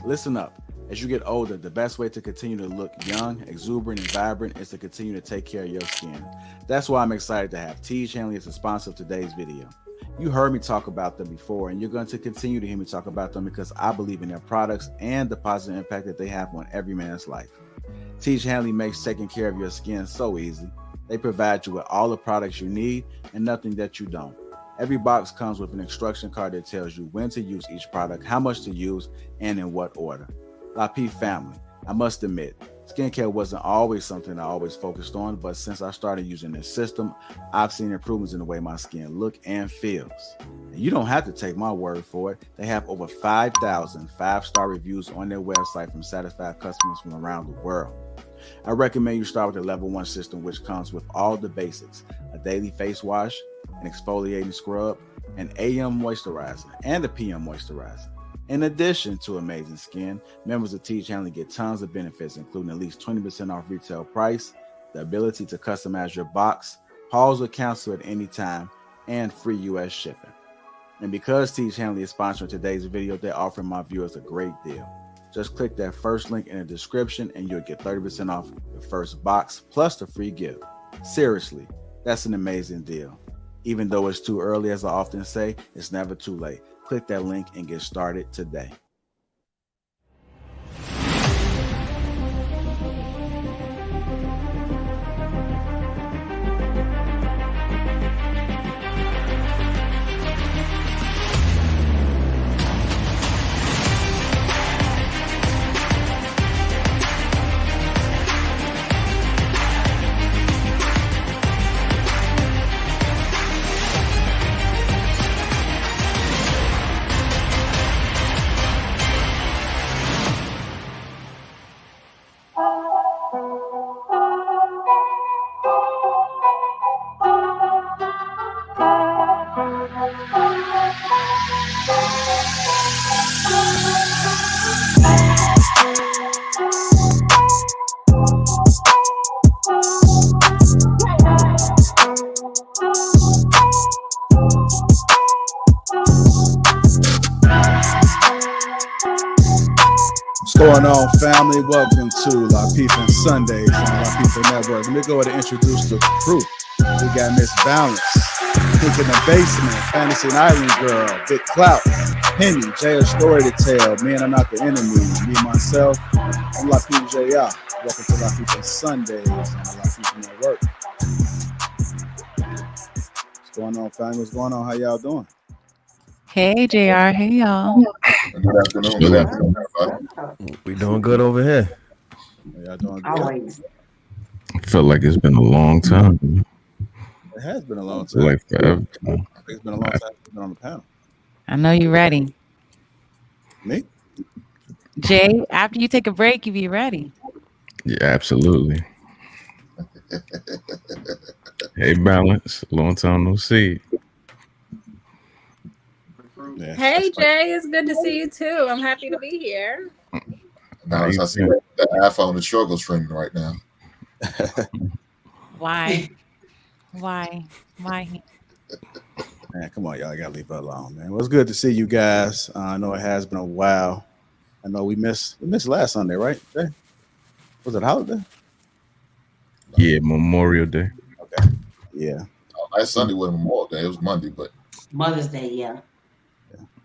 Listen up. As you get older, the best way to continue to look young, exuberant, and vibrant is to continue to take care of your skin. That's why I'm excited to have Tige Hanley as a sponsor of today's video. You heard me talk about them before, and you're going to continue to hear me talk about them because I believe in their products and the positive impact that they have on every man's life. Tige Hanley makes taking care of your skin so easy. They provide you with all the products you need and nothing that you don't. Every box comes with an instruction card that tells you when to use each product, how much to use, and in what order. Lapeef family, I must admit, skincare wasn't always something I always focused on, but since I started using this system, I've seen improvements in the way my skin looks and feels. And you don't have to take my word for it. They have over 5,000 5-star reviews on their website from satisfied customers from around the world. I recommend you start with the level 1 system, which comes with all the basics: a daily face wash, an exfoliating scrub, an AM moisturizer, and a PM moisturizer. In addition to amazing skin, members of Tige Hanley get tons of benefits, including at least 20% off retail price, the ability to customize your box, pause or cancel at any time, and free US shipping. And because Tige Hanley is sponsoring today's video, they're offering my viewers a great deal. Just click that first link in the description and you'll get 30% off the first box plus the free gift. Seriously, that's an amazing deal. Even though it's too early, as I often say, it's never too late. Click that link and get started today. What's going on, family? Welcome to Lapeef-ing Sundays on Lapeef Network. Let me go ahead and introduce the crew. We got Miss Balance, Pink in the Basement, Fantasy and Island Girl, Big Clout, Penny, Jay, a story to tell. Man, I'm not the enemy. Me, myself, I'm Lapeef Jr. Welcome to Lapeef-ing Sundays on Lapeef Network. What's going on, family? What's going on? How y'all doing? Hey, JR. Hey, y'all. Good afternoon. Good afternoon, everybody. We doing good over here. Y'all doing good? Always. I feel like it's been a long time. It has been a long time. Like forever. I think it's been a long time since we've been on the panel. I know you're ready. Me? Jay, after you take a break, you be ready. Yeah, absolutely. Hey, Balance. Long time no see. Yeah, Hey Jay, it's good to see you too. I'm happy to be here. Now, I see that iPhone is struggle streaming right now. Why? Why? Man, come on, y'all gotta leave it alone, man. Well, it's good to see you guys. I know it has been a while. I know we missed last Sunday, right? Jay? Was it a holiday? Yeah, Memorial Day. Okay. Yeah. Last Sunday wasn't Memorial Day. It was Monday, but Mother's Day, yeah.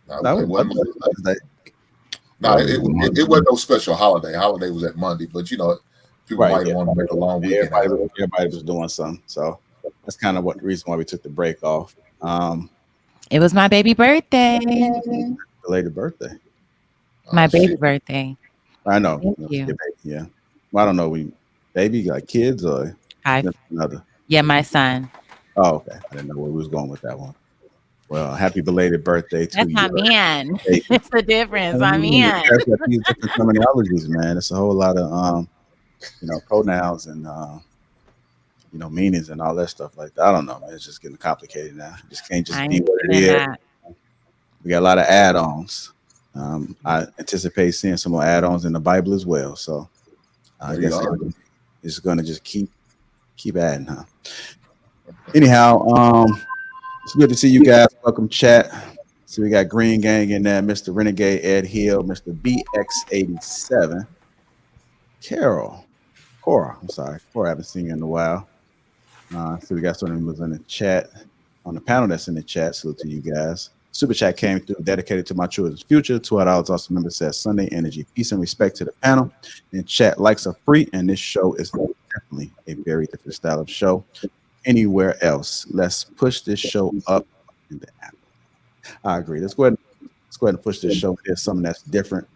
it wasn't Monday. No, it wasn't no special holiday. Holiday was at Monday, but you know, people might want to make a long weekend. Everybody was doing something, so that's kind of what the reason why we took the break off. It was my baby birthday. Belated birthday. My baby birthday. I know. Thank you. Yeah. Well, I don't know. Baby got kids or another? Yeah, my son. Oh, okay. I didn't know where we was going with that one. Well, happy belated birthday to That's you. my man. It's the difference. My man. These different terminologies, man. It's a whole lot of pronouns and meanings and all that stuff like that. I don't know, man. It's just getting complicated now. It just can't just be what it is. We got a lot of add-ons. I anticipate seeing some more add-ons in the Bible as well. So I guess it's going to just keep adding, huh? Anyhow, it's good to see you guys. Welcome, chat. So we got Green Gang in there, Mr. Renegade Ed Hill, Mr. BX87, Cora. I'm sorry, Cora. I haven't seen you in a while. So we got some of them in the chat on the panel that's in the chat. Salute to you guys. Super chat came through, dedicated to my children's future. $2 also member says Sunday energy, peace and respect to the panel. And chat likes are free, and this show is definitely a very different style of show anywhere else. Let's push this show up in the app. I agree. Let's go ahead and push this show. There's something that's different.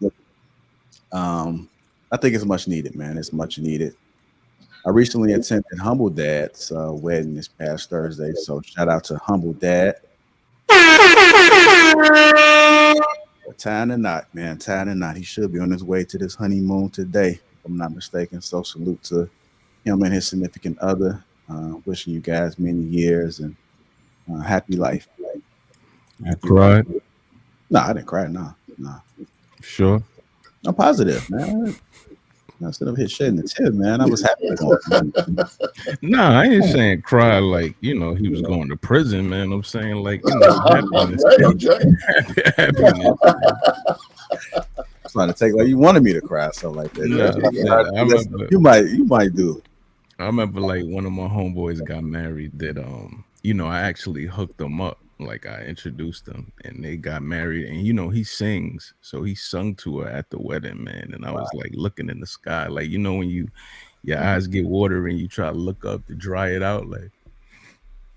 I think it's much needed, man. It's much needed. I recently attended Humble Dad's wedding this past Thursday, so shout out to Humble Dad. Tying the knot, man. Tying the knot. He should be on his way to this honeymoon today, if I'm not mistaken. So salute to him and his significant other. Wishing you guys many years and happy life. You cried? No, I didn't cry. No. Sure. I'm positive, man. Instead of hit shedding the tears, man, I was happy. Nah, I ain't saying cry like, he was going to prison, man. I'm saying like, happiness. Happiness. Trying to take like you wanted me to cry, so like that. You might do. I remember like one of my homeboys got married that I actually hooked them up. Like I introduced them and they got married, and he sings, so he sung to her at the wedding, man. And I was like looking in the sky, like when your eyes get watery and you try to look up to dry it out, like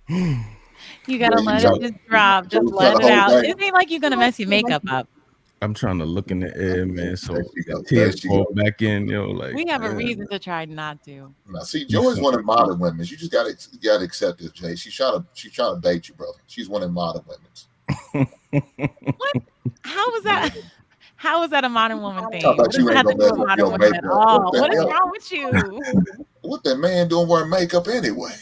you gotta let it just drop, just let it out. It ain't like you're gonna mess your makeup up. I'm trying to look in the air, man, so the tears fall back in, like we have a reason to try not to. Now, see, Joey's one of modern women. You just gotta accept this, Jay. She's trying to bait you, brother. She's one of modern women. What? How is that? How is that a modern woman thing? What you ain't gonna mess with your makeup. What is wrong with you? What that man doing wearing makeup anyway?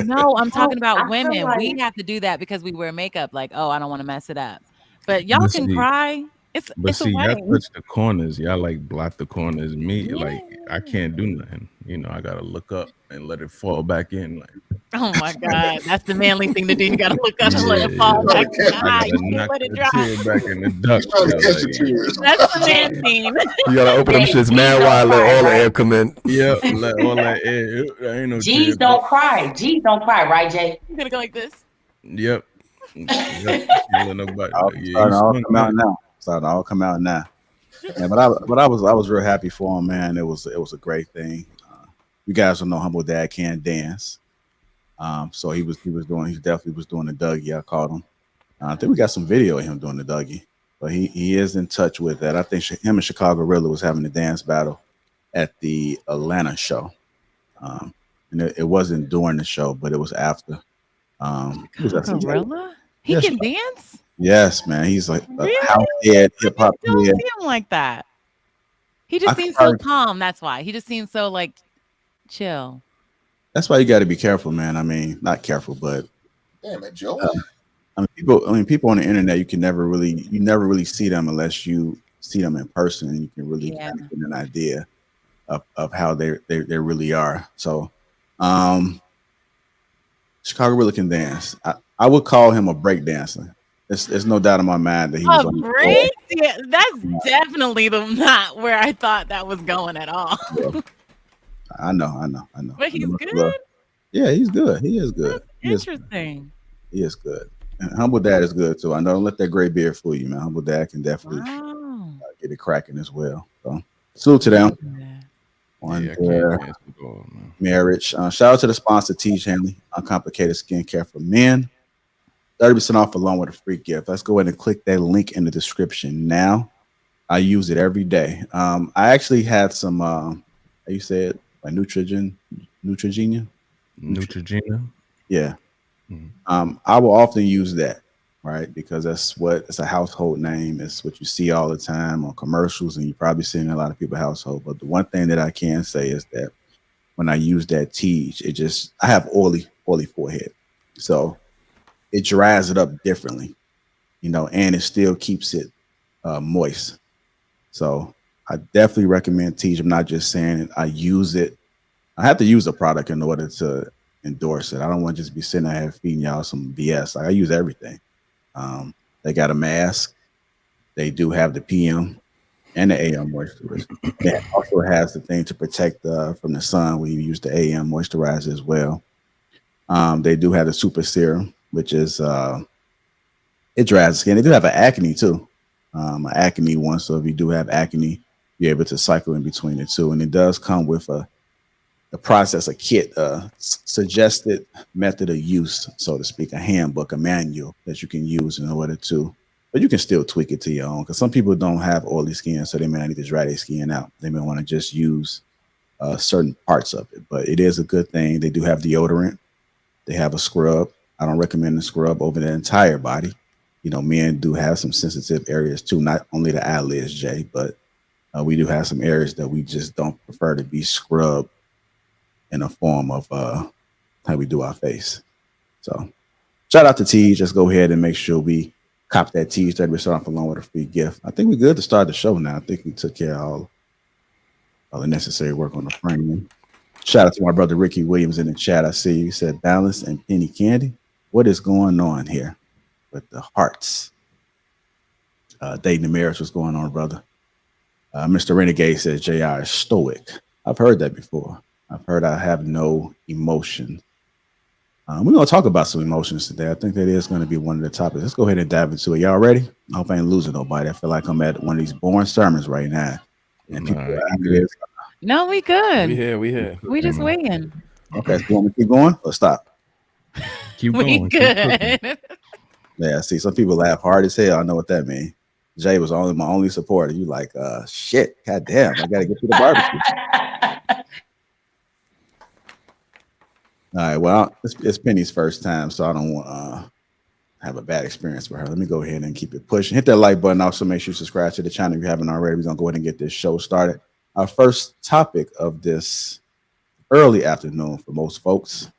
No, I'm talking about women. We have to do that because we wear makeup. Like, I don't want to mess it up. But y'all can cry. It's see, a y'all wedding. touch the corners. Y'all like block the corners. Me, like I can't do nothing. I gotta look up and let it fall back in. Like, oh my God, that's the manly thing to do. You gotta look up and let it fall back. You can't let it drop. Back in the duck. That's the man thing. You gotta open them shits man wide, let all the air come in. Yeah, let all that air. Ain't no G's don't cry. G's don't cry, right, Jay? I'm gonna go like this. Yep. Starting to all come out now. Yeah, but I was real happy for him, man. It was a great thing. You guys don't know Humble Dad can dance. So he definitely was doing the Dougie. I called him. I think we got some video of him doing the Dougie, but he is in touch with that. I think him and Chicago Gorilla was having a dance battle at the Atlanta show. And it wasn't during the show, but it was after. Gorilla? He can dance? Yes, man. He's like really? A house head, hip hop head. Don't see him like that. He just seems so calm. That's why. He just seems so like chill. That's why you got to be careful, man. I mean, not careful, but damn it, Joe. People on the internet, you never really see them unless you see them in person, and you can really kind of get an idea of how they really are. So, Chicago really can dance. I would call him a break dancer. There's no doubt in my mind that he was on break. Yeah, that's definitely not where I thought that was going at all. Yeah. I know. But he's good. Yeah, he's good. He is good. Interesting. He is good. And Humble Dad is good too. I know. Don't let that gray beard fool you, man. Humble Dad can definitely get it cracking as well. So salute to them. Marriage. Shout out to the sponsor, Teach Hanley, Uncomplicated Skincare for Men. 30% off along with a free gift. Let's go ahead and click that link in the description now. I use it every day. I actually had some, how you say it, like Neutrogena. Yeah. Mm-hmm. I will often use that, right? Because it's a household name. It's what you see all the time on commercials, and you probably see in a lot of people's household. But the one thing that I can say is that when I use that Teach, I have oily forehead. So it dries it up differently, and it still keeps it moist. So I definitely recommend Teach. I'm not just saying it. I use it. I have to use the product in order to endorse it. I don't want to just be sitting there feeding y'all some BS. Like, I use everything. They got a mask. They do have the PM and the AM moisturizer. It also has the thing to protect from the sun when you use the AM moisturizer as well. They do have the super serum, which is it dries the skin. They do have an acne too, an acne one. So if you do have acne, you're able to cycle in between the two, and it does come with the process, a kit, suggested method of use, so to speak, a handbook, a manual that you can use in order to, but you can still tweak it to your own, because some people don't have oily skin, so they may not need to dry their skin out. They may want to just use certain parts of it, but it is a good thing. They do have deodorant. They have a scrub. I don't recommend the scrub over the entire body. You know, men do have some sensitive areas too, not only the eyelids, Jay, but we do have some areas that we just don't prefer to be scrubbed in a form of how we do our face. So shout out to Tej. Just go ahead and make sure we cop that Tej that we're starting along with a free gift. I think we're good to start the show now. I think we took care of all the necessary work on the framing. Shout out to my brother Ricky Williams in the chat. I see you said balance and penny candy. What is going on here with the hearts? Dating the marriage, what's going on, brother? Mr. Renegade says JR is stoic. I've heard that before. I've heard I have no emotion. We're going to talk about some emotions today. I think that is going to be one of the topics. Let's go ahead and dive into it. Y'all ready? I hope I ain't losing nobody. I feel like I'm at one of these boring sermons right now. And people no, we good. We here. We just waiting. Okay, so you want me to keep going or stop? Keep We going. good. Yeah, see, some people laugh hard as hell. I know what that means. Jay was my only supporter. You like, shit, goddamn, I got to get to the barbecue. All right, well, it's Penny's first time, so I don't want to have a bad experience with her. Let me go ahead and keep it pushing. Hit that like button. Also, make sure you subscribe to the channel if you haven't already. We're going to go ahead and get this show started. Our first topic of this early afternoon for most folks,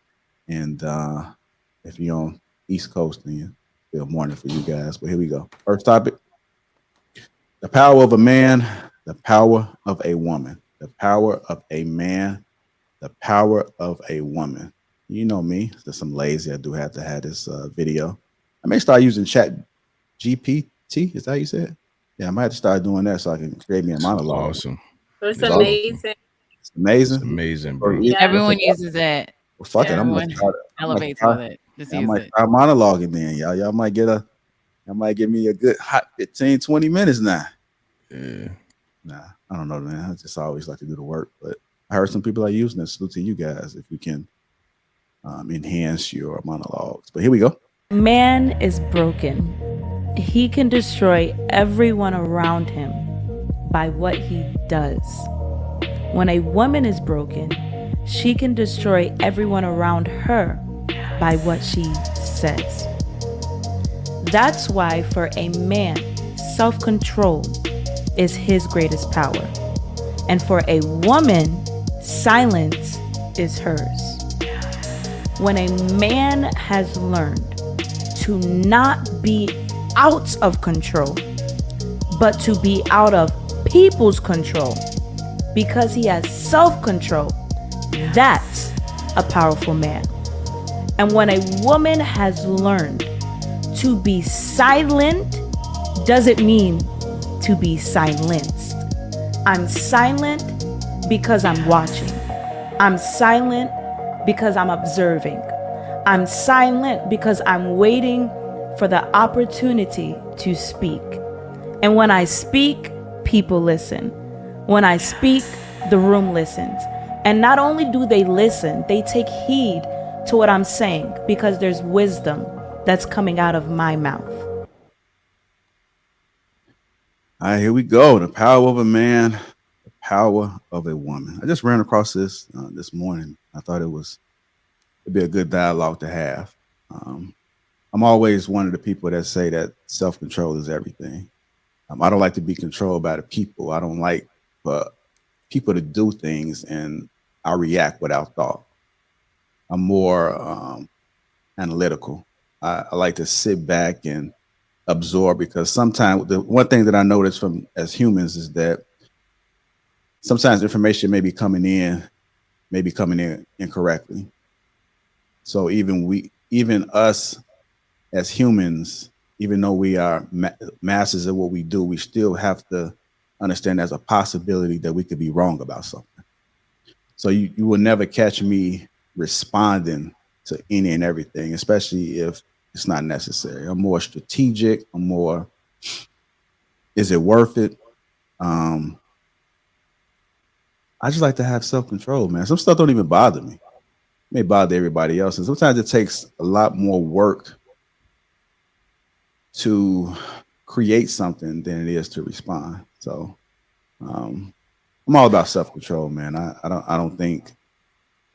and if you're on East Coast, then it's morning for you guys. But here we go. First topic: the power of a man, the power of a woman, the power of a man, the power of a woman. You know me, there's some lazy. I do have to have this video. I may start using Chat GPT. Is that how you said? Yeah, I might have to start doing that so I can create me a monologue. Awesome. It's amazing. It's amazing. It's amazing, bro. Yeah. Everyone uses it. Well, fuck it. I'm Everyone gonna start. elevates with it. Just I use might it. start monologuing then, y'all. Y'all might give me a good hot 15, 20 minutes now. Yeah. Nah, I don't know, man. I just always like to do the work, but I heard some people are using it. Salute to you guys if you can enhance your monologues. But here we go. Man is broken. He can destroy everyone around him by what he does. When a woman is broken, she can destroy everyone around her by what she says. That's why for a man, self-control is his greatest power. And for a woman, silence is hers. When a man has learned to not be out of control, but to be out of people's control, because he has self-control, that's a powerful man. And when a woman has learned to be silent, doesn't mean to be silenced. I'm silent because I'm watching. I'm silent because I'm observing. I'm silent because I'm waiting for the opportunity to speak. And when I speak, people listen. When I speak, the room listens. And not only do they listen, they take heed to what I'm saying, because there's wisdom that's coming out of my mouth. All right, here we go. The power of a man, the power of a woman. I just ran across this this morning. I thought it'd be a good dialogue to have. I'm always one of the people that say that self-control is everything. I don't like to be controlled by the people. I don't like people to do things and I react without thought. I'm more analytical. I like to sit back and absorb, because sometimes the one thing that I notice from as humans is that sometimes information may be coming in incorrectly. So even us as humans, even though we are masters of what we do, we still have to understand there's a possibility that we could be wrong about something. So you will never catch me responding to any and everything, especially if it's not necessary. I'm more strategic. I'm more, is it worth it? I just like to have self-control, man. Some stuff don't even bother me. It may bother everybody else. And sometimes it takes a lot more work to create something than it is to respond. So I'm all about self-control, man. I don't think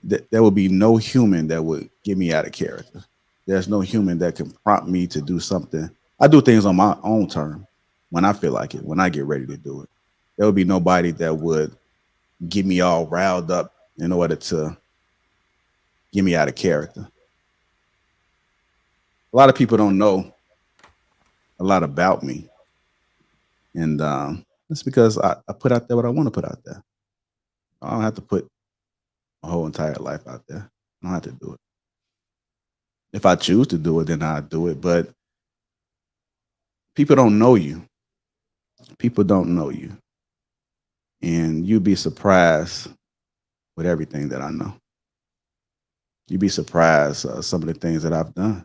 that there will be no human that would get me out of character. There's no human that can prompt me to do something. I do things on my own term when I feel like it, when I get ready to do it. There would be nobody that would get me all riled up in order to get me out of character. A lot of people don't know a lot about me. And that's because I put out there what I want to put out there. I don't have to put my whole entire life out there. I don't have to do it. If I choose to do it, then I do it. But people don't know you. People don't know you. And you'd be surprised with everything that I know. You'd be surprised some of the things that I've done.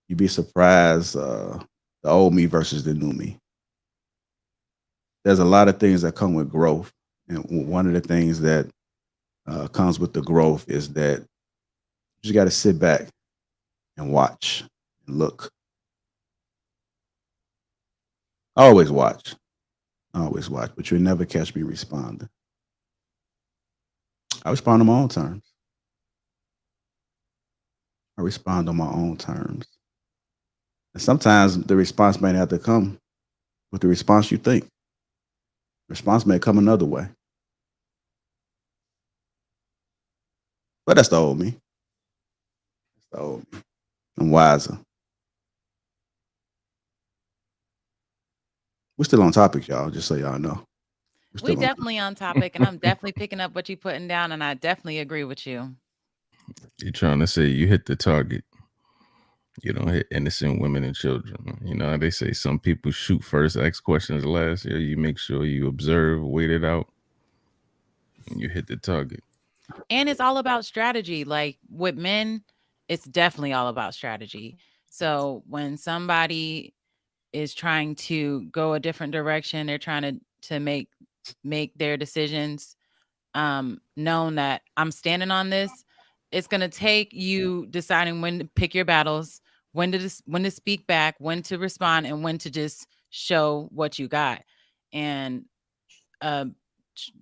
You'd be surprised the old me versus the new me. There's a lot of things that come with growth. And one of the things that comes with the growth is that you just got to sit back and watch and look. Always watch, but you'll never catch me responding. I respond on my own terms. I respond on my own terms. And sometimes the response may have to come with the response you think. The response may come another way. But that's the old me. That's the old me. I'm wiser. We're still on topic, y'all, just so y'all know. We definitely on topic, and I'm definitely picking up what you're putting down, and I definitely agree with you. You're trying to say you hit the target. You don't hit innocent women and children. You know how they say some people shoot first, ask questions last. Yeah, you make sure you observe, wait it out, and you hit the target. And it's all about strategy. Like with men, it's definitely all about strategy. So when somebody is trying to go a different direction, they're trying to make their decisions, known that I'm standing on this. It's going to take you deciding when to pick your battles, when to speak back, when to respond, and when to just show what you got. And a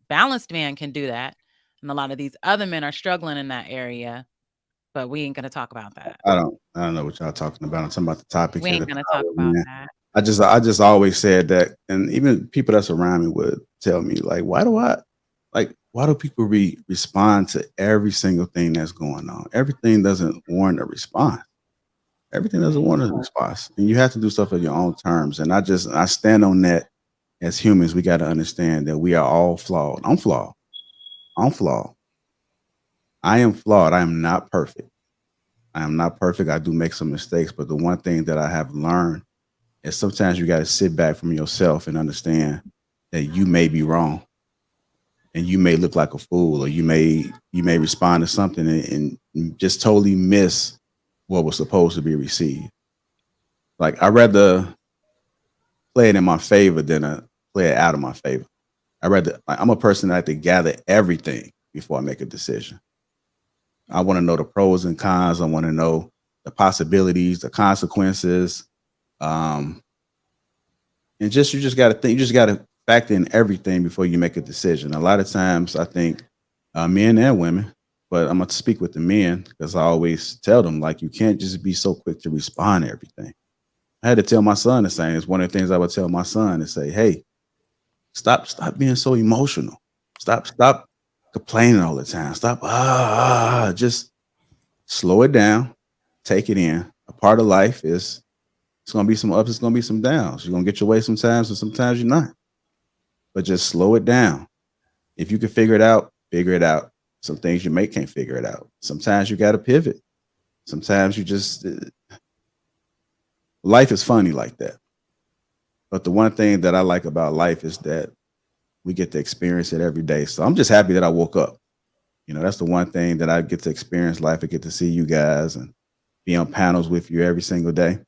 balanced man can do that. And a lot of these other men are struggling in that area, but we ain't going to talk about that. I don't know what y'all talking about. I'm talking about the topic. We ain't going to talk about that. I just always said that, and even people that's around me would tell me, like, why do people respond to every single thing that's going on? Everything doesn't warrant a response. Everything doesn't warrant a response, and you have to do stuff on your own terms. And I stand on that. As humans, we got to understand that we are all flawed. I'm flawed. I am flawed. I am not perfect. I am not perfect. I do make some mistakes, but the one thing that I have learned is sometimes you got to sit back from yourself and understand that you may be wrong, and you may look like a fool, or you may respond to something and just totally miss what was supposed to be received. Like, I'd rather play it in my favor than play it out of my favor. I'm a person that I have to gather everything before I make a decision. I want to know the pros and cons. I want to know the possibilities, the consequences. And you just got to think, you just got to factor in everything before you make a decision. A lot of times I think men and women, but I'm going to speak with the men because I always tell them, like, you can't just be so quick to respond to everything. I had to tell my son the same. It's one of the things I would tell my son and say, hey, stop being so emotional. Stop complaining all the time. Stop. Just slow it down. Take it in. A part of life is it's going to be some ups. It's going to be some downs. You're going to get your way sometimes, and sometimes you're not. But just slow it down. If you can figure it out, figure it out. Some things you can't figure it out. Sometimes you got to pivot. Sometimes you just life is funny like that. But the one thing that I like about life is that we get to experience it every day. So I'm just happy that I woke up. You know, that's the one thing that I get to experience life. I get to see you guys and be on panels with you every single day,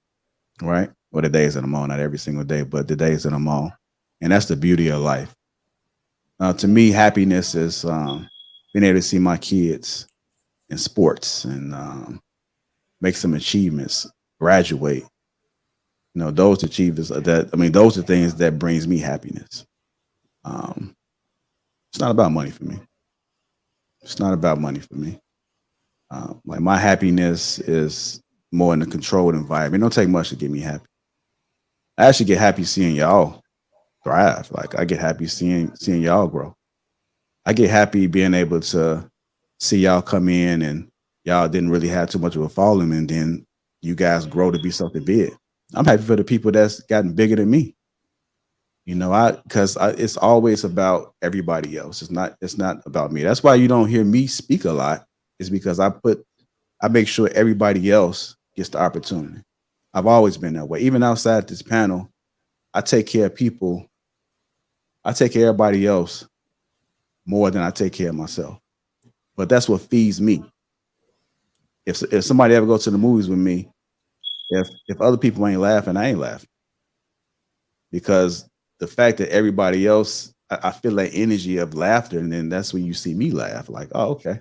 right? Well, the days that I'm on, not every single day, but the days that I'm on. And that's the beauty of life. To me, happiness is being able to see my kids in sports and make some achievements, graduate. You know, those achievements those are things that brings me happiness. It's not about money for me. It's not about money for me. Like my happiness is more in a controlled environment. It don't take much to get me happy. I actually get happy seeing y'all thrive. Like I get happy seeing y'all grow. I get happy being able to see y'all come in and y'all didn't really have too much of a following, and then you guys grow to be something big. I'm happy for the people that's gotten bigger than me. You know, because it's always about everybody else. It's not about me. That's why you don't hear me speak a lot. Is because I make sure everybody else gets the opportunity. I've always been that way. Even outside this panel, I take care of people. I take care of everybody else more than I take care of myself. But that's what feeds me. If somebody ever goes to the movies with me, if other people ain't laughing, I ain't laughing. Because the fact that everybody else, I feel that energy of laughter, and then that's when you see me laugh. Like, oh, okay.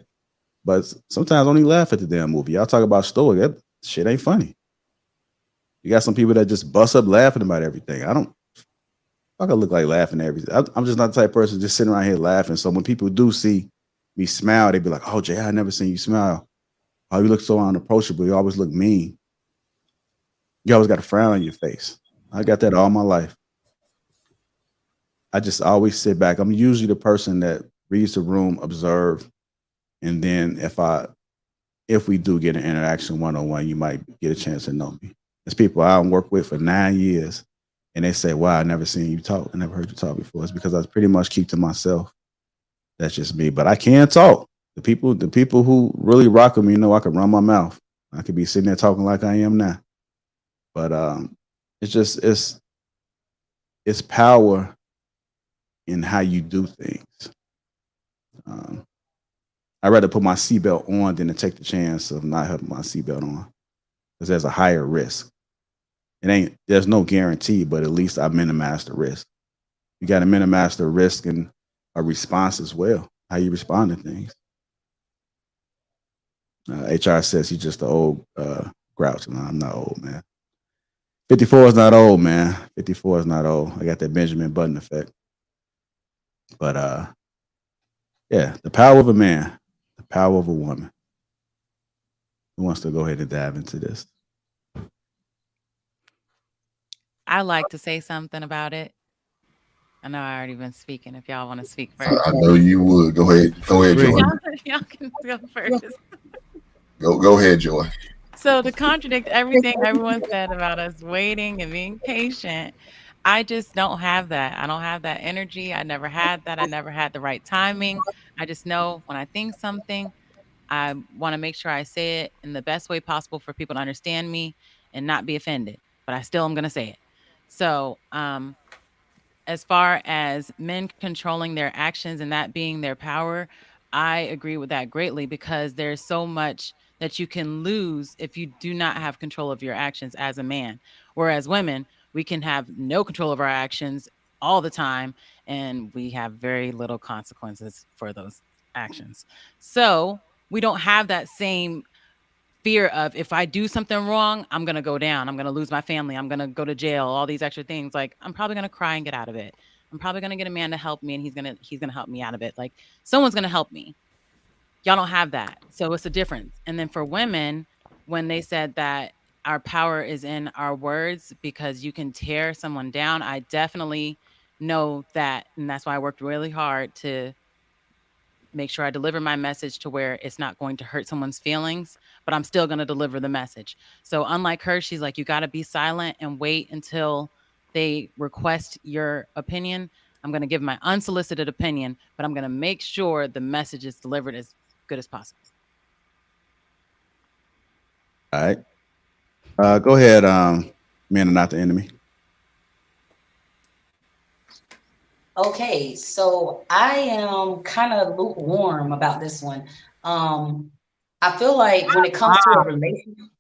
But sometimes I don't even laugh at the damn movie. Y'all talk about story. That shit ain't funny. You got some people that just bust up laughing about everything. I look like laughing at everything. I'm just not the type of person just sitting around here laughing. So when people do see me smile, they be like, oh, Jay, I never seen you smile. Oh, you look so unapproachable. You always look mean. You always got a frown on your face. I got that all my life. I just always sit back. I'm usually the person that reads the room, observe, and then if we do get an interaction one-on-one, you might get a chance to know me. There's people I work with for 9 years, and they say, wow, I never seen you talk. I never heard you talk before. It's because I pretty much keep to myself. That's just me. But I can talk. The people who really rock with me know I can run my mouth. I could be sitting there talking like I am now. But it's power in how you do things. I'd rather put my seatbelt on than to take the chance of not having my seatbelt on, because there's a higher risk. There's no guarantee, but at least I minimize the risk. You got to minimize the risk and a response as well, how you respond to things. HR says he's just the old grouch. No, I'm not old, man. 54 is not old, man. 54 is not old. I got that Benjamin Button effect. But yeah, the power of a man, the power of a woman. Who wants to go ahead and dive into this? I like to say something about it. I know I already been speaking. If y'all want to speak first, I know you would. Go ahead, Joy. Y'all can go first. Go ahead, Joy. So to contradict everything everyone said about us waiting and being patient, I just don't have that. I don't have that energy. I never had that. I never had the right timing. I just know when I think something, I want to make sure I say it in the best way possible for people to understand me and not be offended. But I still am going to say it. So, as far as men controlling their actions and that being their power, I agree with that greatly, because there's so much that you can lose if you do not have control of your actions as a man. Whereas women, we can have no control of our actions all the time, and we have very little consequences for those actions. So we don't have that same fear of, if I do something wrong, I'm going to go down. I'm going to lose my family. I'm going to go to jail, all these extra things. Like, I'm probably going to cry and get out of it. I'm probably going to get a man to help me, and he's going to help me out of it. Like, someone's going to help me. Y'all don't have that. So it's a difference. And then for women, when they said that our power is in our words because you can tear someone down, I definitely know that. And that's why I worked really hard to make sure I deliver my message to where it's not going to hurt someone's feelings, but I'm still going to deliver the message. So unlike her, she's like, you got to be silent and wait until they request your opinion. I'm going to give my unsolicited opinion, but I'm going to make sure the message is delivered as good as possible. All right. Go ahead, Men are not the enemy. Okay, so I am kind of lukewarm about this one. I feel like when it comes to a relationship,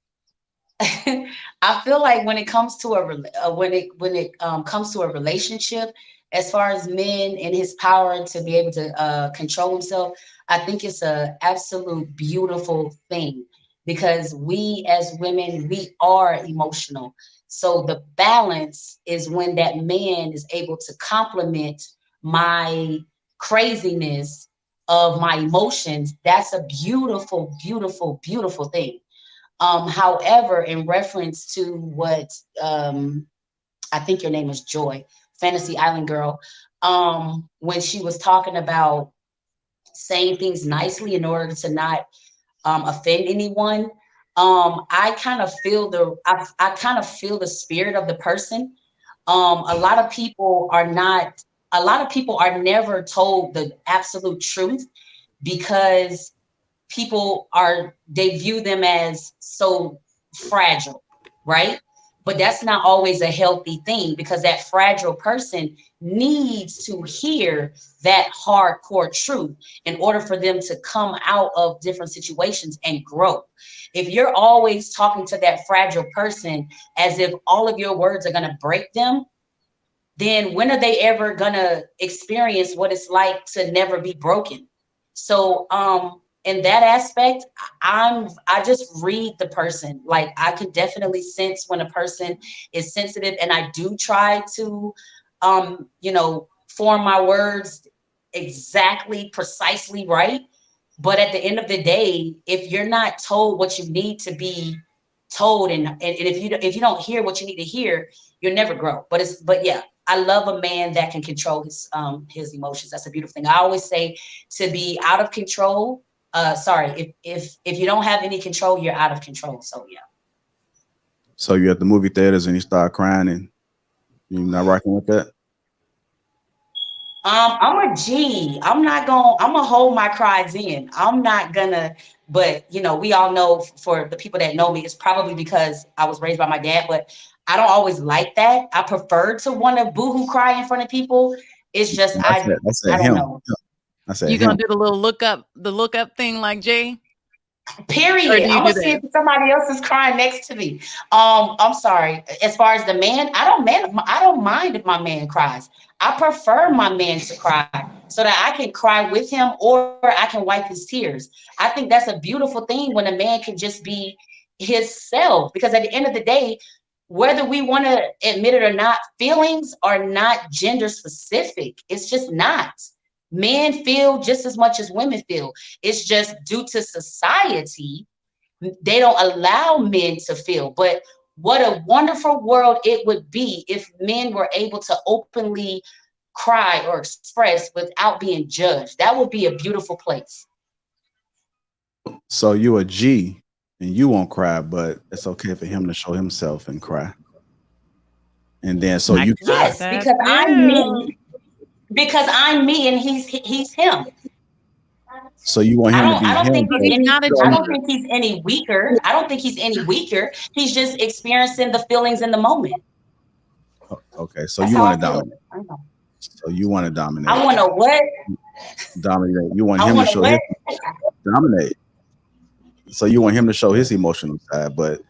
I feel like when it comes to comes to a relationship, as far as men and his power to be able to control himself, I think it's a absolute beautiful thing because we as women, we are emotional. So the balance is when that man is able to complement my craziness of my emotions. That's a beautiful, beautiful, beautiful thing. However, in reference to what I think your name is Joy, Fantasy Island Girl, when she was talking about saying things nicely in order to not offend anyone, I kind of feel I kind of feel the spirit of the person. A lot of people are not. A lot of people are never told the absolute truth because they view them as so fragile, right? But that's not always a healthy thing because that fragile person needs to hear that hardcore truth in order for them to come out of different situations and grow. If you're always talking to that fragile person as if all of your words are going to break them, then when are they ever going to experience what it's like to never be broken? So, in that aspect, I just read the person. Like I can definitely sense when a person is sensitive, and I do try to, form my words exactly, precisely right. But at the end of the day, if you're not told what you need to be told, and if you don't hear what you need to hear, you'll never grow. But yeah, I love a man that can control his emotions. That's a beautiful thing. I always say to be out of control. Sorry, if you don't have any control, you're out of control. So yeah. So you're at the movie theaters and you start crying and you're not rocking with that? I'm a G. I'm gonna hold my cries in. I'm not gonna, but we all know for the people that know me, it's probably because I was raised by my dad, but I don't always like that. I prefer to want to boohoo cry in front of people. It's just I don't know. I said you gonna do the little look up thing like Jay? Period. I'm gonna see if somebody else is crying next to me. I'm sorry. As far as the man, I don't mind if my man cries. I prefer my man to cry so that I can cry with him or I can wipe his tears. I think that's a beautiful thing when a man can just be his self, because at the end of the day, whether we want to admit it or not, feelings are not gender specific. It's just not. Men feel just as much as women feel. It's just due to society, they don't allow men to feel. But what a wonderful world it would be if men were able to openly cry or express without being judged. That would be a beautiful place. So you a G and you won't cry, but it's okay for him to show himself and cry. And then so you yes, because I'm me. Because I'm me and he's him. So you want him to be him? I don't think he's any weaker. I don't think he's any weaker. He's just experiencing the feelings in the moment. Okay, so you want to dominate. So you want to dominate. I want to what? Dominate. You want him to show his dominate. So you want him to show his emotional side, but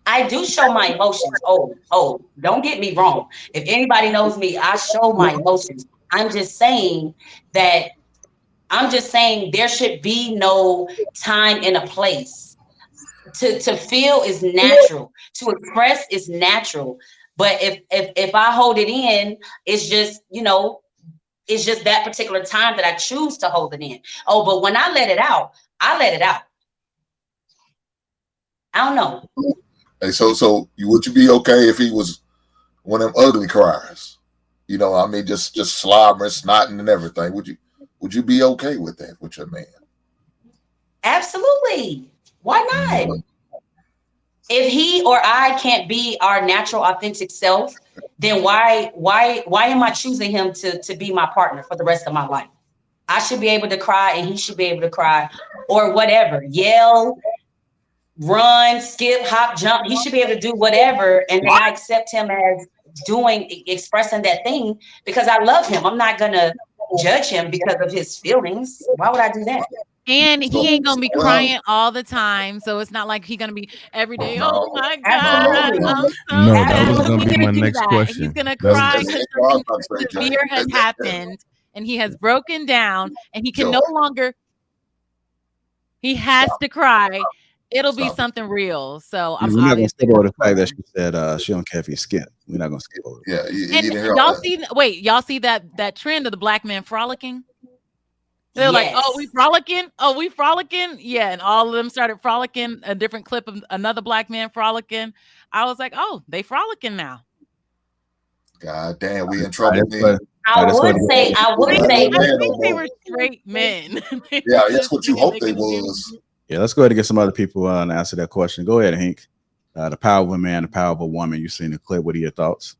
I do show my emotions. Oh, don't get me wrong. If anybody knows me, I show my emotions. I'm just saying there should be no time and a place. To feel is natural. To express is natural. But if I hold it in, it's just, it's just that particular time that I choose to hold it in. Oh, but when I let it out, I let it out. I don't know. Hey, so would you be okay if he was one of them ugly cries? Just slobbering, snotting, and everything. Would you be okay with that with your man? Absolutely. Why not? Mm-hmm. If he or I can't be our natural, authentic self, then why am I choosing him to be my partner for the rest of my life? I should be able to cry and he should be able to cry or whatever. Yell, run, skip, hop, jump. He should be able to do whatever. And then I accept him as expressing that thing because I love him. I'm not gonna judge him because of his feelings. Why would I do that? And he ain't gonna be crying all the time, so it's not like he's gonna be every day. Oh my God, I'm so No, sad. that was gonna He's be my do next that. question. He's gonna That's cry what because I was something about to say, severe Jay. has happened, and he has broken down, and he can no longer. He has to cry. It'll be something real. So I'm We're not gonna skip over the fact that obviously. she said she don't care if he's skint. We're not gonna skip over it. Yeah, you And didn't hear all y'all that. see, wait, y'all see that trend of the black men frolicking? They're like, oh, we frolicking? Oh, we frolicking? Yeah, and all of them started frolicking. A different clip of another black man frolicking. I was like, oh, they frolicking now. God damn, we in trouble then. I would say, I think they were straight men. Yeah, that's what you hope they was. Yeah, let's go ahead and get some other people and answer that question. Go ahead, Hank. The power of a man, the power of a woman. You've seen the clip. What are your thoughts?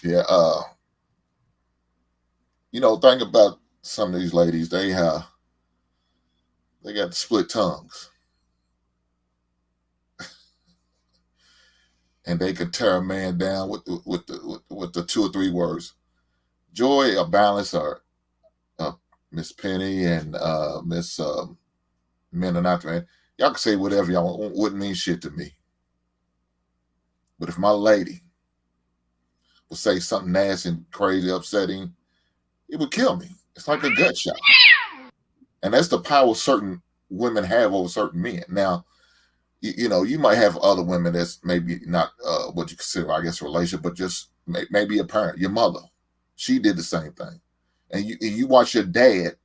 Yeah, think about some of these ladies. They got split tongues, and they could tear a man down with the 2 or 3 words. Joy or Balance or Miss Penny and Miss Men Are Not Man. Y'all can say whatever y'all want. Wouldn't mean shit to me. But if my lady would say something nasty and crazy, upsetting, it would kill me. It's like a gut shot. And that's the power certain women have over certain men. Now, you might have other women that's maybe not what you consider, I guess, a relationship, but just maybe a parent, your mother. She did the same thing. And you watch your dad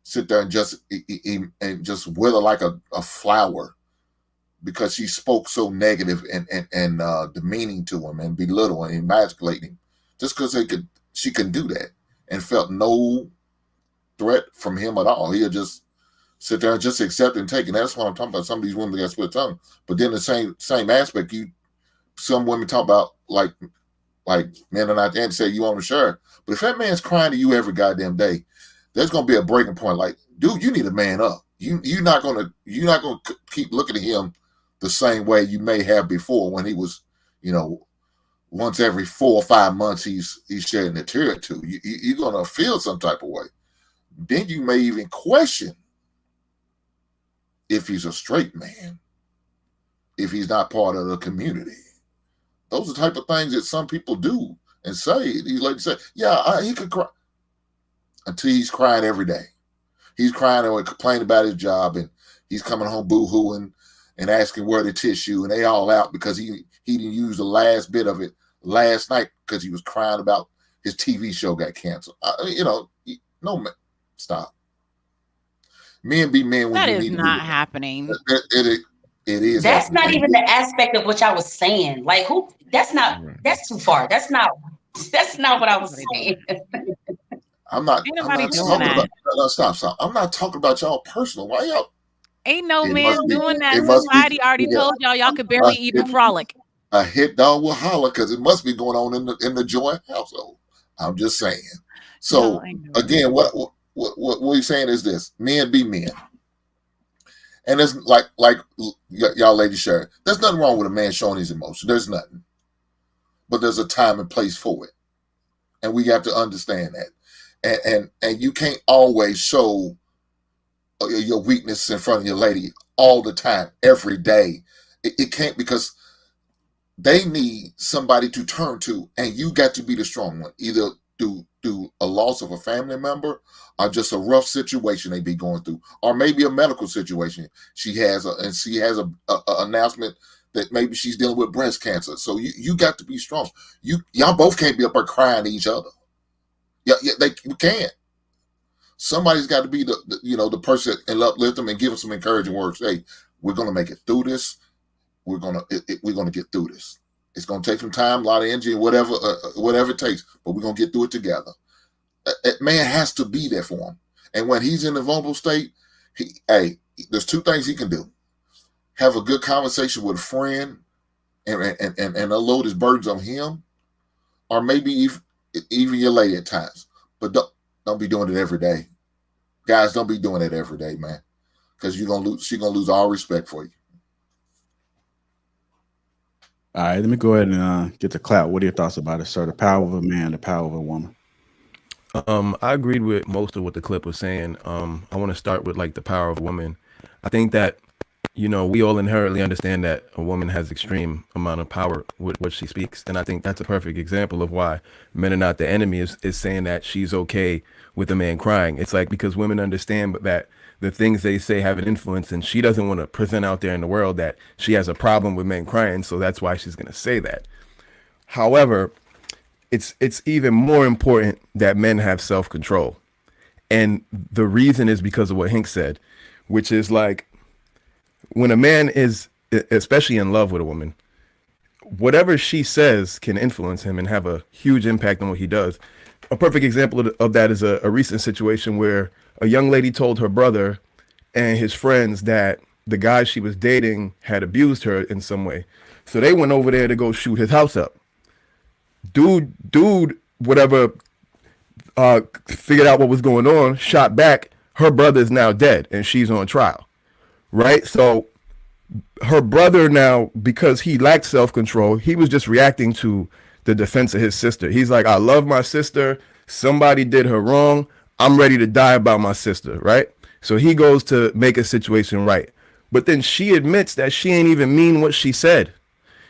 sit there and just wither like a flower because she spoke so negative and demeaning to him and belittling and emasculating him just because she can do that and felt no threat from him at all. He'll just sit there and just accept and take it. And that's what I'm talking about. Some of these women got split tongue. But then the same aspect, some women talk about like Men Are Not, and say you want to share. But if that man's crying to you every goddamn day, there's gonna be a breaking point. Like, dude, you need to man up. You're not gonna keep looking at him the same way you may have before when he was, once every 4 or 5 months he's shedding a tear or two. You're gonna feel some type of way. Then you may even question if he's a straight man, if he's not part of the community. Those are the type of things that some people do and say. These ladies say, yeah, he could cry. Until he's crying every day. He's crying and complaining about his job, and he's coming home boo-hooing and asking where the tissue, and they all out because he didn't use the last bit of it last night because he was crying about his TV show got canceled. No, man, stop. Men be men when that you is need to. Not happening. It is. That's not even the aspect of what I was saying. Like, that's too far. That's not what I was saying. I'm not talking about. Stop. I'm not talking about y'all personal. Why y'all? Ain't no man doing that. Society already told y'all could barely even frolic. A hit dog will holler because it must be going on in the joint household. I'm just saying. So again, what we're saying is this: men be men. And it's like y'all ladies share. There's nothing wrong with a man showing his emotion. There's nothing. But there's a time and place for it. And we have to understand that. And you can't always show your weakness in front of your lady all the time, every day. It can't, because they need somebody to turn to, and you got to be the strong one, either through a loss of a family member or just a rough situation they be going through, or maybe a medical situation she has a announcement that maybe she's dealing with breast cancer. So you got to be strong. Y'all both can't be up there crying to each other. Yeah, you can't. Somebody's got to be the person and uplift them and give them some encouraging words. Hey, we're gonna make it through this. We're gonna get through this. It's gonna take some time, a lot of energy, whatever it takes, but we're gonna get through it together. That man has to be there for him. And when he's in a vulnerable state, there's 2 things he can do: have a good conversation with a friend and unload his burdens on him, or maybe even your lady at times. But don't be doing it every day. Guys, don't be doing it every day, man. Because she's gonna lose all respect for you. All right, let me go ahead and get the clout. What are your thoughts about it, sir? The power of a man, the power of a woman. I agreed with most of what the clip was saying. I want to start with like the power of a woman. I think that, you know, we all inherently understand that a woman has extreme amount of power with what she speaks. And I think that's a perfect example of why men are not the enemy is saying that she's okay with a man crying. It's like because women understand that the things they say have an influence, and she doesn't want to present out there in the world that she has a problem with men crying. So that's why she's going to say that. However, it's even more important that men have self-control. And the reason is because of what Hank said, which is like when a man is especially in love with a woman, whatever she says can influence him and have a huge impact on what he does. A perfect example of that is a recent situation where a young lady told her brother and his friends that the guy she was dating had abused her in some way. So they went over there to go shoot his house up. Dude, whatever, figured out what was going on, shot back. Her brother is now dead and she's on trial, right? So her brother now, because he lacked self-control, he was just reacting to the defense of his sister. He's like, I love my sister. Somebody did her wrong. I'm ready to die about my sister, right? So he goes to make a situation right. But then she admits that she ain't even mean what she said.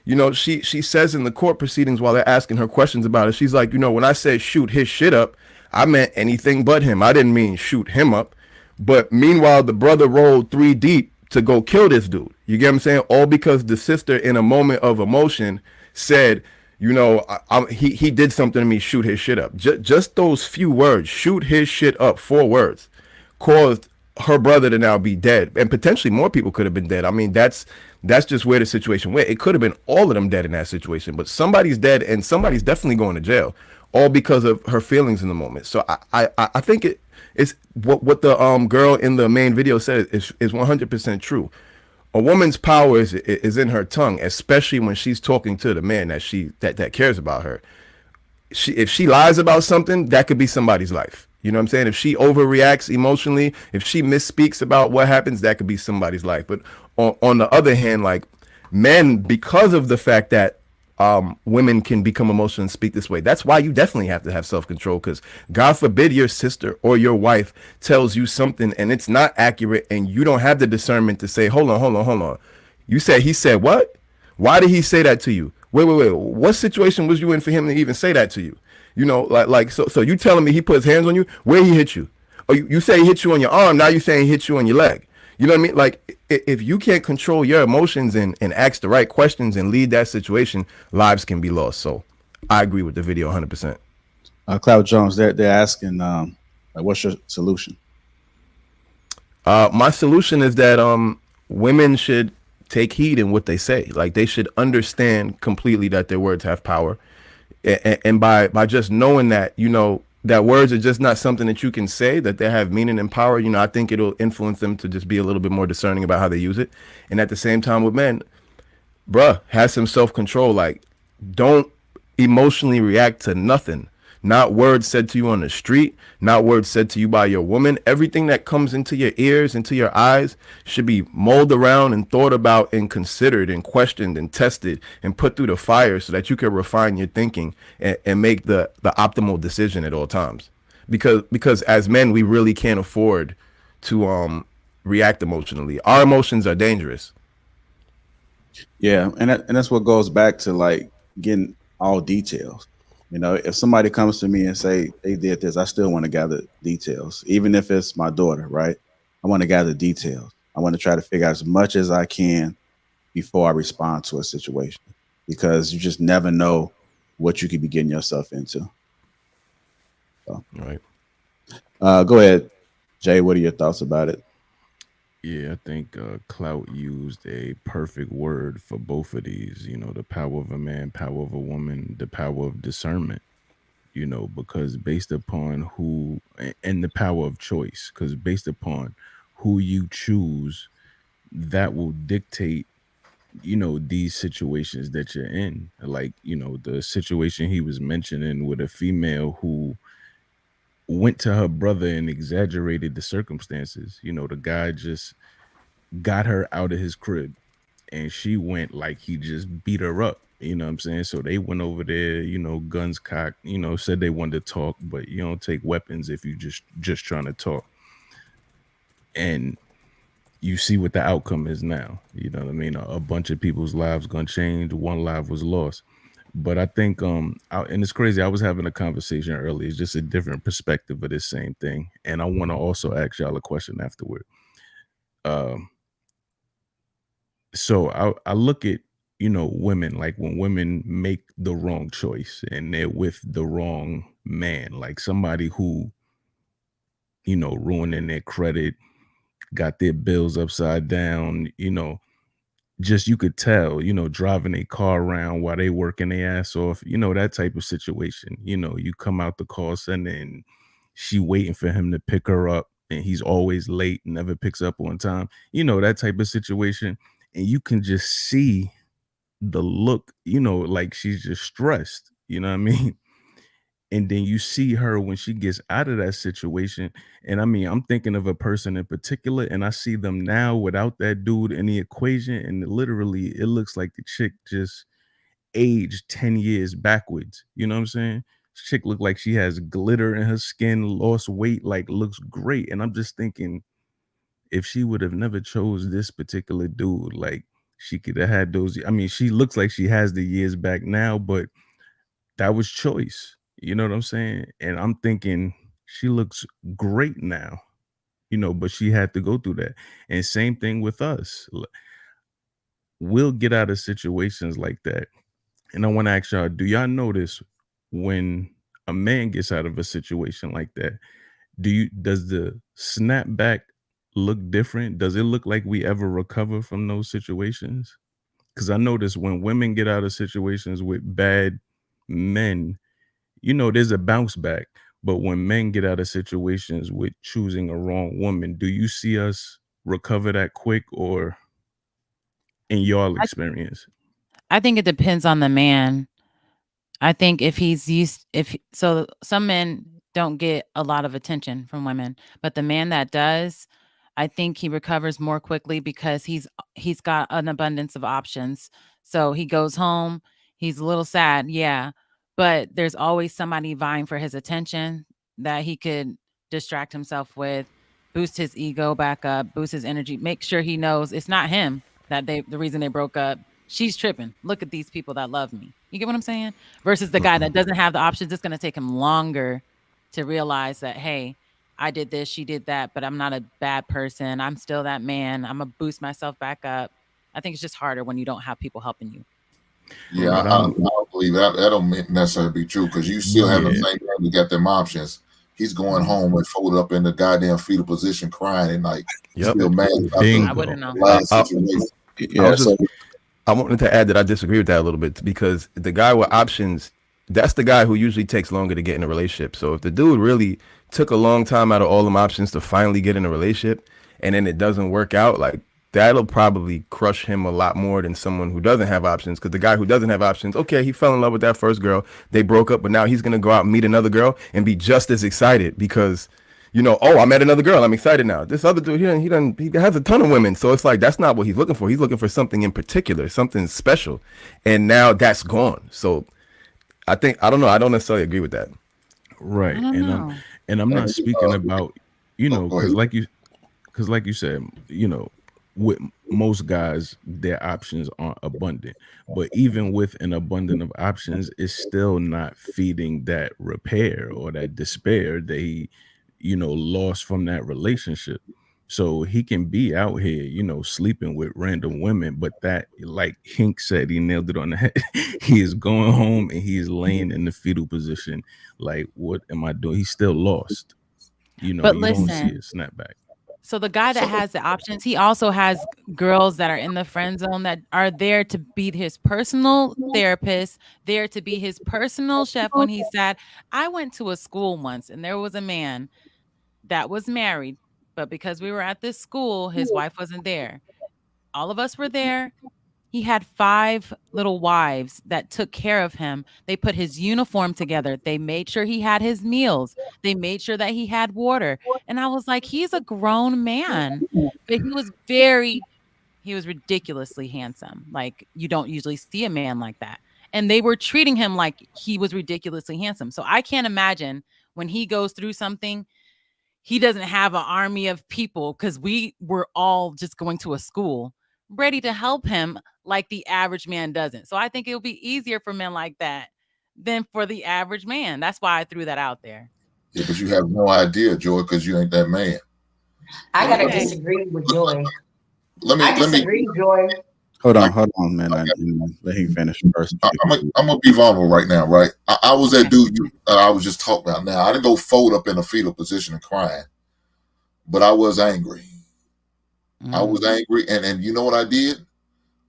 You know, she says in the court proceedings while they're asking her questions about it, she's like, you know, when I said shoot his shit up, I meant anything but him. I didn't mean shoot him up. But meanwhile, the brother rolled 3 deep to go kill this dude. You get what I'm saying? All because the sister, in a moment of emotion, said, you know, he did something to me, shoot his shit up. Just those few words, shoot his shit up, 4 words, caused her brother to now be dead. And potentially more people could have been dead. I mean, that's just where the situation went. It could have been all of them dead in that situation, but somebody's dead and somebody's definitely going to jail, all because of her feelings in the moment. So I think it's what the girl in the main video said is 100% true. A woman's power is in her tongue, especially when she's talking to the man that cares about her. If she lies about something, that could be somebody's life. You know what I'm saying? If she overreacts emotionally, if she misspeaks about what happens, that could be somebody's life. But on the other hand, like men, because of the fact that women can become emotional and speak this way, that's why you definitely have to have self-control, because God forbid your sister or your wife tells you something and it's not accurate and you don't have the discernment to say, hold on. He said what? Why did he say that to you? Wait. What situation was you in for him to even say that to you? You know, so you telling me he put his hands on you? Where he hit you? Or you say he hit you on your arm, now you saying he hit you on your leg. You know what I mean? Like, if you can't control your emotions and ask the right questions and lead that situation, lives can be lost. So I agree with the video 100%. Cloud Jones, they're asking, like, what's your solution? My solution is that women should take heed in what they say. Like, they should understand completely that their words have power. And by just knowing that, you know, that words are just not something that you can say, that they have meaning and power, you know, I think it'll influence them to just be a little bit more discerning about how they use it. And at the same time with men, bruh, have some self-control. Like, don't emotionally react to nothing. Not words said to you on the street, not words said to you by your woman. Everything that comes into your ears, into your eyes, should be mulled around and thought about and considered and questioned and tested and put through the fire so that you can refine your thinking and make the optimal decision at all times. Because as men, we really can't afford to react emotionally. Our emotions are dangerous. Yeah, and that's what goes back to like getting all details. You know, if somebody comes to me and say they did this, I still want to gather details, even if it's my daughter, right? I want to gather details. I want to try to figure out as much as I can before I respond to a situation, because you just never know what you could be getting yourself into. So, right. Go ahead, Jay. What are your thoughts about it? Yeah, I think Clout used a perfect word for both of these. You know, the power of a man, power of a woman, the power of discernment. You know, because based upon who, and the power of choice, because based upon who you choose, that will dictate, you know, these situations that you're in. Like, you know, the situation he was mentioning with a female who went to her brother and exaggerated the circumstances. You know, the guy just got her out of his crib and she went like he just beat her up You know what I'm saying? So they went over there, guns cocked, said they wanted to talk, but you don't take weapons if you just trying to talk. And you see what the outcome is now. You know what I mean? A bunch of people's lives gonna change. One life was lost. But I think and it's crazy. I was having a conversation earlier. It's just a different perspective of this same thing. And I want to also ask y'all a question afterward. So I look at, women, like when women make the wrong choice and they're with the wrong man, like somebody who, ruining their credit, got their bills upside down, just you could tell, driving a car around while they working their ass off, that type of situation. You come out the call center and she waiting for him to pick her up and he's always late, never picks up on time, that type of situation. And you can just see the look, like she's just stressed, you know what I mean? And then you see her when she gets out of that situation. And I mean, I'm thinking of a person in particular, and I see them now without that dude in the equation. And literally, it looks like the chick just aged 10 years backwards. You know what I'm saying? Chick look like she has glitter in her skin, lost weight, like looks great. And I'm just thinking, if she would have never chose this particular dude, like she could have had those. I mean, she looks like she has the years back now, but that was choice. You know what I'm saying? And I'm thinking she looks great now, but she had to go through that. And same thing with us. We'll get out of situations like that. And I want to ask y'all, do y'all notice when a man gets out of a situation like that, does the snapback look different? Does it look like we ever recover from those situations? Because I notice when women get out of situations with bad men, there's a bounce back. But when men get out of situations with choosing a wrong woman, do you see us recover that quick, or in y'all experience? I think it depends on the man. I think if he's used, so some men don't get a lot of attention from women, but the man that does, I think he recovers more quickly because he's got an abundance of options. So he goes home, he's a little sad, yeah, but there's always somebody vying for his attention that he could distract himself with, boost his ego back up, boost his energy, make sure he knows it's not him that the reason they broke up. She's tripping. Look at these people that love me. You get what I'm saying? Versus the guy that doesn't have the options, it's going to take him longer to realize that, hey, I did this, she did that, but I'm not a bad person. I'm still that man. I'm going to boost myself back up. I think it's just harder when you don't have people helping you. Yeah, I don't believe that. That don't necessarily be true, because you still have the same man who got them options. He's going home and folded up in the goddamn fetal position, crying and like still mad about I wouldn't know. last situation. I wanted to add that I disagree with that a little bit, because the guy with options, that's the guy who usually takes longer to get in a relationship. So if the dude really took a long time out of all them options to finally get in a relationship, and then it doesn't work out, like that'll probably crush him a lot more than someone who doesn't have options. Because the guy who doesn't have options, okay, he fell in love with that first girl, they broke up, but now he's gonna go out and meet another girl and be just as excited because, oh, I met another girl, I'm excited now. This other dude, he has a ton of women. So it's like, that's not what he's looking for. He's looking for something in particular, something special. And now that's gone. So I don't know. I don't necessarily agree with that. Right. And I'm not speaking about, because like you said, with most guys, their options aren't abundant. But even with an abundance of options, it's still not feeding that repair or that despair that he lost from that relationship. So he can be out here, sleeping with random women, but that, like Hink said, he nailed it on the head. He is going home and he's laying in the fetal position. Like, what am I doing? He's still lost. But you listen, don't see a snapback. So the guy that has the options, he also has girls that are in the friend zone that are there to be his personal therapist, there to be his personal chef when he's sad. I went to a school once and there was a man that was married, but because we were at this school, his wife wasn't there. All of us were there. He had 5 little wives that took care of him. They put his uniform together. They made sure he had his meals. They made sure that he had water. And I was like, he's a grown man. But he was ridiculously handsome. Like, you don't usually see a man like that. and they were treating him like he was ridiculously handsome. So I can't imagine when he goes through something, he doesn't have an army of people, because we were all just going to a school ready to help him like the average man doesn't. So I think it'll be easier for men like that than for the average man. That's why I threw that out there. Yeah, but you have no idea, Joy, because you ain't that man. I gotta Okay. disagree with Joy. Let I me disagree, Joy. Hold on, man. Let him finish first. I'm gonna be vulnerable right now, right? I was that dude I was just talking about now. I didn't go fold up in a fetal position and crying, but I was angry. I was angry, and you know what I did?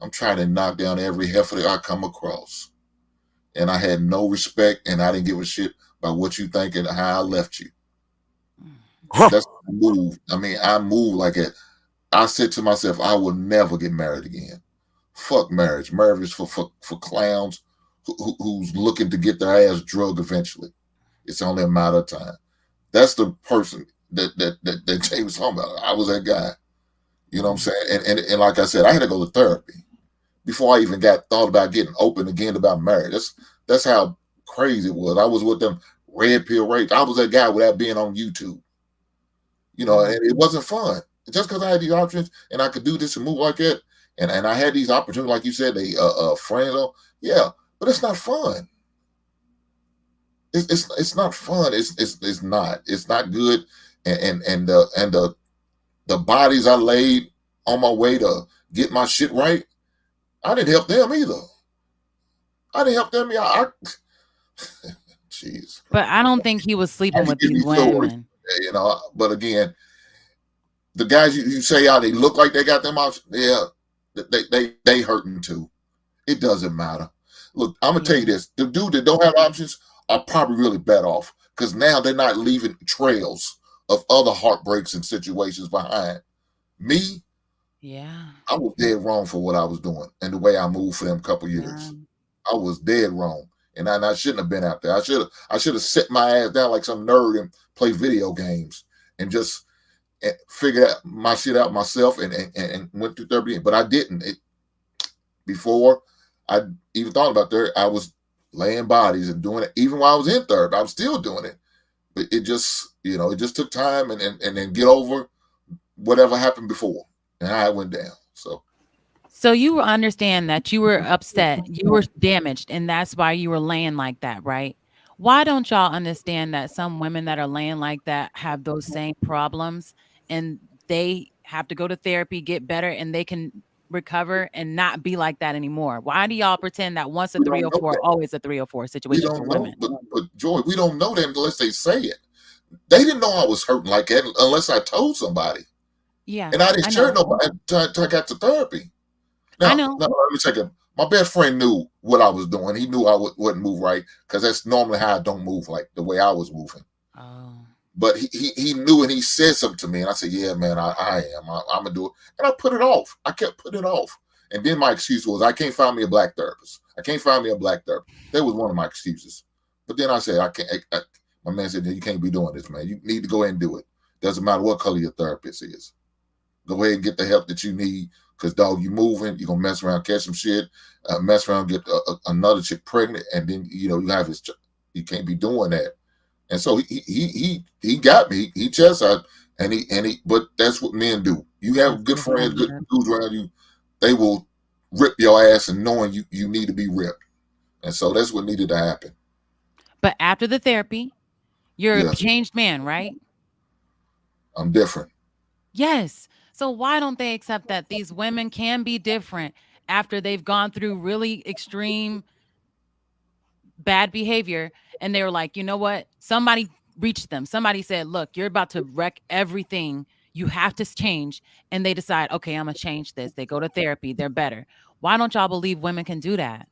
I'm trying to knock down every heifer that I come across. And I had no respect, and I didn't give a shit about what you think and how I left you. That's the move. I mean, I move like it. I said to myself, I will never get married again. Fuck marriage. Marriage is for clowns who's looking to get their ass drugged eventually. It's only a matter of time. That's the person that Jay was talking about. I was that guy. You know what I'm saying? And like I said, I had to go to therapy before I even thought about getting open again about marriage. That's how crazy it was. I was with them red pill rapes. I was that guy without being on YouTube. You know, and it wasn't fun. Just because I had these options and I could do this and move like that, and I had these opportunities, like you said, they friends. Yeah, but it's not fun. It's not fun. It's not. It's not good. And the bodies I laid on my way to get my shit right, I didn't help them either. Jeez. But I don't think he was sleeping with these women. You know, but again, the guys you say how they look like they got them options, yeah, they hurting too. It doesn't matter. Look, I'm gonna tell you this: the dude that don't have options are probably really better off, because now they're not leaving trails of other heartbreaks and situations behind. Me, yeah, I was dead wrong for what I was doing and the way I moved for them couple years. I was dead wrong, and I shouldn't have been out there. I should have set my ass down like some nerd and play video games and just figured out my shit out myself and went through therapy. But I didn't. Before I even thought about therapy, I was laying bodies and doing it. Even while I was in therapy, I was still doing it. But it just, it just took time and then get over whatever happened before and how it went down. So you understand that you were upset, you were damaged, and that's why you were laying like that, right? Why don't y'all understand that some women that are laying like that have those same problems, and they have to go to therapy, get better, and they can recover and not be like that anymore? Why do y'all pretend that once a 304, always a 304 situation for women? But Joy, we don't know that unless they say it. They didn't know I was hurting like that unless I told somebody. Yeah. And I didn't share nobody until I got to therapy. Now, I know. Now, let me take it. My best friend knew what I was doing. He knew I wouldn't move right, because that's normally how I don't move, like the way I was moving. Oh. But he knew, and he said something to me, and I said, yeah, man, I am. I'm going to do it. And I put it off. I kept putting it off. And then my excuse was, I can't find me a black therapist. That was one of my excuses. But then I said, my man said, you can't be doing this, man. You need to go ahead and do it. Doesn't matter what color your therapist is. Go ahead and get the help that you need, because, dog, you moving, you're going to mess around, catch some shit, mess around, get another chick pregnant, and then, you have you can't be doing that. And so he got me. He chastised, but that's what men do. You have good friends, good dudes around you, they will rip your ass and knowing you need to be ripped. And so that's what needed to happen. But after the therapy, you're a changed man, right? I'm different. Yes. So why don't they accept that these women can be different after they've gone through really extreme bad behavior, and they were like, you know what? Somebody reached them. Somebody said, look, you're about to wreck everything. You have to change. And they decide, okay, I'm going to change this. They go to therapy. They're better. Why don't y'all believe women can do that?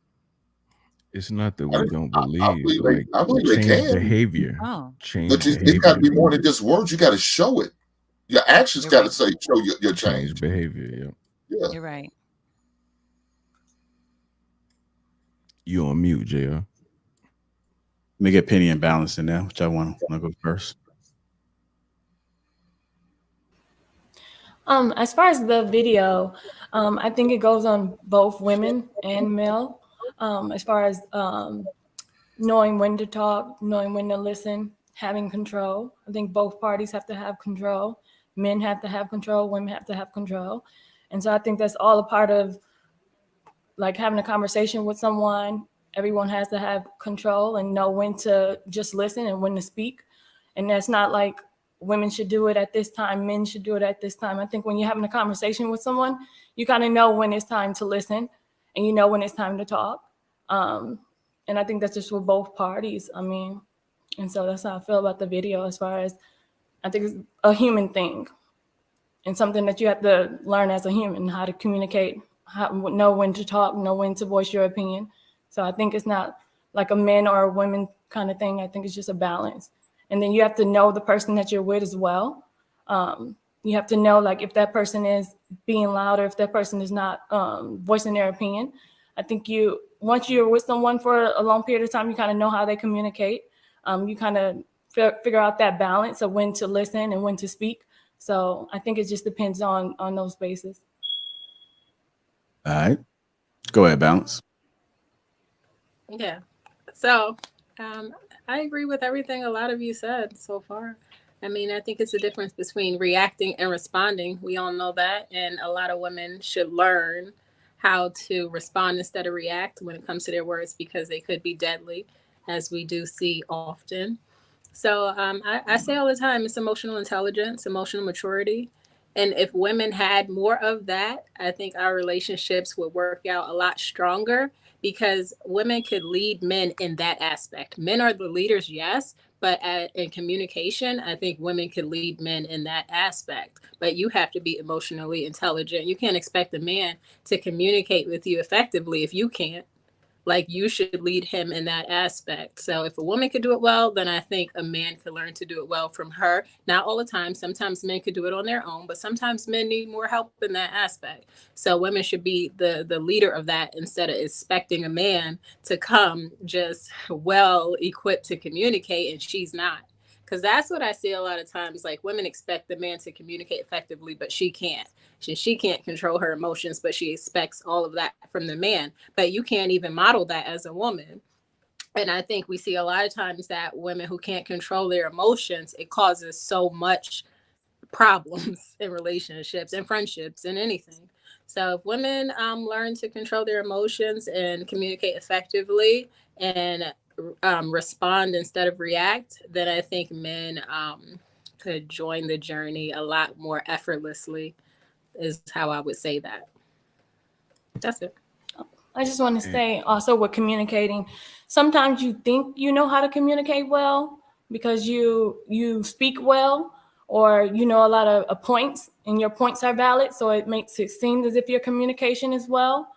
It's not that we don't believe. I believe they change can. Behavior. Oh. But it's got to be more than just words. You got to show it. Your actions got to show your change. Behavior. Yeah. You're right. You on mute, JR. Let me get Penny and Balance in there. Which I want to go first. As far as the video, I think it goes on both women and male. as far as knowing when to talk, knowing when to listen, having control. I think both parties have to have control. Men have to have control, women have to have control. And so I think that's all a part of like having a conversation with someone. Everyone has to have control and know when to just listen and when to speak. And that's not like women should do it at this time, men should do it at this time. I think when you're having a conversation with someone, you kind of know when it's time to listen and you know when it's time to talk. And I think that's just with both parties. I mean, and so that's how I feel about the video as far as I think it's a human thing and something that you have to learn as a human, how to communicate, know when to talk, know when to voice your opinion. So I think it's not like a men or a women kind of thing. I think it's just a balance. And then you have to know the person that you're with as well. You have to know like if that person is being loud or if that person is not voicing their opinion. I think once you're with someone for a long period of time, you kind of know how they communicate. You kind of figure out that balance of when to listen and when to speak. So I think it just depends on those bases. All right. Go ahead, Balance. Yeah. So I agree with everything a lot of you said so far. I mean, I think it's a difference between reacting and responding. We all know that. And a lot of women should learn how to respond instead of react when it comes to their words, because they could be deadly, as we do see often. So I say all the time, it's emotional intelligence, emotional maturity. And if women had more of that, I think our relationships would work out a lot stronger, because women could lead men in that aspect. Men are the leaders, yes, but in communication, I think women could lead men in that aspect. But you have to be emotionally intelligent. You can't expect a man to communicate with you effectively if you can't. Like, you should lead him in that aspect. So if a woman could do it well, then I think a man could learn to do it well from her. Not all the time. Sometimes men could do it on their own, but sometimes men need more help in that aspect. So women should be the leader of that instead of expecting a man to come just well equipped to communicate and she's not. Because that's what I see a lot of times. Like, women expect the man to communicate effectively, but she can't. She can't control her emotions, but she expects all of that from the man. But you can't even model that as a woman. And I think we see a lot of times that women who can't control their emotions, it causes so much problems in relationships and friendships and anything. So if women learn to control their emotions and communicate effectively and respond instead of react, then I think men could join the journey a lot more effortlessly, is how I would say that. That's it. I just want to say also with communicating, sometimes you think you know how to communicate well because you speak well, or you know a lot of points and your points are valid. So it makes it seem as if your communication is well.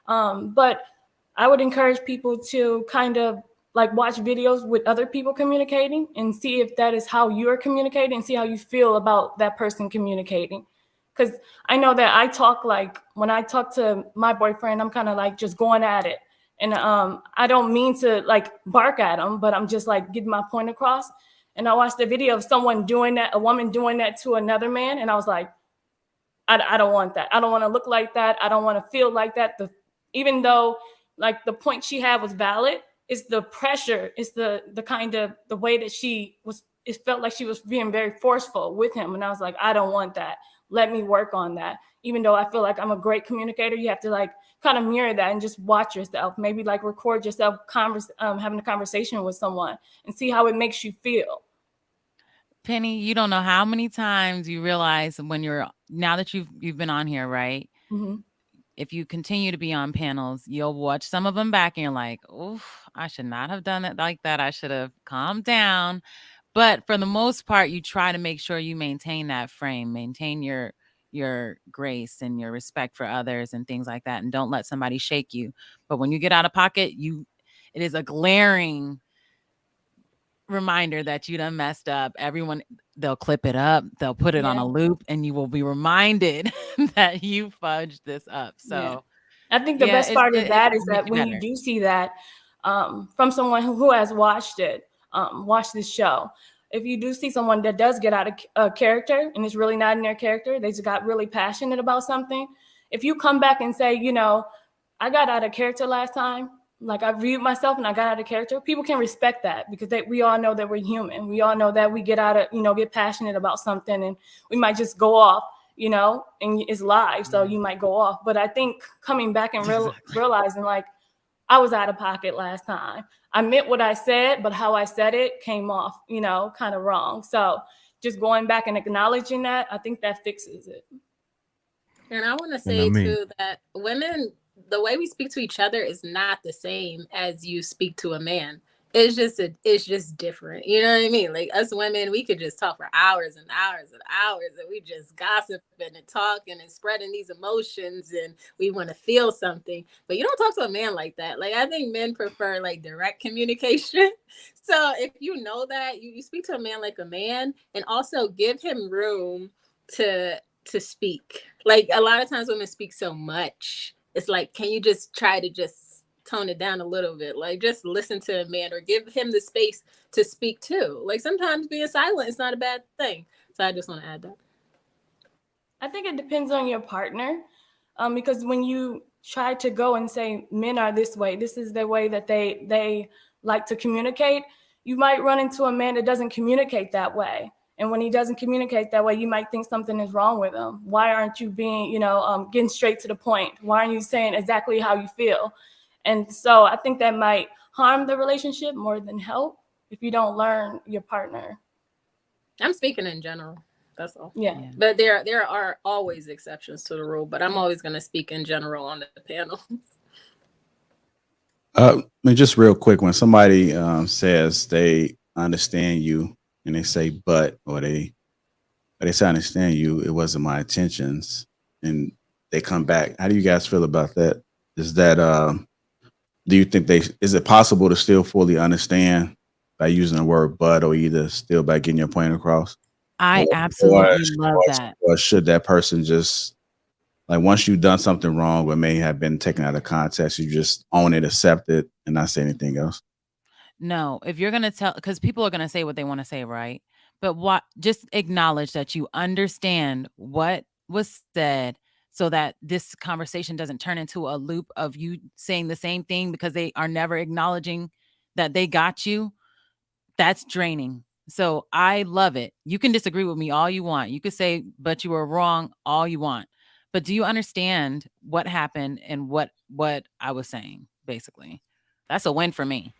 But I would encourage people to kind of like watch videos with other people communicating and see if that is how you're communicating and see how you feel about that person communicating. Because I know that I talk like when I talk to my boyfriend, I'm kind of like just going at it. And I don't mean to like bark at him, but I'm just like getting my point across. And I watched a video of someone doing that, a woman doing that to another man. And I was like, I don't want that. I don't want to look like that. I don't want to feel like that. Even though like the point she had was valid, it's the pressure. It's the kind of the way that she was. It felt like she was being very forceful with him. And I was like, I don't want that. Let me work on that. Even though I feel like I'm a great communicator, you have to like kind of mirror that and just watch yourself. Maybe like record yourself having a conversation with someone and see how it makes you feel. Penny, you don't know how many times you realize now that you've been on here, right? Mm-hmm. If you continue to be on panels, you'll watch some of them back and you're like, oof, I should not have done it like that. I should have calmed down. But for the most part, you try to make sure you maintain that frame, maintain your grace and your respect for others and things like that. And don't let somebody shake you. But when you get out of pocket, it is a glaring reminder that you done messed up. Everyone, they'll clip it up, they'll put it on a loop, and you will be reminded that you fudged this up. So I think the best part of that is that when you do see that from someone who has watched this show, if you do see someone that does get out of character and is really not in their character, they just got really passionate about something. If you come back and say, you know, I got out of character last time, like I viewed myself and I got out of character, people can respect that because we all know that we're human. We all know that we get out of, get passionate about something and we might just go off, and it's live. So you might go off. But I think coming back and realizing like I was out of pocket last time. I meant what I said, but how I said it came off, kind of wrong. So just going back and acknowledging that, I think that fixes it. And I want to say too that women, the way we speak to each other is not the same as you speak to a man. It's just different. You know what I mean? Like us women, we could just talk for hours and hours and hours, and we just gossiping and talking and spreading these emotions, and we want to feel something. But you don't talk to a man like that. Like I think men prefer like direct communication. So if you know that, you speak to a man like a man, and also give him room to speak. Like a lot of times women speak so much. It's like, can you just try to just tone it down a little bit? Like just listen to a man or give him the space to speak too. Like sometimes being silent is not a bad thing. So I just want to add that. I think it depends on your partner, because when you try to go and say men are this way, this is the way that they like to communicate, you might run into a man that doesn't communicate that way. And when he doesn't communicate that way, you might think something is wrong with him. Why aren't you being, getting straight to the point? Why aren't you saying exactly how you feel? And so I think that might harm the relationship more than help if you don't learn your partner. I'm speaking in general. That's all. Yeah. But there are always exceptions to the rule, but I'm always going to speak in general on the panel. Just real quick, when somebody says they understand you, and they say, but, or they say, I understand you, it wasn't my intentions, and they come back. How do you guys feel about that? Is that, do you think is it possible to still fully understand by using the word but, or either still by getting your point across? I absolutely love that. Or should that person just, like, once you've done something wrong or may have been taken out of context, you just own it, accept it, and not say anything else? No, if you're going to tell, because people are going to say what they want to say, right? But just acknowledge that you understand what was said so that this conversation doesn't turn into a loop of you saying the same thing because they are never acknowledging that they got you. That's draining. So I love it. You can disagree with me all you want. You could say, but you were wrong all you want. But do you understand what happened and what I was saying, basically? That's a win for me.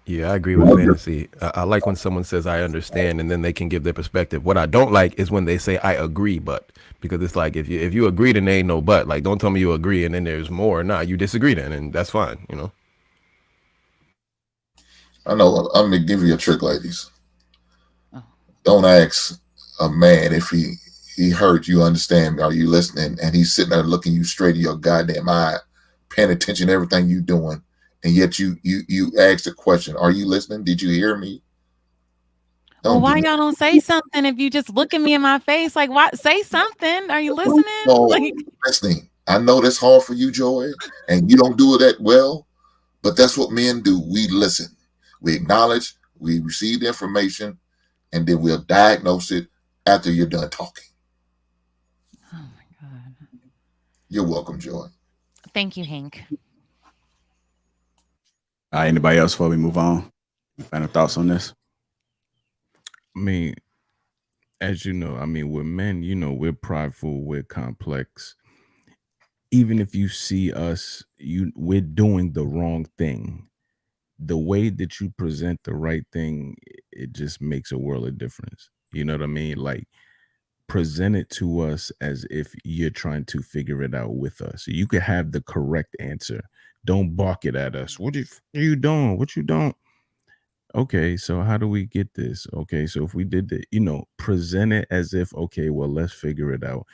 Yeah, I agree with Fantasy. I like when someone says I understand and then they can give their perspective. What I don't like is when they say I agree, but, because it's like if you agree, then there ain't no but. Like, don't tell me you agree and then there's more. Nah, you disagree then, and that's fine, I know. I'm gonna give you a trick, ladies. Don't ask a man if he heard you understand me. Are you listening? And he's sitting there looking you straight in your goddamn eye, paying attention to everything you doing. And yet you ask the question, are you listening? Did you hear me? Well, why y'all don't say something if you just look at me in my face? Like, what? Say something. Are you listening? No, like, listening. I know that's hard for you, Joy, and you don't do it that well, but that's what men do. We listen. We acknowledge, we receive the information, and then we'll diagnose it after you're done talking. Oh my God. You're welcome, Joy. Thank you, Hank. Anybody else before we move on? Final thoughts on this? I mean, as you know, we're men, we're prideful, we're complex. Even if you see us, we're doing the wrong thing. The way that you present the right thing, it just makes a world of difference. You know what I mean? Like, present it to us as if you're trying to figure it out with us. You could have the correct answer. Don't balk it at us. What are you doing? What you don't? Okay, so how do we get this? Okay, so if we did the, present it as if, okay, well, let's figure it out.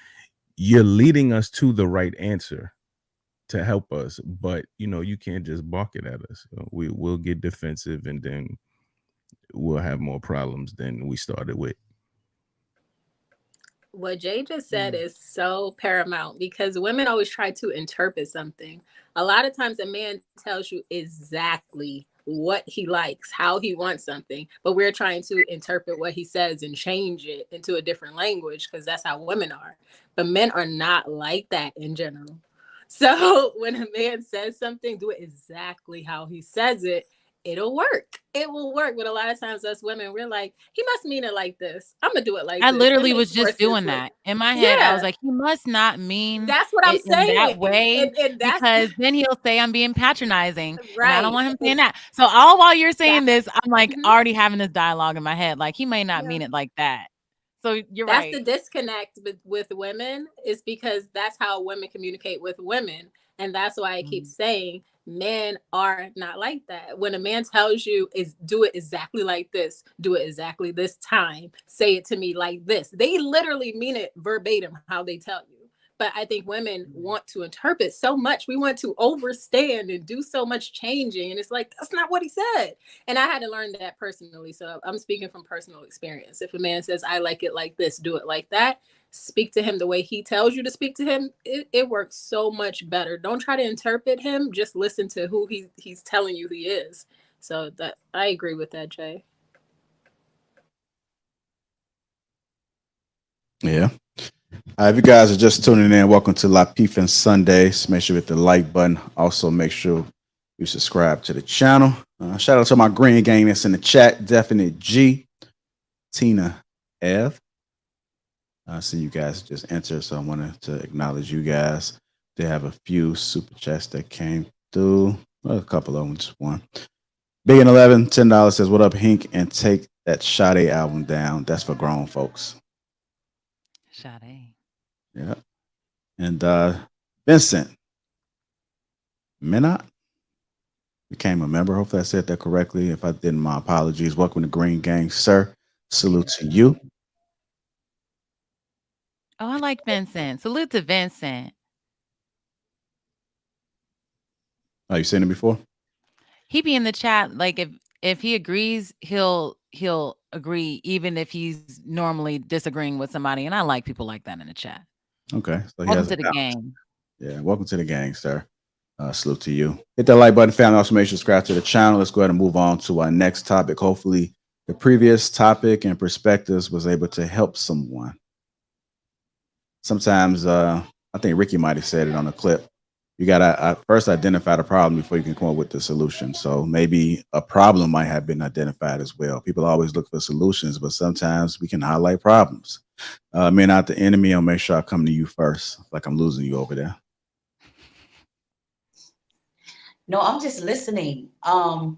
You're leading us to the right answer to help us, but you can't just balk it at us. We will get defensive, and then we'll have more problems than we started with. What Jay just said is so paramount because women always try to interpret something. A lot of times a man tells you exactly what he likes, how he wants something, but we're trying to interpret what he says and change it into a different language because that's how women are. But men are not like that in general. So when a man says something, do it exactly how he says it. It'll work. It will work. But a lot of times us women, we're like, he must mean it like this. I'm gonna do it like I this. It literally makes was more just sense doing like, that. In my head, I was yeah, like, he must not mean that's what I'm it in that saying. way And that's because then he'll say I'm being patronizing, and I don't right. want him saying that. So all while you're saying That's this, I'm like mhm. already having this dialogue in my head. Like he may not Yeah. mean it like that. So you're That's right. the disconnect with women, is because that's how women communicate with women. And that's why I keep saying men are not like that. When a man tells you is do it exactly like this, do it exactly this time, say it to me like this, they literally mean it verbatim how they tell you. But I think women want to interpret so much. We want to overstand and do so much changing. And it's like, that's not what he said. And I had to learn that personally. So I'm speaking from personal experience. If a man says, I like it like this, do it like that, speak to him the way he tells you to speak to him. It works so much better. Don't try to interpret him. Just listen to who he's telling you he is. So that I agree with that, Jay. Yeah. If you guys are just tuning in, welcome to Lapeef-ing Sundays. Make sure you hit the like button. Also, make sure you subscribe to the channel. Shout out to my green gang that's in the chat. Definite G, Tina, Ev. I see you guys just enter, so I wanted to acknowledge you guys. They have a few super chats that came through. Well, a couple of them, just one. Big and 11, $10 says, "What up, Hink?" And take that Sade album down. That's for grown folks. Sade. Yeah. And Vincent Minot became a member. Hopefully I said that correctly. If I didn't, my apologies. Welcome to Green Gang, sir. Salute to you. Oh, I like Vincent. Salute to Vincent. Oh, you seen it before? He be in the chat. Like if he agrees, he'll agree even if he's normally disagreeing with somebody. And I like people like that in the chat. Okay. So he Welcome has to a the balance. game. Yeah, welcome to the gang, sir. Salute to you. Hit that like button, family. Also, make sure to subscribe to the channel. Let's go ahead and move on to our next topic. Hopefully, the previous topic and perspectives was able to help someone. Sometimes, I think Ricky might have said it on a clip. You got to first identify the problem before you can come up with the solution. So maybe a problem might have been identified as well. People always look for solutions, but sometimes we can highlight problems. Me not the enemy. I'll make sure I come to you first. Like I'm losing you over there. No, I'm just listening. Can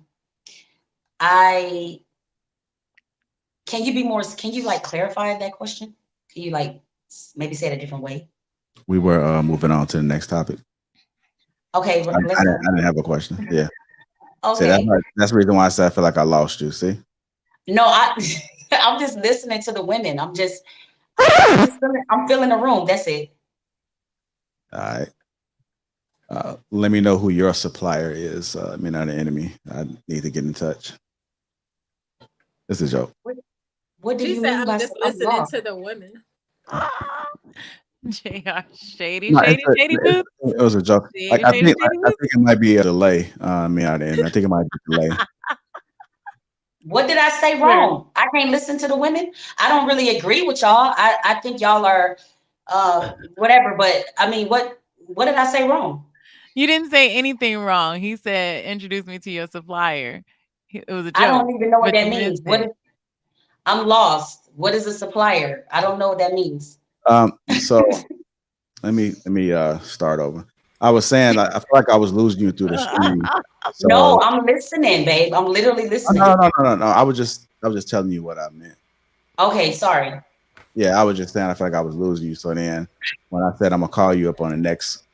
you like clarify that question? Can you like maybe say it a different way? We were moving on to the next topic. Okay, I didn't have a question. Yeah. Okay. See, that's the reason why I said I feel like I lost you. See? No, I'm just listening to the women. I'm feeling the room. That's it. All right. Let me know who your supplier is. Me not an enemy. I need to get in touch. This is a joke. What do She you said, mean by I'm just listening to the women. JR, shady, No, shady boots. it was a joke. Like I think it might be a delay. Me not an enemy. I think it might be a delay. What did I say wrong? I can't listen to the women. I don't really agree with y'all. I think y'all are whatever, but I mean, what did I say wrong? You didn't say anything wrong. He said, introduce me to your supplier. It was a joke. I don't even know what that means. I'm lost. What is a supplier? I don't know what that means. So let me start over. I was saying I feel like I was losing you through the screen. So, no, I'm listening, babe. I'm literally listening. No. I was just telling you what I meant. Okay, sorry. Yeah, I was just saying I feel like I was losing you. So then when I said I'm gonna call you up on the next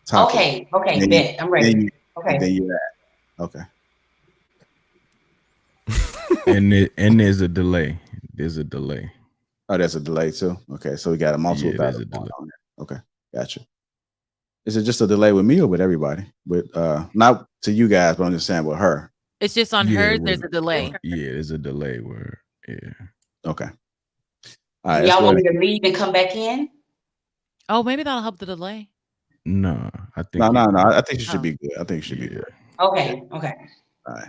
topic. Okay, bet. I'm ready. And then you're at. Okay. and there's a delay. There's a delay. Oh, there's a delay too. Okay, so we got a multiple. Yeah, there's a delay. On there. Okay, gotcha. Is it just a delay with me or with everybody? With not to you guys, but I'm just saying with her. It's just on hers. There's a delay. Yeah, there's a delay where. Yeah. Okay. All right, y'all want me to leave and come back in? Oh, maybe that'll help the delay. No, I think. No. I think you should be good. I think you should be good. Okay. All right.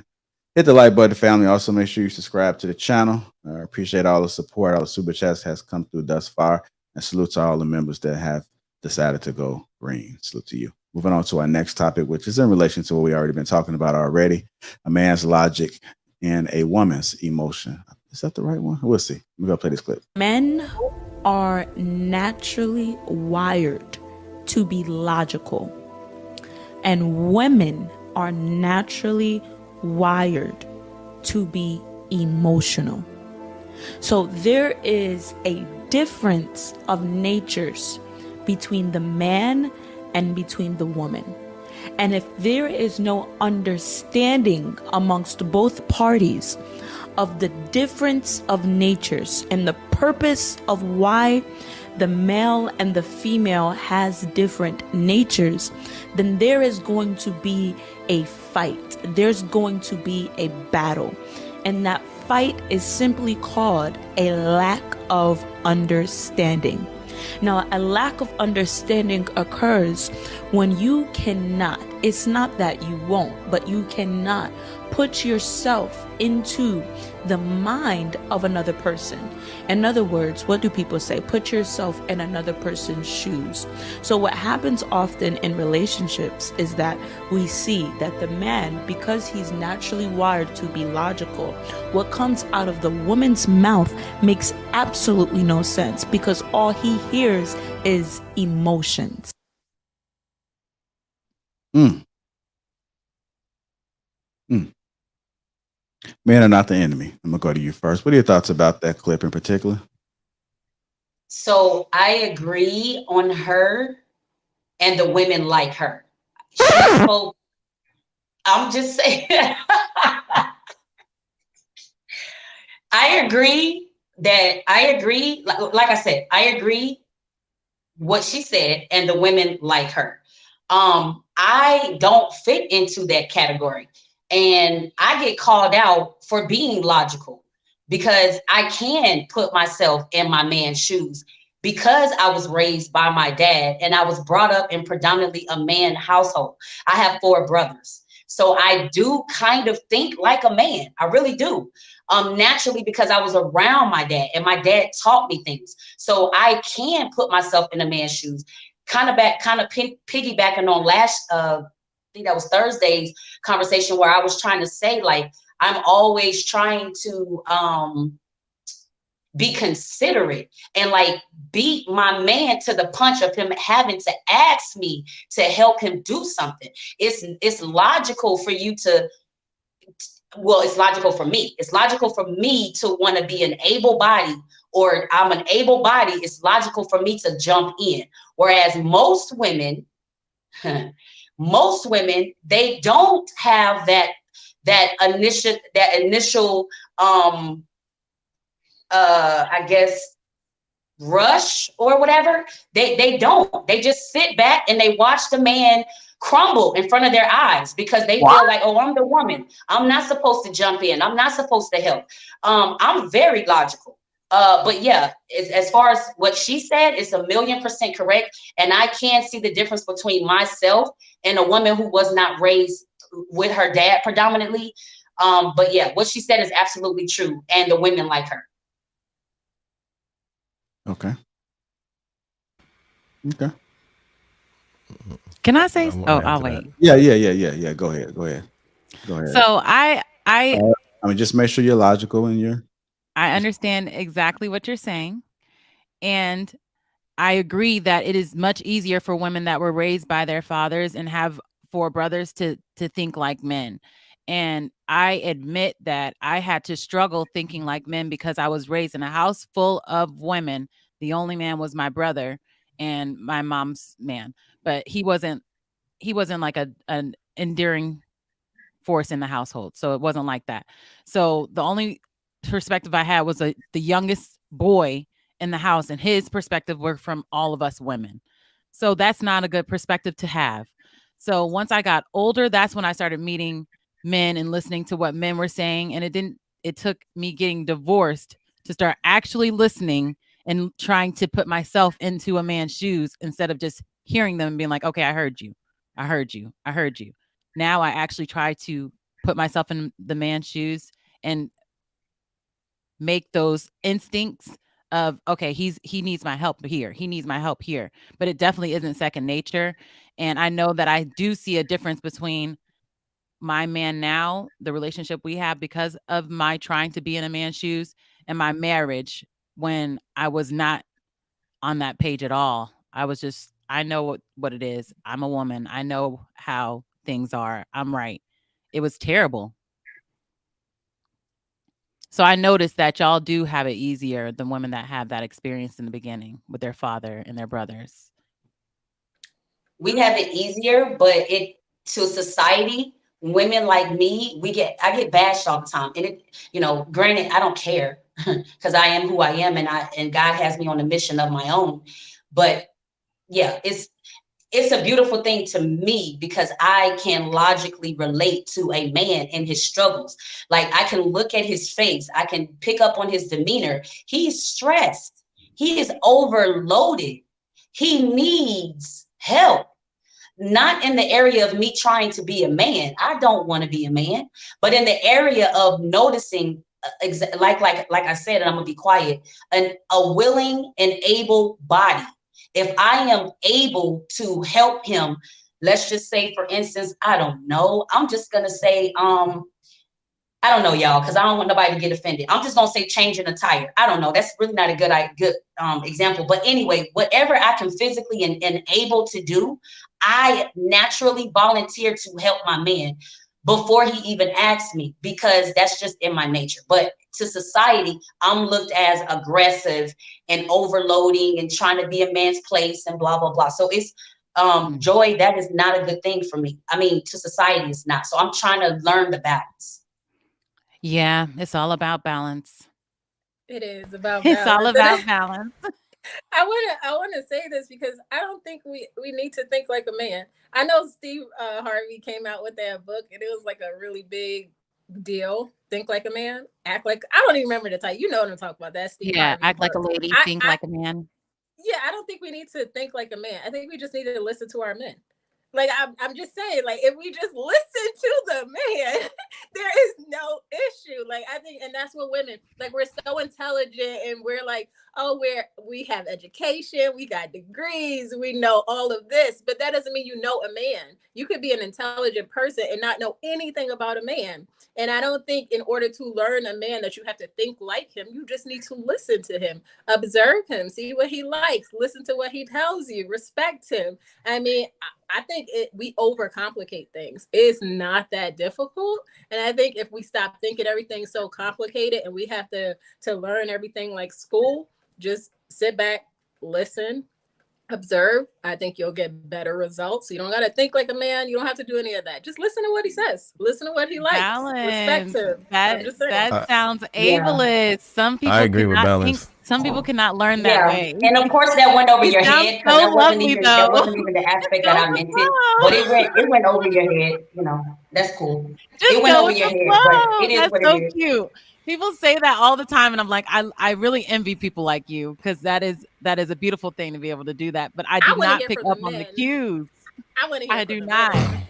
Hit the like button, family. Also, make sure you subscribe to the channel. Appreciate all the support. All the super chats has come through thus far. And salute to all the members that have decided to go green. Salute to you. Moving on to our next topic, which is in relation to what we already been talking about already: a man's logic and a woman's emotion. Is that the right one? We'll see. We're gonna play this clip. Men are naturally wired to be logical, and women are naturally wired to be emotional. So there is a difference of natures between the man and between the woman. And if there is no understanding amongst both parties of the difference of natures and the purpose of why the male and the female has different natures, then there is going to be a fight. There's going to be a battle. And that fight is simply called a lack of understanding. Now, a lack of understanding occurs when you cannot, it's not that you won't, but you cannot put yourself into the mind of another person. In other words, what do people say? Put yourself in another person's shoes. So what happens often in relationships is that we see that the man, because he's naturally wired to be logical, what comes out of the woman's mouth makes absolutely no sense, because all he hears is emotions. Men are not the enemy. I'm gonna go to you first. What are your thoughts about that clip in particular? So I agree on her and the women like her. She spoke. I'm just saying. I agree. Like I said, I agree what she said, and the women like her. I don't fit into that category. And I get called out for being logical because I can put myself in my man's shoes, because I was raised by my dad and I was brought up in predominantly a man household. I have 4 brothers. So I do kind of think like a man. I really do. Naturally, because I was around my dad and my dad taught me things. So I can put myself in a man's shoes. Kind of piggybacking on I think that was Thursday's conversation, where I was trying to say, like, I'm always trying to be considerate and like beat my man to the punch of him having to ask me to help him do something. It's logical for you to, well, it's logical for me. It's logical for me to want to be an able body, or I'm an able body. It's logical for me to jump in. Whereas most women, they don't have that initial I guess rush or whatever. They don't. They just sit back and they watch the man crumble in front of their eyes, because they feel like, oh, I'm the woman. I'm not supposed to jump in. I'm not supposed to help. I'm very logical. But yeah, as far as what she said, it's 1,000,000% correct. And I can see the difference between myself and a woman who was not raised with her dad predominantly. But yeah, what she said is absolutely true. And the women like her. Okay. Can I say? I'll wait. Yeah. Go ahead. So I mean, just make sure you're logical in your. I understand exactly what you're saying. And I agree that it is much easier for women that were raised by their fathers and have 4 brothers to think like men. And I admit that I had to struggle thinking like men, because I was raised in a house full of women. The only man was my brother and my mom's man, but he wasn't like an endearing force in the household. So it wasn't like that. So the only perspective I had was the youngest boy in the house, and his perspective were from all of us women. So that's not a good perspective to have. So once I got older, that's when I started meeting men and listening to what men were saying. And it took me getting divorced to start actually listening and trying to put myself into a man's shoes, instead of just hearing them and being like, okay, I heard you. Now I actually try to put myself in the man's shoes and make those instincts of, okay, he needs my help here. He needs my help here. But it definitely isn't second nature. And I know that I do see a difference between my man now, the relationship we have because of my trying to be in a man's shoes, and my marriage when I was not on that page at all. I was just, I know what it is. I'm a woman. I know how things are. I'm right. It was terrible. So I noticed that y'all do have it easier than women that have that experience in the beginning with their father and their brothers. We have it easier, but it to society, women like me, I get bashed all the time. And it, you know, granted, I don't care because I am who I am, and God has me on a mission of my own. But yeah, it's a beautiful thing to me because I can logically relate to a man and his struggles. Like I can look at his face, I can pick up on his demeanor. He's stressed, he is overloaded, he needs help. Not in the area of me trying to be a man. I don't want to be a man, but in the area of noticing, like I said, and I'm gonna be quiet, a willing and able body. If I am able to help him, let's just say, for instance, I don't know. I'm just gonna say, I don't know, y'all, because I don't want nobody to get offended. I'm just gonna say changing a tire. I don't know. That's really not a good example. But anyway, whatever I can physically and able to do, I naturally volunteer to help my man before he even asks me, because that's just in my nature. But to society, I'm looked as aggressive and overloading and trying to be a man's place and blah, blah, blah. So it's Joy, that is not a good thing for me. I mean, to society, it's not. So I'm trying to learn the balance. Yeah, it's all about balance. It is about It's balance. all about balance. I want to say this because I don't think we need to think like a man. I know Steve Harvey came out with that book, and it was like a really big deal. Think like a man, act like, I don't even remember the title. You know what I'm talking about? That's Steve Harvey Act like a book. lady, think like a man. Yeah, I don't think we need to think like a man. I think we just need to listen to our men. Like, I'm just saying, like, if we just listen to the man, there is no issue. Like, I think, and that's what women, like, we're so intelligent, and we're like, oh, we have education, we got degrees, we know all of this, but that doesn't mean you know a man. You could be an intelligent person and not know anything about a man. And I don't think in order to learn a man that you have to think like him. You just need to listen to him, observe him, see what he likes, listen to what he tells you, respect him. I mean, I think we overcomplicate things. It's not that difficult. And I think if we stop thinking everything's so complicated and we have to learn everything like school, just sit back, listen, observe, I think you'll get better results. You don't got to think like a man. You don't have to do any of that. Just listen to what he says. Listen to what he likes. Balance. Respect him. That sounds ableist. Some people I agree with balance. Some people cannot learn that way. And of course that went over your sounds head, because so that wasn't lovely, even though. the aspect that I meant it. But it went over your head. You know, that's cool. Just It went go over with your the head, flow. but it is That's what so it is. cute. People say that all the time, and I'm like, I really envy people like you, because that is a beautiful thing to be able to do that. But I do wanna not hear pick from up the on the men. cues. I do from the not. men.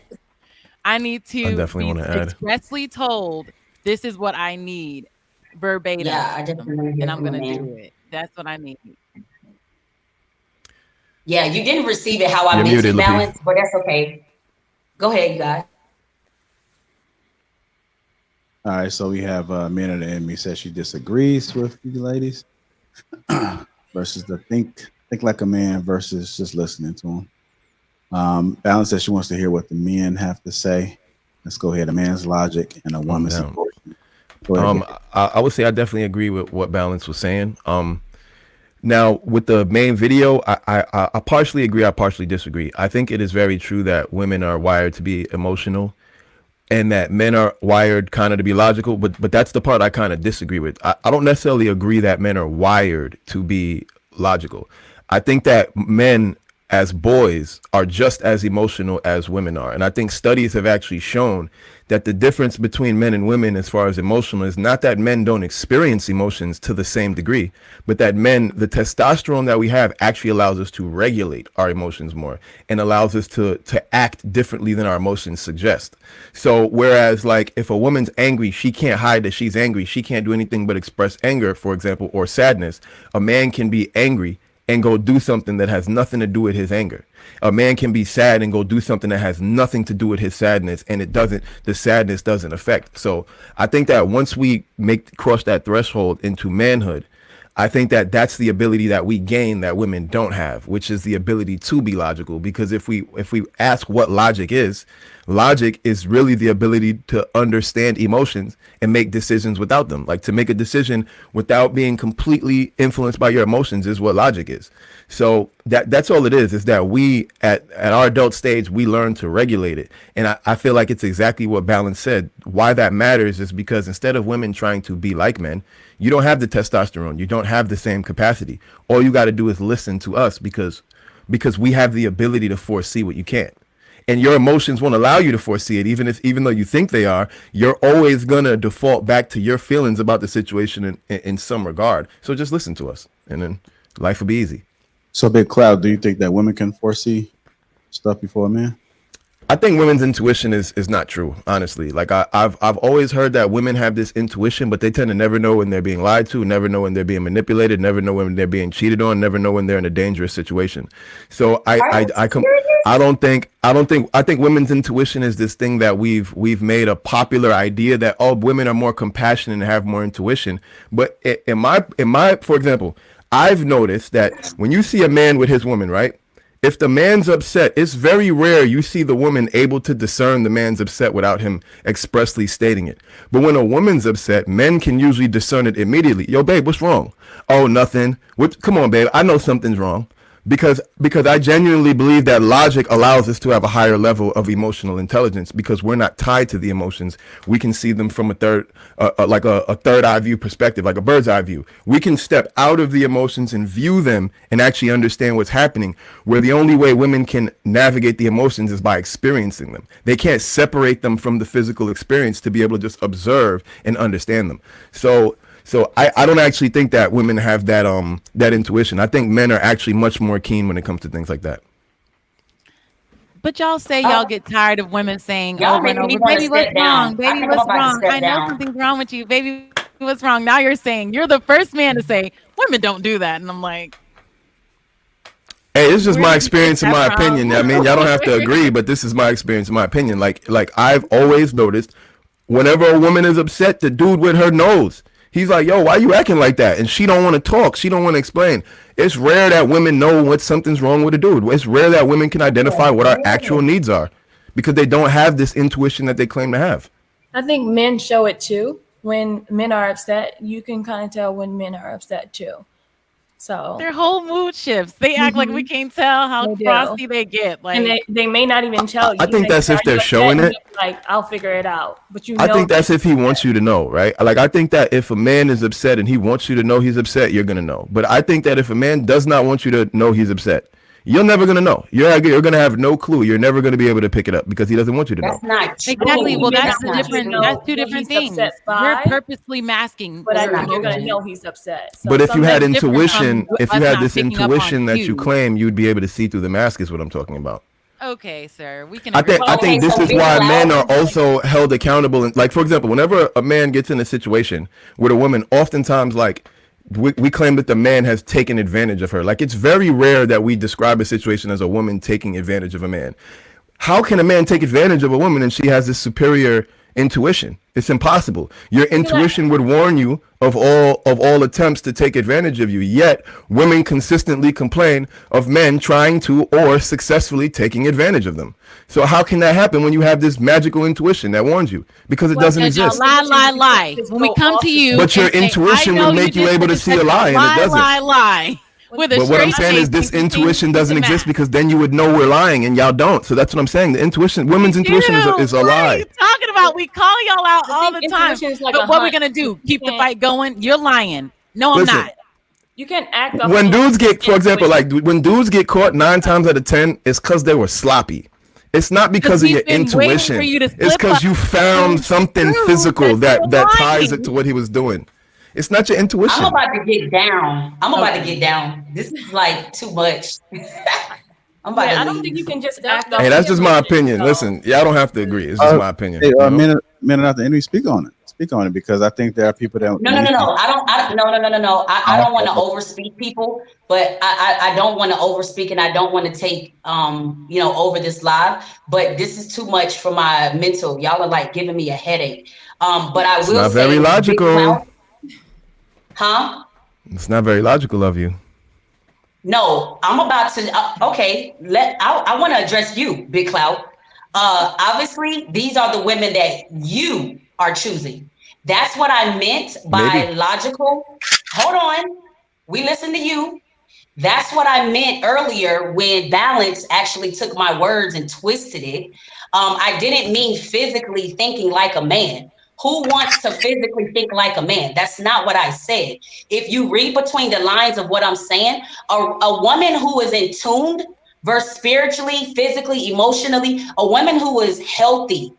I need to definitely be wanna add. expressly told this is what I need, verbatim. Yeah, I definitely want to hear and I'm from a gonna man. do it. That's what I need. Yeah, you didn't receive it how I You're meant muted, it, Lapeef. Balance, but that's okay. Go ahead, you guys. All right, so we have Men of the Enemy says she disagrees with you ladies versus the think like a man versus just listening to him. Balance says she wants to hear what the men have to say. Let's go ahead. A man's logic and a woman's down. emotion. Go ahead. I would say I definitely agree with what Balance was saying. Now with the main video, I partially agree, I partially disagree. I think it is very true that women are wired to be emotional, and that men are wired kind of to be logical, but that's the part I kind of disagree with. I don't necessarily agree that men are wired to be logical. I think that men as boys are just as emotional as women are. And I think studies have actually shown that the difference between men and women as far as emotional is not that men don't experience emotions to the same degree, but that men, the testosterone that we have actually allows us to regulate our emotions more and allows us to act differently than our emotions suggest. So whereas like if a woman's angry, she can't hide that she's angry. She can't do anything but express anger, for example, or sadness. A man can be angry and go do something that has nothing to do with his anger. A man can be sad and go do something that has nothing to do with his sadness, and the sadness doesn't affect. So I think that once we cross that threshold into manhood, I think that that's the ability that we gain that women don't have, which is the ability to be logical. Because if we ask what logic is really the ability to understand emotions and make decisions without them. Like to make a decision without being completely influenced by your emotions is what logic is. So that's all it is that we at our adult stage, we learn to regulate it. And I feel like it's exactly what Balance said. Why that matters is because instead of women trying to be like men, you don't have the testosterone. You don't have the same capacity. All you got to do is listen to us because we have the ability to foresee what you can't. And your emotions won't allow you to foresee it. Even though you think they are, you're always going to default back to your feelings about the situation in some regard. So just listen to us and then life will be easy. So Big Cloud, do you think that women can foresee stuff before men? I think women's intuition is not true, honestly. Like I've always heard that women have this intuition, but they tend to never know when they're being lied to, never know when they're being manipulated, never know when they're being cheated on, never know when they're in a dangerous situation. So I think women's intuition is this thing that we've made a popular idea that women are more compassionate and have more intuition. But in my for example, I've noticed that when you see a man with his woman, right? If the man's upset, it's very rare you see the woman able to discern the man's upset without him expressly stating it. But when a woman's upset, men can usually discern it immediately. Yo, babe, what's wrong? Oh, nothing. Come on, babe. I know something's wrong. Because I genuinely believe that logic allows us to have a higher level of emotional intelligence because we're not tied to the emotions. We can see them from a third eye view perspective, like a bird's eye view. We can step out of the emotions and view them and actually understand what's happening, where the only way women can navigate the emotions is by experiencing them. They can't separate them from the physical experience to be able to just observe and understand them. So I don't actually think that women have that intuition. I think men are actually much more keen when it comes to things like that. But y'all say y'all get tired of women saying Y'all over and making me over, wanna baby, what's step down. wrong? Baby, I think what's I'm about to wrong? step I know down. something's wrong with you. Baby, what's wrong? Now you're saying you're the first man to say women don't do that. And I'm like, hey, it's just where my did you get experience and that my from? opinion. I mean, y'all don't have to agree, but this is my experience and my opinion. Like I've always noticed whenever a woman is upset, the dude with her knows. He's like, yo, why you acting like that? And she don't want to talk. She don't want to explain. It's rare that women know what something's wrong with a dude. It's rare that women can identify what our actual needs are because they don't have this intuition that they claim to have. I think men show it too. When men are upset, you can kind of tell when men are upset too. So Their whole mood shifts. They act like we can't tell how They do. frosty they get. Like, and they may not even tell you. I think They that's say, if "Are they're you upset?" showing And it. you're like, I'll figure it out. But you know, I think that's if he wants you to know, right? Like, I think that if a man is upset and he wants you to know he's upset, you're going to know. But I think that if a man does not want you to know he's upset, you're never going to know. You're going to have no clue. You're never going to be able to pick it up because he doesn't want you to know. That's not true. exactly. Well, that's That's the not different. true. That's two What different he's things. upset We're by, purposely masking. but I their think you're going to emotions. know he's upset. So But if you had something different intuition, from if us you had not this picking up on intuition that you cues. claim, you'd be able to see through the mask is what I'm talking about. Okay, sir. We can. I agree. think this so is Big why men are Cloud- also held accountable. And like, for example, whenever a man gets in a situation with a woman, oftentimes like we claim that the man has taken advantage of her. Like, it's very rare that we describe a situation as a woman taking advantage of a man. How can a man take advantage of a woman and she has this superior intuition? It's impossible. Your intuition would warn you of all attempts to take advantage of you. Yet women consistently complain of men trying to or successfully taking advantage of them. So how can that happen when you have this magical intuition that warns you? Because it doesn't And y'all exist. lie. When we come to you, But your and say, intuition I know would make you just able to did see a such lie, and it doesn't. lie. With a But what I'm straight saying is face, this you continue intuition to doesn't mask. exist because then you would know we're lying and y'all don't. So that's what I'm saying. The intuition, women's intuition is a What are lie. you talking about? We call y'all out all the think time. intuition is like But a what we're hunt. gonna do? You Keep the can't- fight going? You're lying. No, I'm Listen, not. You can't act off When of dudes get, for example, intuition. like when dudes get caught 9 times out of 10, it's because they were sloppy. It's not because of he's your been waiting intuition. for you to It's slip because up you found and something prove physical that that you're ties it lying. to what he was doing. It's not your intuition. I'm about to get down. This is like too much. I'm about Yeah, to I don't leave. think you can just Don't- act don't off Hey, that's of just my emotion, opinion. so. Listen, y'all don't have to agree. It's just my opinion. You know? minute after Henry, speak on it. Speak on it, because I think there are people that No. I don't want to overspeak people, but I don't want to overspeak, and I don't want to take over this live. But this is too much for my mental. Y'all are like giving me a headache. But I It's will not say, very Big logical. Clout, huh? It's not very logical of you. No, I'm about to. Okay, I want to address you, Big Clout. Obviously, these are the women that you are choosing. That's what I meant by Maybe. logical. Hold on, we listen to you. That's what I meant earlier when Balance actually took my words and twisted it. I didn't mean physically thinking like a man. Who wants to physically think like a man? That's not what I said. If you read between the lines of what I'm saying, a woman who is in tuned versus spiritually, physically, emotionally, a woman who is healthy.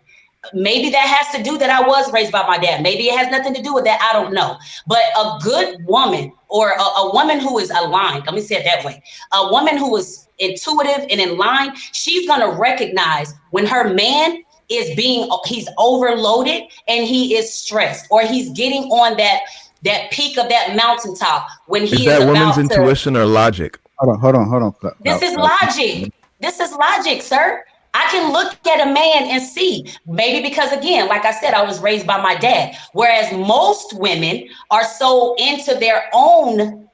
Maybe that has to do that I was raised by my dad. Maybe it has nothing to do with that. I don't know. But a good woman, or a woman who is aligned, let me say it that way. A woman who is intuitive and in line, she's going to recognize when her man he's overloaded and he is stressed, or he's getting on that peak of that mountaintop when he Is is that about woman's to. intuition or logic? Hold on. This is logic. This is logic, sir. I can look at a man and see, maybe because, again, like I said, I was raised by my dad. Whereas most women are so into their own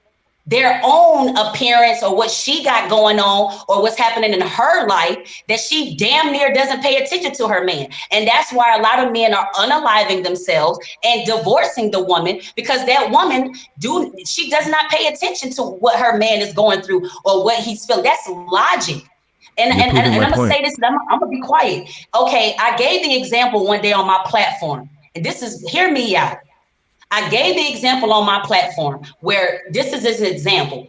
appearance, or what she got going on, or what's happening in her life, that she damn near doesn't pay attention to her man. And that's why a lot of men are unaliving themselves and divorcing the woman, because that woman she does not pay attention to what her man is going through or what he's feeling. That's logic. And I'm gonna say this, and I'm gonna be quiet. Okay, I gave the example one day on my platform, and hear me out. I gave the example on my platform where this is an example.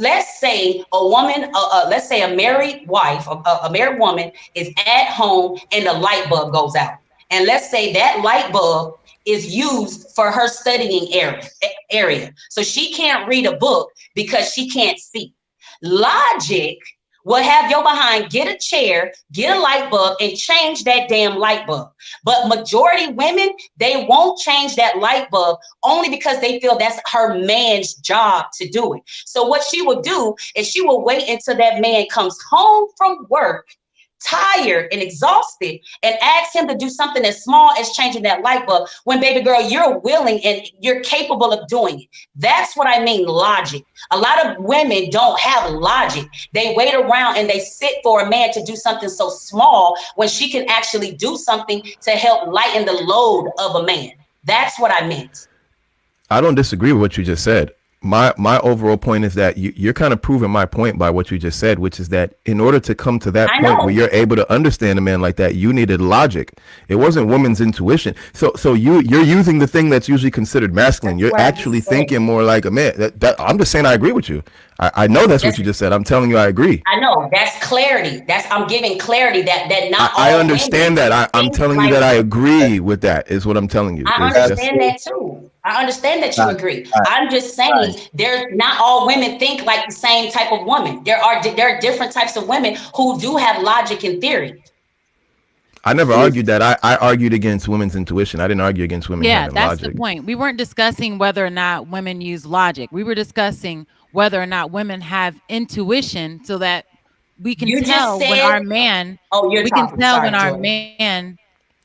Let's say a woman, let's say a married wife, a married woman is at home and the light bulb goes out. And let's say that light bulb is used for her studying area. So she can't read a book because she can't see. Logic will have your behind get a chair, get a light bulb, and change that damn light bulb. But majority women, they won't change that light bulb only because they feel that's her man's job to do it. So what she will do is she will wait until that man comes home from work, tired and exhausted, and ask him to do something as small as changing that light bulb, when, baby girl, you're willing and you're capable of doing it. That's what I mean, logic. A lot of women don't have logic. They wait around and they sit for a man to do something so small when she can actually do something to help lighten the load of a man. That's what I meant. I don't disagree with what you just said. My overall point is that you're kind of proving my point by what you just said, which is that in order to come to that point where you're able to understand a man like that, you needed logic. It wasn't woman's intuition. So you're using the thing that's usually considered masculine. You're actually thinking more like a man. I'm just saying I agree with you. I know that's what you just said. I'm telling you I agree. I know that's clarity. I'm giving clarity that not all I understand that. I'm telling you that I agree with that is what I'm telling you. I understand that too. I understand that you agree. I'm just saying not all women think like the same type of woman. There are different types of women who do have logic and theory. I never argued that. I argued against women's intuition. I didn't argue against women having that's logic. the point. We weren't discussing whether or not women use logic. We were discussing whether or not women have intuition, so that we can tell when our man.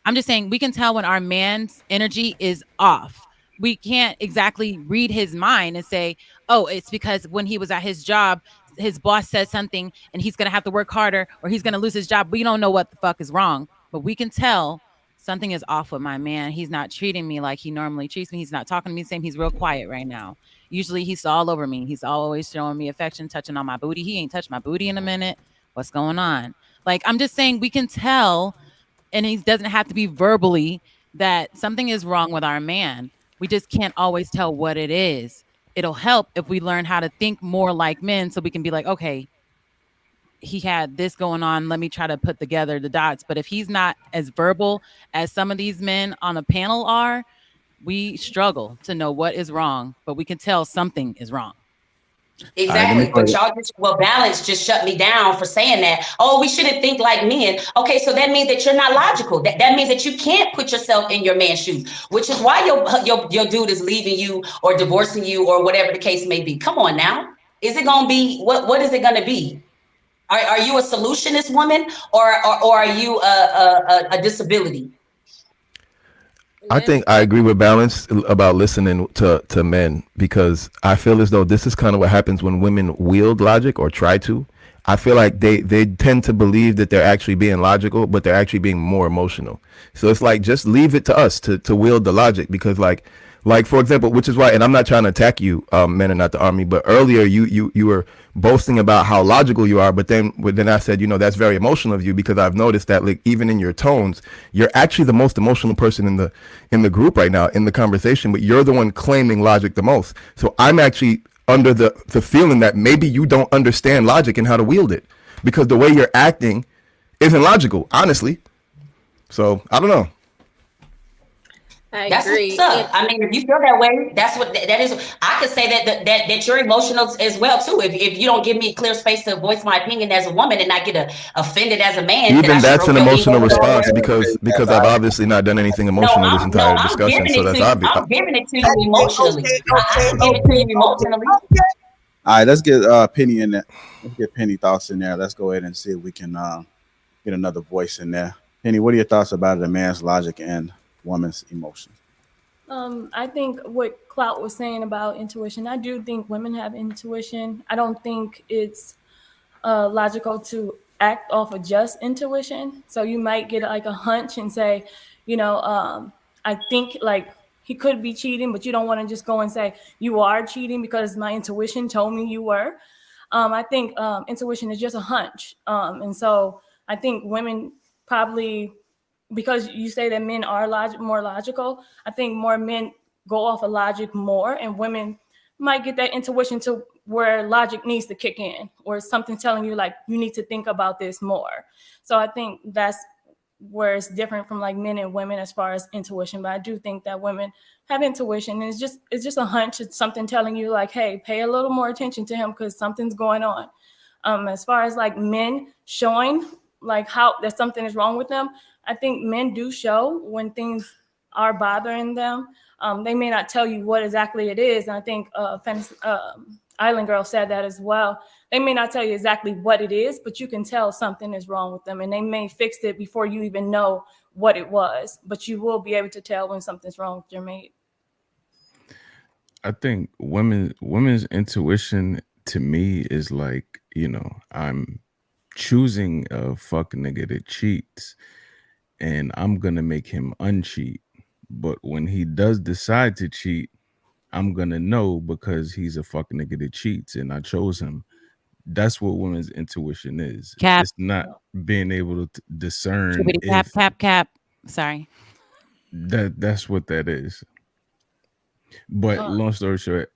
I'm just saying we can tell when our man's energy is off. We can't exactly read his mind and say, oh, it's because when he was at his job, his boss said something and he's going to have to work harder, or he's going to lose his job. We don't know what the fuck is wrong, but we can tell something is off with my man. He's not treating me like he normally treats me. He's not talking to me the same. He's real quiet right now. Usually he's all over me. He's always showing me affection, touching on my booty. He ain't touched my booty in a minute. What's going on? Like, I'm just saying we can tell, and he doesn't have to be verbally, that something is wrong with our man. We just can't always tell what it is. it'll help if we learn how to think more like men, so we can be like, okay, he had this going on, let me try to put together the dots. But if he's not as verbal as some of these men on a panel are, we struggle to know what is wrong, but we can tell something is wrong. Exactly. But y'all just, well, balance just shut me down for saying that. Oh, we shouldn't think like men. Okay, so that means that you're not logical. That means that you can't put yourself in your man's shoes, which is why your dude is leaving you or divorcing you or whatever the case may be. Come on now. Is it gonna be what is it gonna be? Are you a solutionist woman or are you a disability? I think I agree with Balance about listening to men, because I feel as though this is kind of what happens when women wield logic or try to. I feel like they tend to believe that they're actually being logical, but they're actually being more emotional. So it's like, just leave it to us to wield the logic, because like for example, which is why, and I'm not trying to attack you, Men Are Not the Army, but earlier you were boasting about how logical you are, but then I said, that's very emotional of you, because I've noticed that, like, even in your tones, you're actually the most emotional person in the group right now in the conversation, but you're the one claiming logic the most. So I'm actually under the feeling that maybe you don't understand logic and how to wield it, because the way you're acting isn't logical, honestly. So I don't know. That's agree. what's up. I mean, if you feel that way, that's what that is. I could say that you're emotional as well too. If you don't give me clear space to voice my opinion as a woman and not get offended as a man, even that's an emotional response, because I've obviously not done anything emotional this entire discussion. So that's obvious. I'm giving it to you emotionally. I can give it to you emotionally. All right, let's get Penny in there. Let's get Penny thoughts in there. Let's go ahead and see if we can get another voice in there. Penny, what are your thoughts about the man's logic and woman's emotions? I think what Clout was saying about intuition, I do think women have intuition. I don't think it's logical to act off of just intuition. So you might get like a hunch and say, I think like he could be cheating, but you don't want to just go and say you are cheating because my intuition told me you were. I think intuition is just a hunch. And so I think women probably, because you say that men are more logical, I think more men go off of logic more, and women might get that intuition to where logic needs to kick in, or something telling you like you need to think about this more. So I think that's where it's different from like men and women as far as intuition. But I do think that women have intuition, and it's just a hunch. It's something telling you like, hey, pay a little more attention to him because something's going on. As far as like men showing like how that something is wrong with them, I think men do show when things are bothering them. They may not tell you what exactly it is. And I think Island Girl said that as well. They may not tell you exactly what it is, but you can tell something is wrong with them. And they may fix it before you even know what it was. But you will be able to tell when something's wrong with your mate. I think women's intuition to me is like, I'm choosing a fuck nigga that cheats, and I'm gonna make him uncheat. But when he does decide to cheat, I'm gonna know because he's a fuck nigga that cheats and I chose him. That's what women's intuition is. Cap. It's not being able to discern Cap, cap, cap. Sorry. That's what that is. But long story short,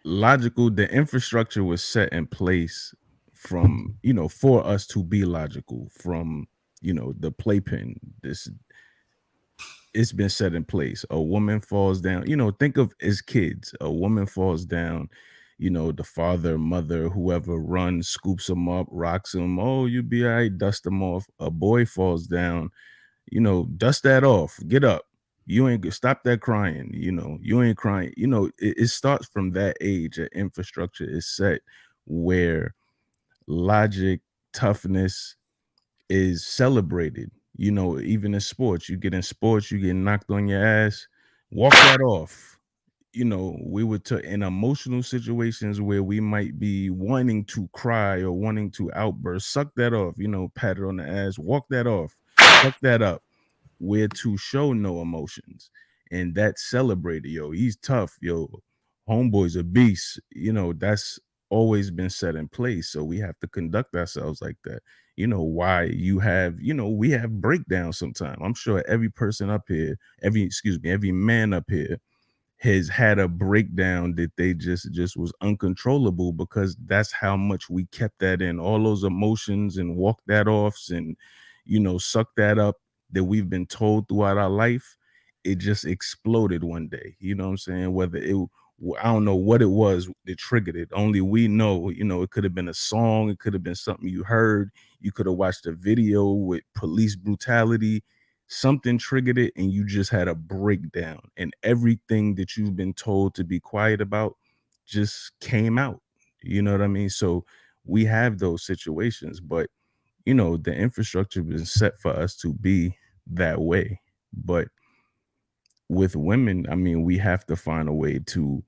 the infrastructure was set in place from, for us to be logical, from, the playpen. It's been set in place. A woman falls down, think of as kids, a woman falls down, the father, mother, whoever runs, scoops them up, rocks them. Oh, you be all right, dust them off. A boy falls down, dust that off, get up. You ain't stop that crying, you ain't crying. It starts from that age. An infrastructure is set where logic, toughness is celebrated. Even in sports, you get knocked on your ass, walk that off. We would in emotional situations where we might be wanting to cry or wanting to outburst, suck that off, pat it on the ass, walk that off, suck that up. We're to show no emotions, and that's celebrated. Yo, he's tough. Yo, homeboy's a beast. That's always been set in place. So we have to conduct ourselves like that. Why you have, we have breakdowns sometimes. I'm sure every person up here, every man up here has had a breakdown that they just was uncontrollable, because that's how much we kept that in, all those emotions, and walked that off, and sucked that up, that we've been told throughout our life. It just exploded one day. You know what I'm saying? Whether I don't know what it was that triggered it. Only we know. It could have been a song. It could have been something you heard. You could have watched a video with police brutality. Something triggered it, and you just had a breakdown, and everything that you've been told to be quiet about just came out. You know what I mean? So we have those situations, but the infrastructure has been set for us to be that way. But with women, I mean, we have to find a way to,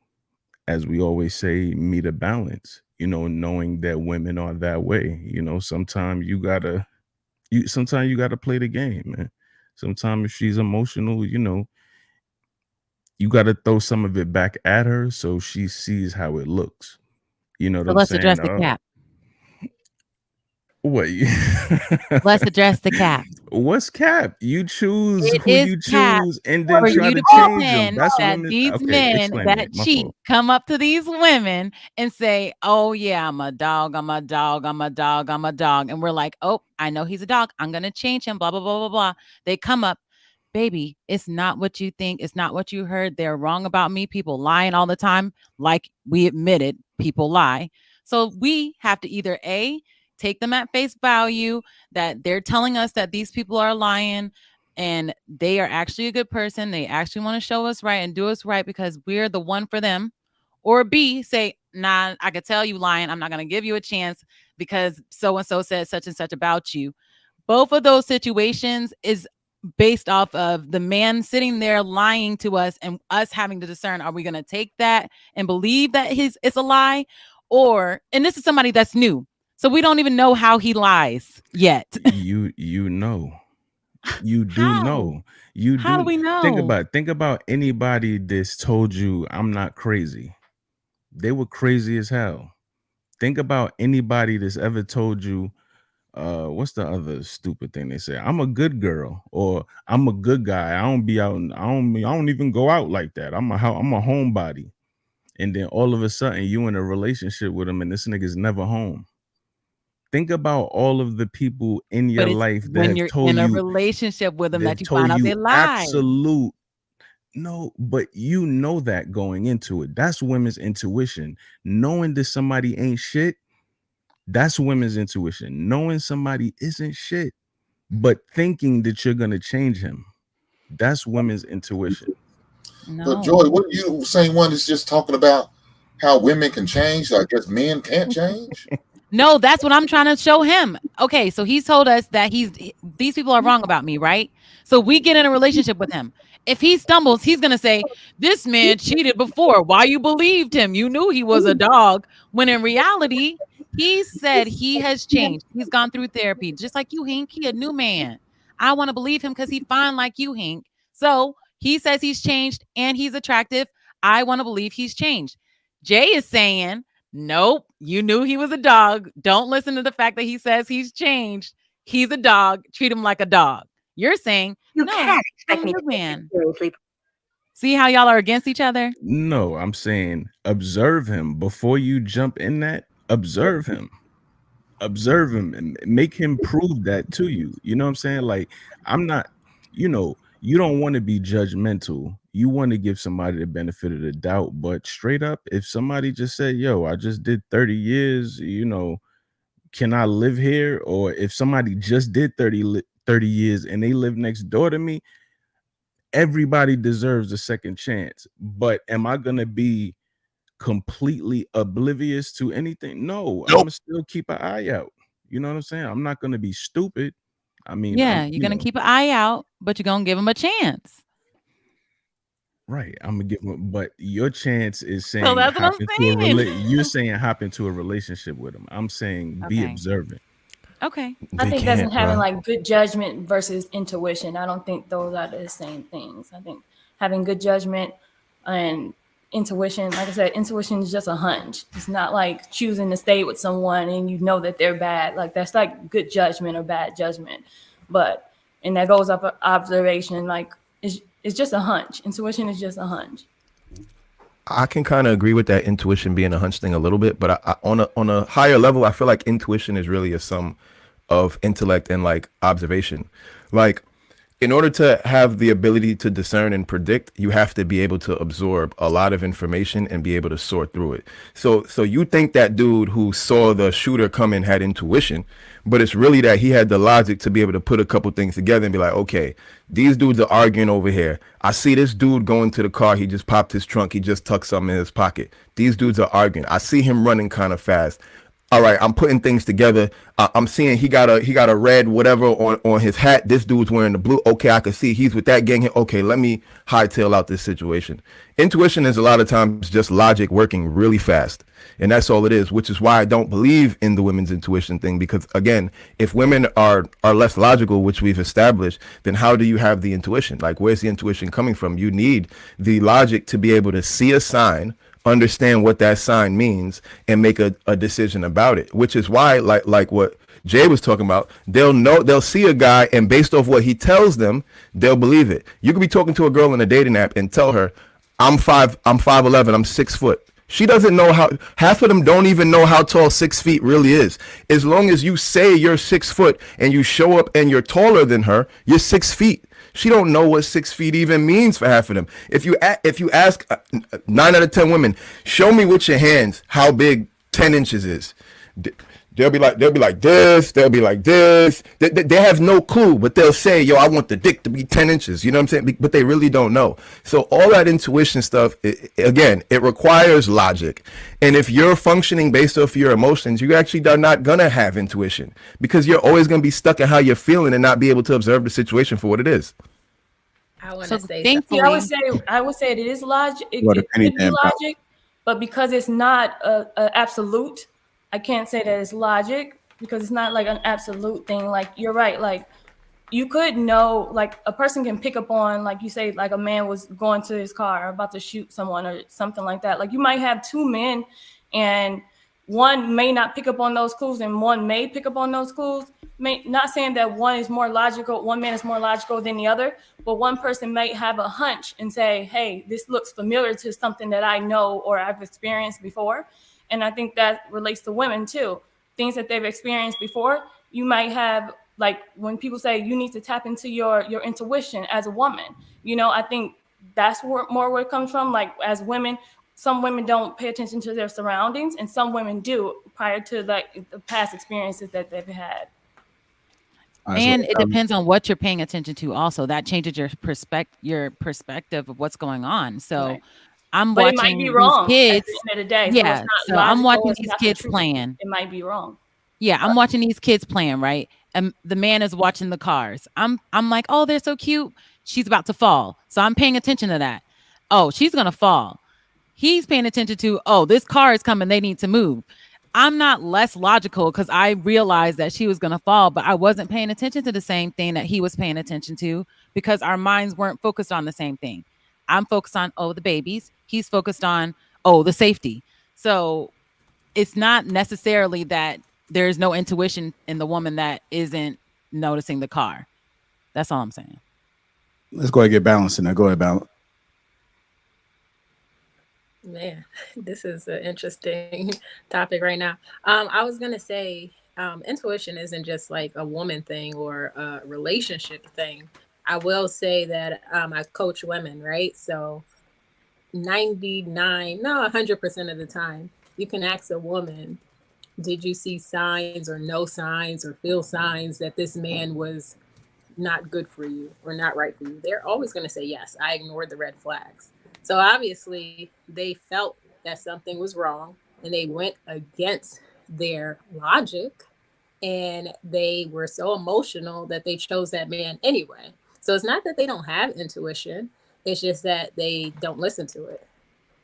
as we always say, meet a balance, knowing that women are that way. Sometimes you gotta play the game, man. Sometimes if she's emotional, you gotta throw some of it back at her so she sees how it looks. You know what So I'm let's saying? address the cap. What? Let's address the cap. What's cap? You choose It who is you cap choose and then for try you to to change them. pretend That's that women. these Okay, men explain that it. My cheat fault. come up to these women and say, "Oh yeah, I'm a dog, I'm a dog, I'm a dog, I'm a dog," and we're like, "Oh, I know he's a dog. I'm gonna change him." Blah blah blah blah blah. They come up, baby. It's not what you think. It's not what you heard. They're wrong about me. People lying all the time. Like we admitted, people lie. So we have to either take them at face value, that they're telling us that these people are lying and they are actually a good person. They actually want to show us right and do us right because we're the one for them. Or B, say, nah, I could tell you lying. I'm not going to give you a chance because so-and-so said such and such about you. Both of those situations is based off of the man sitting there lying to us and us having to discern, are we going to take that and believe that it's a lie? Or, and this is somebody that's new, so we don't even know how he lies yet. You know. You do How? know. You How do we know? Think about anybody that's told you I'm not crazy. They were crazy as hell. Think about anybody that's ever told you, what's the other stupid thing they say? I'm a good girl, or I'm a good guy. I don't be out. I don't even go out like that. I'm a homebody. And then all of a sudden you in a relationship with him, and this nigga's never home. Think about all of the people in your life that when have you're told in a you, relationship with them that you told find out you they lie. absolute. No, but you know that going into it. That's women's intuition. Knowing that somebody ain't shit, that's women's intuition. Knowing somebody isn't shit, but thinking that you're gonna change him, that's women's intuition. But Joy, what are you saying? One is just talking about how women can change. So I guess men can't change. No, that's what I'm trying to show him. Okay, so he's told us that these people are wrong about me, right? So we get in a relationship with him. If he stumbles, he's gonna say, "This man cheated before. Why you believed him? You knew he was a dog." When in reality, he said he has changed. He's gone through therapy, just like you, Hink. He a new man. I want to believe him because he fine like you, Hink. So he says he's changed and he's attractive. I want to believe he's changed. Jay is saying, nope, you knew he was a dog. Don't listen to the fact that he says he's changed. He's a dog. Treat him like a dog. You're saying, no, can't expect me to man. Seriously. See how y'all are against each other? No, I'm saying observe him before you jump in that. Observe him and make him prove that to you. You know what I'm saying? Like, I'm not, you don't want to be judgmental. You want to give somebody the benefit of the doubt, but straight up, if somebody just said, yo, I just did 30 years, can I live here? Or if somebody just did 30 years and they live next door to me, everybody deserves a second chance. But am I going to be completely oblivious to anything? No, I'm gonna still keep an eye out. You know what I'm saying? I'm not gonna be stupid. I mean, yeah, you're gonna keep an eye out, but you're gonna give him a chance. Right. I'm gonna give him, but your chance is saying so that's what I'm saying. You're saying hop into a relationship with him. I'm saying be observant. Okay. I think that's having like good judgment versus intuition. I don't think those are the same things. I think having good judgment and intuition, like I said, intuition is just a hunch. It's not like choosing to stay with someone and you know that they're bad. Like that's like good judgment or bad judgment. But and that goes up observation. Like it's just a hunch. Intuition is just a hunch. I can kind of agree with that intuition being a hunch thing a little bit, but on a higher level, I feel like intuition is really a sum of intellect and like observation. Like, in order to have the ability to discern and predict, you have to be able to absorb a lot of information and be able to sort through it. So you think that dude who saw the shooter come in had intuition, but it's really that he had the logic to be able to put a couple things together and be like, okay, these dudes are arguing over here. I see this dude going to the car. He just popped his trunk. He just tucked something in his pocket. These dudes are arguing. I see him running kind of fast. All right, I'm putting things together. I'm seeing he got a red whatever on his hat. This dude's wearing the blue. Okay, I can see he's with that gang. Okay, let me hightail out this situation. Intuition is a lot of times just logic working really fast, and that's all it is. Which is why I don't believe in the women's intuition thing, because again, if women are less logical, which we've established, then how do you have the intuition? Like, where's the intuition coming from? You need the logic to be able to see a sign, understand what that sign means, and make a decision about it, which is why like what Jay was talking about, they'll see a guy, and based off what he tells them, they'll believe it. You could be talking to a girl in a dating app and tell her, I'm 5'11", I'm 6 foot. She doesn't know how, half of them don't even know how tall 6 feet really is. As long as you say you're 6 foot and you show up and you're taller than her, you're 6 feet. She don't know what 6 feet even means for half of them. If you ask 9 out of 10 women, show me with your hands how big 10 inches is. They'll be like this. They'll be like this. They have no clue, but they'll say, yo, I want the dick to be 10 inches. You know what I'm saying? But they really don't know. So all that intuition stuff, again, it requires logic. And if you're functioning based off your emotions, you actually are not going to have intuition, because you're always going to be stuck in how you're feeling and not be able to observe the situation for what it is. I want to say thankfully, I would say it is logic. It could be logic, but because it's not a absolute, I can't say that it's logic, because it's not like an absolute thing. Like, you're right. Like, you could know, like, a person can pick up on, like you say, like a man was going to his car about to shoot someone or something like that. Like, you might have two men and one may not pick up on those clues and one may pick up on those clues. Not saying that one man is more logical than the other, but one person might have a hunch and say, hey, this looks familiar to something that I know or I've experienced before. And I think that relates to women too. Things that they've experienced before, you might have, like when people say you need to tap into your intuition as a woman, I think that's where it comes from. Like, as women, some women don't pay attention to their surroundings, and some women do prior to like the past experiences that they've had. And it depends on what you're paying attention to. Also, that changes your perspective of what's going on. So. Right. I'm watching it might be wrong kids. At the end of the day. Yeah, so I'm watching these kids playing. It might be wrong. Yeah, I'm watching these kids playing, right? And the man is watching the cars. I'm like, oh, they're so cute. She's about to fall. So I'm paying attention to that. Oh, she's going to fall. He's paying attention to, oh, this car is coming. They need to move. I'm not less logical because I realized that she was going to fall, but I wasn't paying attention to the same thing that he was paying attention to, because our minds weren't focused on the same thing. I'm focused on, oh, the babies. He's focused on, oh, the safety. So it's not necessarily that there's no intuition in the woman that isn't noticing the car. That's all I'm saying. Let's go ahead and get balance in there. Go ahead, balance. Man, this is an interesting topic right now. I was going to say intuition isn't just like a woman thing or a relationship thing. I will say that I coach women, right? So 100% of the time, you can ask a woman, did you see signs or no signs or feel signs that this man was not good for you or not right for you? They're always going to say, yes, I ignored the red flags. So obviously they felt that something was wrong and they went against their logic and they were so emotional that they chose that man anyway. So it's not that they don't have intuition. It's just that they don't listen to it.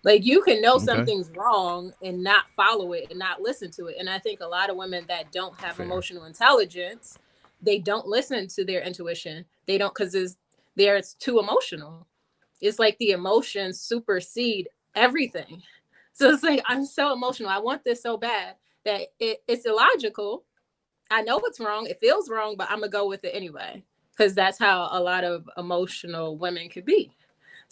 Like, you can know something's wrong and not follow it and not listen to it. And I think a lot of women that don't have emotional intelligence, they don't listen to their intuition. They don't, because it's too emotional. It's like the emotions supersede everything. So it's like, I'm so emotional. I want this so bad that it's illogical. I know it's wrong. It feels wrong, but I'm going to go with it anyway. Because that's how a lot of emotional women could be.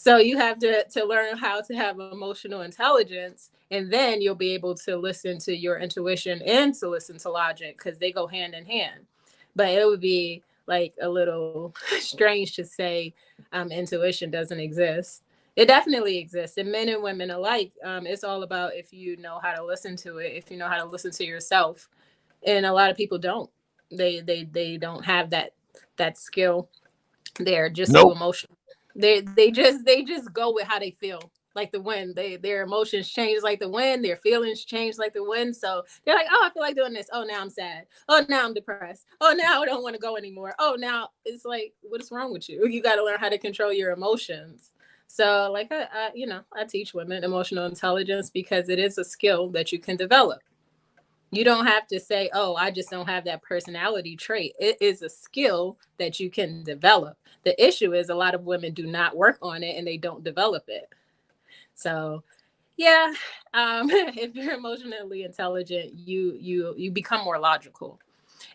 So you have to learn how to have emotional intelligence, and then you'll be able to listen to your intuition and to listen to logic, because they go hand in hand. But it would be like a little strange to say intuition doesn't exist. It definitely exists, and men and women alike. It's all about if you know how to listen to it, if you know how to listen to yourself. And a lot of people don't. They don't have that skill. They're just so emotional. They just go with how they feel, like the wind. Their emotions change like the wind. Their feelings change like the wind. So they're like, oh, I feel like doing this. Oh, now I'm sad. Oh, now I'm depressed. Oh, now I don't want to go anymore. Oh, now it's like, what is wrong with you? You got to learn how to control your emotions. So, like, I teach women emotional intelligence because it is a skill that you can develop. You don't have to say, oh, I just don't have that personality trait. It is a skill that you can develop. The issue is a lot of women do not work on it and they don't develop it. So, yeah, if you're emotionally intelligent, you become more logical.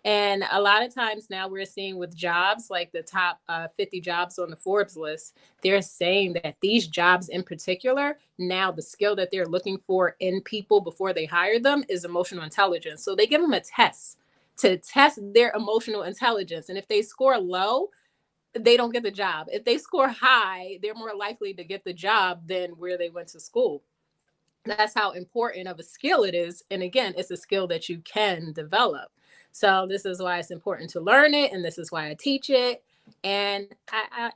And a lot of times now we're seeing with jobs, like the top 50 jobs on the Forbes list, they're saying that these jobs in particular, now the skill that they're looking for in people before they hire them is emotional intelligence. So they give them a test to test their emotional intelligence. And if they score low, they don't get the job. If they score high, they're more likely to get the job than where they went to school. That's how important of a skill it is. And again, it's a skill that you can develop. So this is why it's important to learn it. And this is why I teach it. And I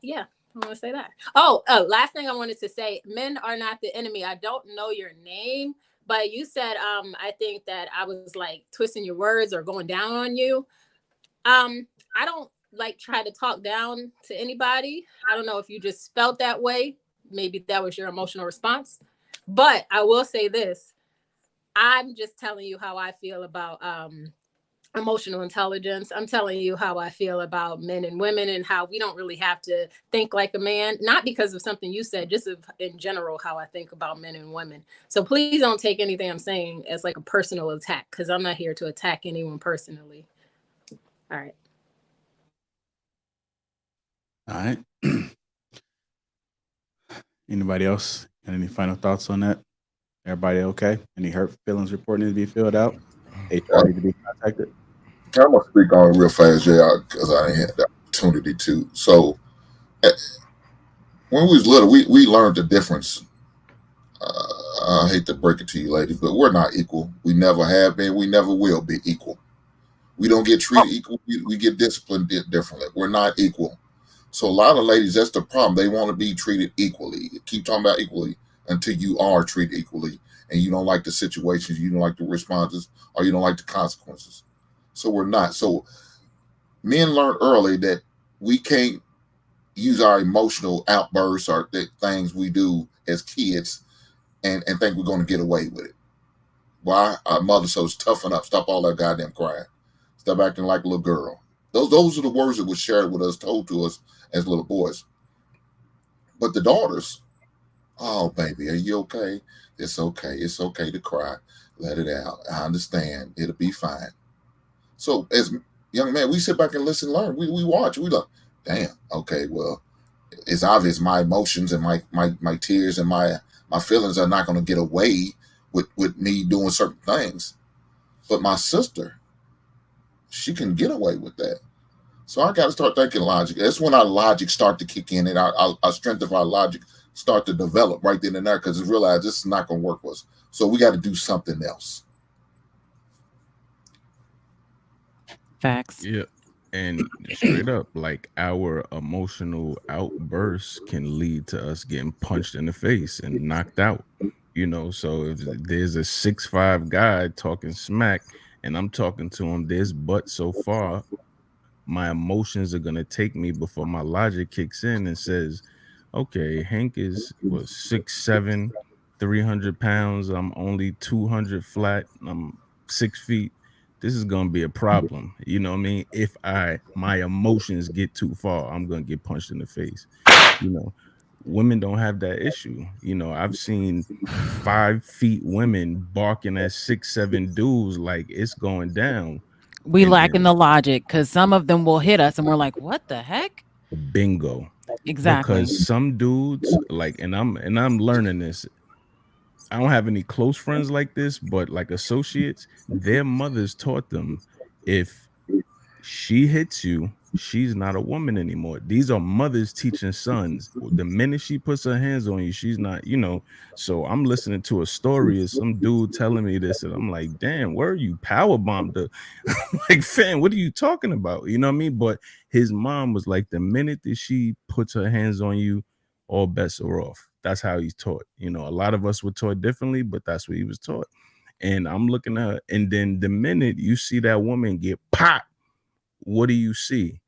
want to say that. Oh, last thing I wanted to say, men are not the enemy. I don't know your name, but you said, I think that I was like twisting your words or going down on you. I don't like try to talk down to anybody. I don't know if you just felt that way. Maybe that was your emotional response. But I will say this. I'm just telling you how I feel about emotional intelligence. I'm telling you how I feel about men and women and how we don't really have to think like a man, not because of something you said, just in general, how I think about men and women. So please don't take anything I'm saying as like a personal attack, because I'm not here to attack anyone personally. All right. All right. Anybody else? Got any final thoughts on that? Everybody okay? Any hurt feelings report need to be filled out? HR need to be contacted? I'm going to speak on it real fast, JR, because I didn't have the opportunity to. So when we was little, we learned the difference. I hate to break it to you, ladies, but we're not equal. We never have been. We never will be equal. We don't get treated equal. We get disciplined differently. We're not equal. So a lot of ladies, that's the problem. They want to be treated equally. Keep talking about equally until you are treated equally, and you don't like the situations, you don't like the responses, or you don't like the consequences. So we're not. So men learn early that we can't use our emotional outbursts or the things we do as kids and think we're going to get away with it. Why? Our mother says, toughen up, stop all that goddamn crying, stop acting like a little girl. Those are the words that were shared with us, told to us as little boys. But the daughters, oh, baby, are you okay? It's okay. It's okay to cry. Let it out. I understand. It'll be fine. So as young men, we sit back and listen, learn. We watch. We look, damn, okay, well, it's obvious my emotions and my tears and my feelings are not going to get away with me doing certain things. But my sister, she can get away with that. So I got to start thinking logic. That's when our logic start to kick in and our strength of our logic start to develop right then and there, because we realize this is not going to work for us. So we got to do something else. Facts. Yeah. And straight up, like our emotional outbursts can lead to us getting punched in the face and knocked out. You know, so if there's a 6'5" guy talking smack and I'm talking to him, there's but so far my emotions are gonna take me before my logic kicks in and says, okay, Hank was 6'7", 300 pounds. I'm only 200 flat. I'm 6 feet. This is gonna be a problem. You know what I mean? If my emotions get too far, I'm gonna get punched in the face. You know, women don't have that issue. You know, I've seen 5 feet women barking at 6'7" dudes like it's going down. We lack in the logic because some of them will hit us and we're like, what the heck? Bingo. Exactly. Because some dudes like, and I'm learning this. I don't have any close friends like this, but like associates, their mothers taught them, if she hits you, she's not a woman anymore. These are mothers teaching sons. The minute she puts her hands on you, she's not, So I'm listening to a story of some dude telling me this, and I'm like, damn, where are you power bombed her? Like, fam, what are you talking about? You know what I mean? But his mom was like, the minute that she puts her hands on you, all bets are off. That's how he's taught. A lot of us were taught differently, but that's what he was taught. And I'm looking at her, and then the minute you see that woman get popped, what do you see?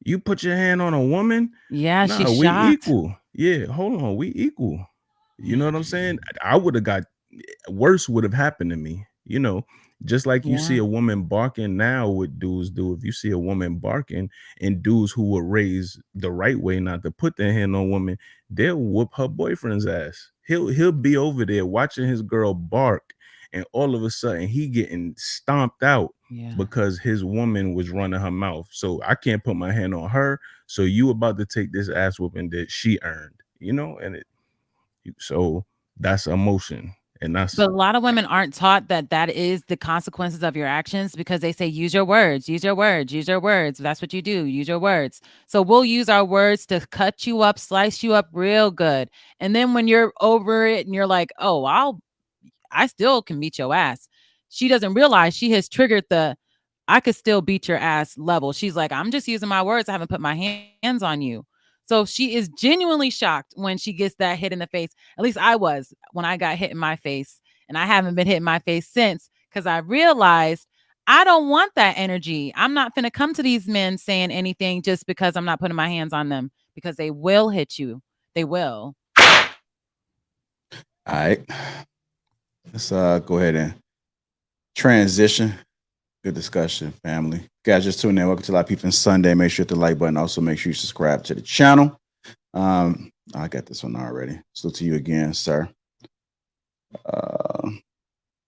You put your hand on a woman? Yeah, Nah, she's we shocked. equal. Yeah, hold on, we equal. You know what I'm saying? I would have got worse would have happened to me. Just like you see Yeah. a woman barking now, what dudes do. If you see a woman barking, and dudes who were raised the right way not to put their hand on women, they'll whoop her boyfriend's ass. He'll be over there watching his girl bark, and all of a sudden he getting stomped out Yeah. because his woman was running her mouth. So I can't put my hand on her. So you about to take this ass whooping that she earned, and so that's emotion. And that's But a lot of women aren't taught that is the consequences of your actions, because they say, use your words, use your words, use your words. That's what you do. Use your words. So we'll use our words to cut you up, slice you up real good. And then when you're over it and you're like, oh, I still can beat your ass. She doesn't realize she has triggered I could still beat your ass level. She's like, I'm just using my words. I haven't put my hands on you. So she is genuinely shocked when she gets that hit in the face. At least I was when I got hit in my face. And I haven't been hit in my face since, because I realized I don't want that energy. I'm not going to come to these men saying anything just because I'm not putting my hands on them, because they will hit you. They will. All right. Let's go ahead and transition. Good discussion, family. You guys just tuned in. Welcome to Lapeef-ing Sunday. Make sure to hit the like button. Also, make sure you subscribe to the channel. I got this one already. So to you again, sir.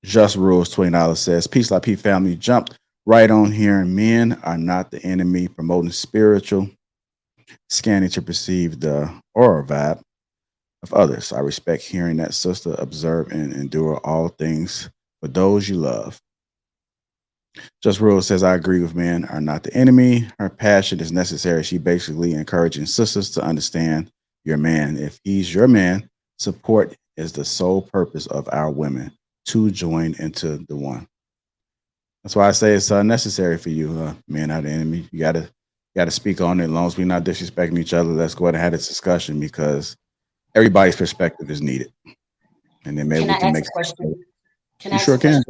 Just Rules $20 says, peace, Lapeef family. Jumped right on here. And men are not the enemy. Promoting spiritual, scanning to perceive the aura vibe of others. I respect hearing that, sister. Observe and endure all things for those you love. Just Rule says, I agree with men are not the enemy. Her passion is necessary. She basically encouraging sisters to understand your man. If he's your man, support is the sole purpose of our women to join into the one. That's why I say it's necessary for you. Men are the enemy. You gotta speak on it. As long as we're not disrespecting each other, let's go ahead and have this discussion, because everybody's perspective is needed. And then maybe we can make a question. You sure can.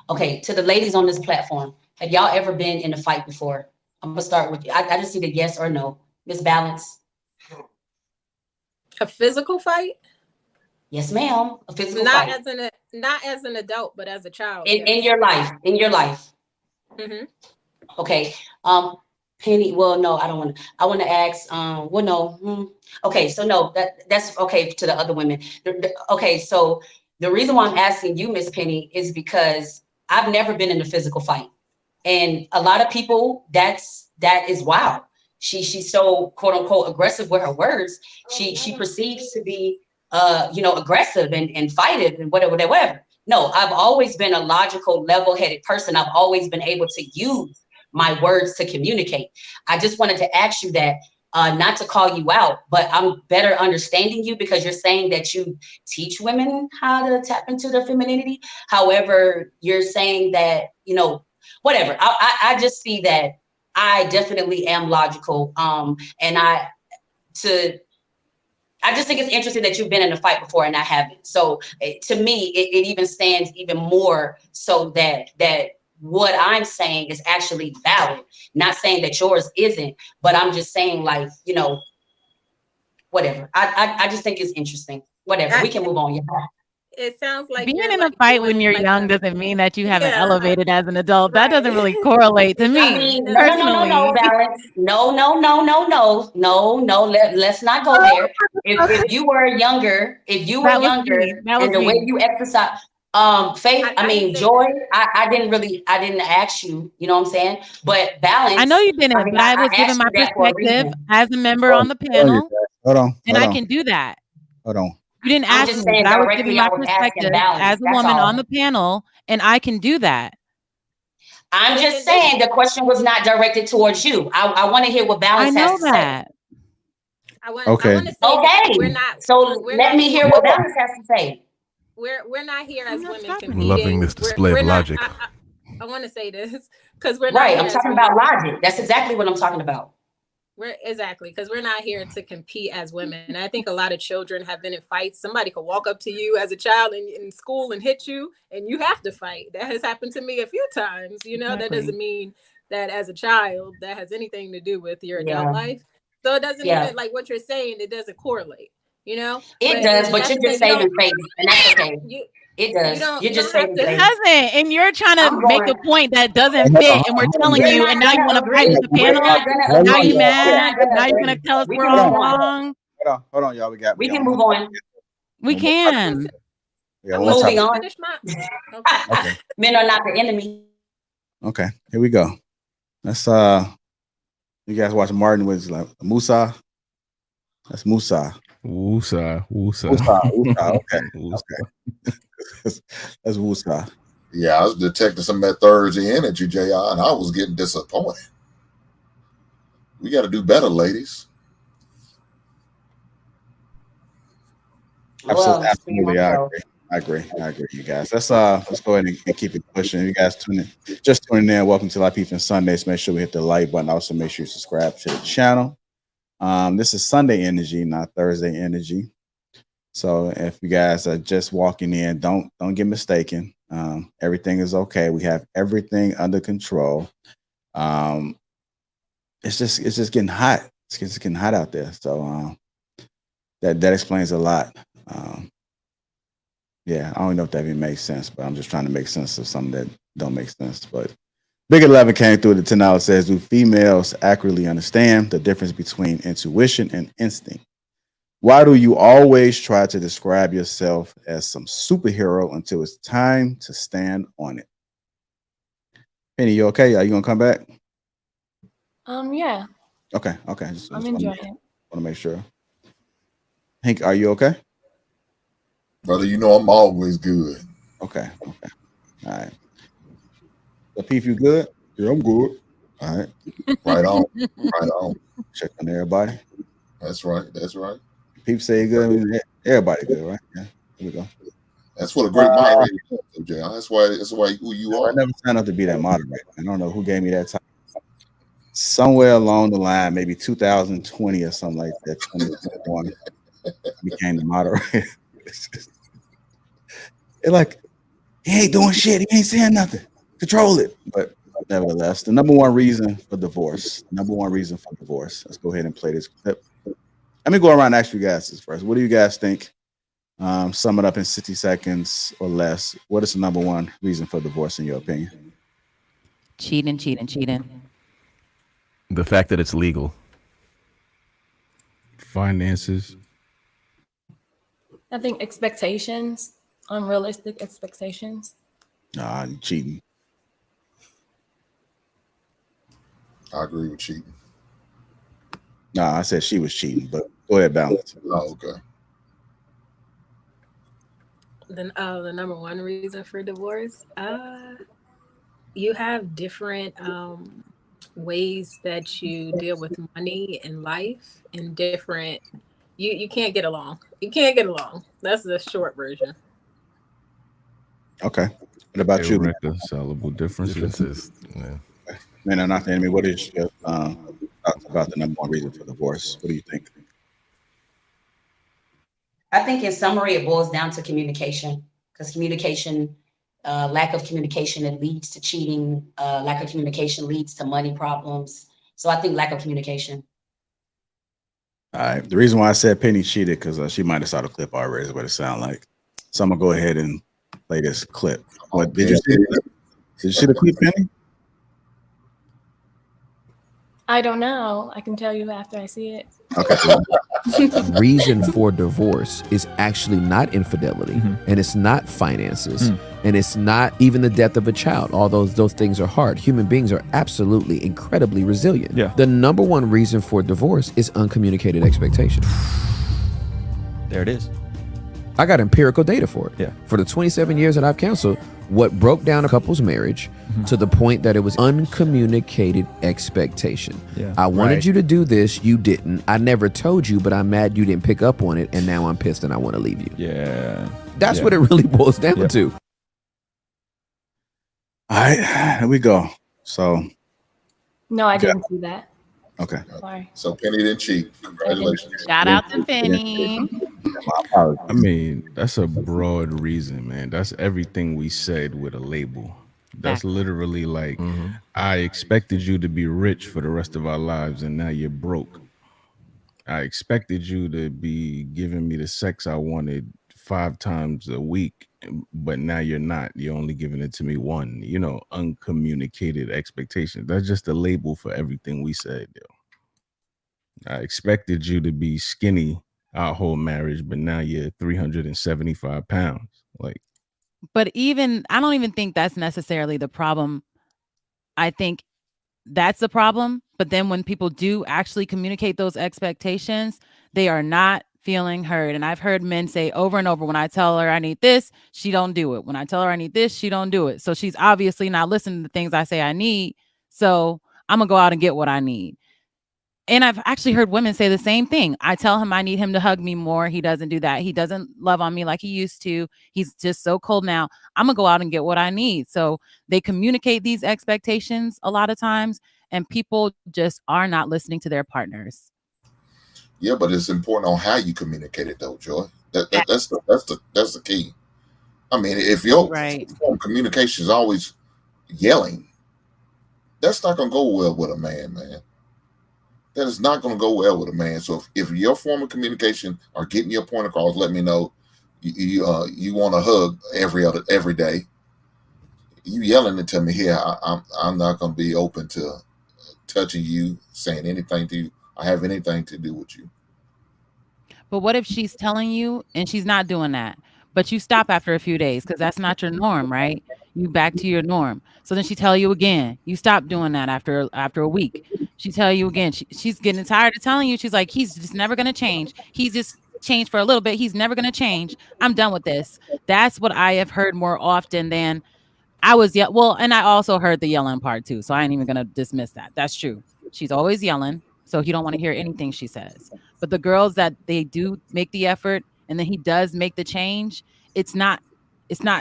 Okay, to the ladies on this platform, have y'all ever been in a fight before? I'm gonna start with you. I just need a yes or no. Miss Balance. A physical fight? Yes, ma'am. A physical Not fight. Not as an adult, but as a child. In your life. In your life. Mm-hmm. Okay. Penny. Well, no, I don't want to. I want to ask. Well, no. Okay, so no, that's okay to the other women. Okay, so the reason why I'm asking you, Miss Penny, is because I've never been in a physical fight, and a lot of people that is wild. She's so quote unquote aggressive with her words. She perceives to be aggressive and fighting and whatever. No, I've always been a logical, level-headed person. I've always been able to use my words to communicate. I just wanted to ask you that, not to call you out, but I'm better understanding you because you're saying that you teach women how to tap into their femininity. However, you're saying that, whatever. I just see that I definitely am logical. And I just think it's interesting that you've been in a fight before and I haven't. So to me, it even stands even more so that what I'm saying is actually valid. Not saying that yours isn't, but I'm just saying, like, whatever. I just think it's interesting. Whatever. We can move on. Yeah. It sounds like being in a fight when you're young doesn't mean that you haven't elevated as an adult. That doesn't really correlate to me. I mean, no, Balance. No. Let's not go there. If you were younger, and the way you exercise, Faith, I didn't say Joy, that. I didn't ask you, you know what I'm saying? But balance, I know you didn't, I mean, but I was I giving asked my you that for a perspective reason. as a member on the Hold on, you panel, guys. Hold on. and I can do that. Hold on. You didn't I'm ask just me, saying but I was giving directly, my I was asking perspective balance. as a That's woman on all. the panel, and I can do that. I'm But just then this, saying the question was not directed towards you. I want to hear what I balance has know to say. that. I want Okay. to say that Okay. So we're let not me hear here. what balance has to say. We're not here I'm as not women stopping I'm you. loving competing. this display of logic. I want to say this because we're not Right. I'm here as talking women. about logic. That's exactly what I'm talking about. We're exactly because we're not here to compete as women. And I think a lot of children have been in fights. Somebody could walk up to you as a child in school and hit you, and you have to fight. That has happened to me a few times. You know, that doesn't mean that as a child that has anything to do with your adult Yeah. life. So it doesn't Yeah. even like what you're saying. It doesn't correlate. You know, It does, but that's you're the just thing. You saving don't. face, and that's okay. It You does. don't. You're You just don't have saving to. It face. doesn't, and you're trying to I'm make a going. point that Hey, doesn't hold fit, on. and we're Hold on, telling you guys. We're you, not and now you gonna want to fight agree. with the We're panel, not gonna and now Hold you on, agree. y'all. We're mad, not gonna now you're agree. gonna tell us We we're can all move on. wrong. Hold on, y'all. We got We can one move more. on. We One more. can. We got I one was more Moving topic. gonna on. finish my. Okay. Okay. Men are not the enemy. Okay. Here we go. That's you guys watch Martin with like Musa. That's Musa. Woosa, woosa. Wusa. Okay. Woosa. Okay. That's Wusa. Yeah, I was detecting some of that Thursday energy, JR, and I was getting disappointed. We got to do better, ladies. Well, Absolutely. I agree, you guys. Let's go ahead and keep it pushing. You guys tuning in. Welcome to Lapeef-ing Sundays. Make sure we hit the like button. Also, make sure you subscribe to the channel. This is Sunday energy, not Thursday energy. So if you guys are just walking in, don't get mistaken. Everything is okay. We have everything under control. It's just getting hot. It's just getting hot out there. So that explains a lot. Yeah, I don't know if that even makes sense, but I'm just trying to make sense of something that don't make sense. But Big 11 came through the $10 says, do females accurately understand the difference between intuition and instinct? Why do you always try to describe yourself as some superhero until it's time to stand on it? Penny, you okay? Are you gonna come back? Yeah, Okay. I'm enjoying it. Want to make sure. Hank, are you okay? Brother, you know I'm always good. Okay. All right. Lapeef, you good? Yeah, I'm good. All right. Right on. Right on. Check on everybody. That's right. Peep say good. Everybody good, right? Yeah. Here we go. That's what a great moderator is, JR. That's why who you I are. never signed up to be that moderator. I don't know who gave me that time. Somewhere along the line, maybe 2020 or something like that, 2021, became the moderator. They're like, he ain't doing shit. He ain't saying nothing. Control it. But nevertheless, the number one reason for divorce. Let's go ahead and play this clip. Let me go around and ask you guys this first. What do you guys think? Sum it up in 60 seconds or less. What is the number one reason for divorce in your opinion? Cheating. The fact that it's legal. Finances. I think expectations, unrealistic expectations. Nah, cheating. I agree with cheating. Nah, I said she was cheating, but go ahead, balance. Oh, okay. The number one reason for divorce, you have different ways that you deal with money in life and different. You can't get along. That's the short version. Okay. What about you? Irreconcilable differences. Yeah. Men are not the enemy. What is your thoughts about the number one reason for divorce? What do you think? I think in summary, it boils down to communication, because lack of communication, it leads to cheating. Lack of communication leads to money problems. So I think lack of communication. All right. The reason why I said Penny cheated because she might have saw the clip already, is what it sounds like. So I'm gonna go ahead and play this clip. What did you see? Did you see the clip, Penny? I don't know. I can tell you after I see it. Okay. Reason for divorce is actually not infidelity, and it's not finances, and it's not even the death of a child. All those things are hard. Human beings are absolutely incredibly resilient. Yeah. The number one reason for divorce is uncommunicated expectation. There it is. I got empirical data for it. Yeah. For the 27 years that I've counseled, what broke down a couple's marriage to the point that it was uncommunicated expectation. Yeah. I wanted you to do this, you didn't. I never told you, but I'm mad you didn't pick up on it, and now I'm pissed and I want to leave you. Yeah. That's what it really boils down to. All right, here we go. So, No, I didn't see that. okay. Sorry. So Penny didn't cheat. Congratulations. Shout out to Penny. I mean, that's a broad reason, man. That's everything we said with a label. That's literally like, I expected you to be rich for the rest of our lives, and now you're broke. I expected you to be giving me the sex I wanted 5 times a week, but now you're not. You're only giving it to me 1. You know, uncommunicated expectations. That's just a label for everything we said, yo. I expected you to be skinny our whole marriage, but now you're 375 pounds. Like, But even I don't even think that's necessarily the problem. I think that's the problem. But then when people do actually communicate those expectations, they are not feeling heard. And I've heard men say over and over, when I tell her I need this, she don't do it. When I tell her I need this, she don't do it. So she's obviously not listening to the things I say I need. So I'm gonna go out and get what I need. And I've actually heard women say the same thing. I tell him I need him to hug me more. He doesn't do that. He doesn't love on me like he used to. He's just so cold now. I'm going to go out and get what I need. So they communicate these expectations a lot of times, and people just are not listening to their partners. Yeah, but it's important on how you communicate it, though, Joy. That's the key. I mean, if your form of communication is always yelling, that's not going to go well with a man, man. That is not going to go well with a man. So if your form of communication or getting your point across, let me know you want a hug every day. You yelling it to me here, I'm not going to be open to touching you, saying anything to you. I have anything to do with you. But what if she's telling you and she's not doing that, but you stop after a few days because that's not your norm, right? You back to your norm. So then she tell you again, you stop doing that after a week. She tell you again, she's getting tired of telling you. She's like, he's just never going to change. He's just changed for a little bit. He's never going to change. I'm done with this. That's what I have heard more often than I was. Well, and I also heard the yelling part too. So I ain't even going to dismiss that. That's true. She's always yelling. So you don't want to hear anything she says. But the girls that they do make the effort and then he does make the change, it's not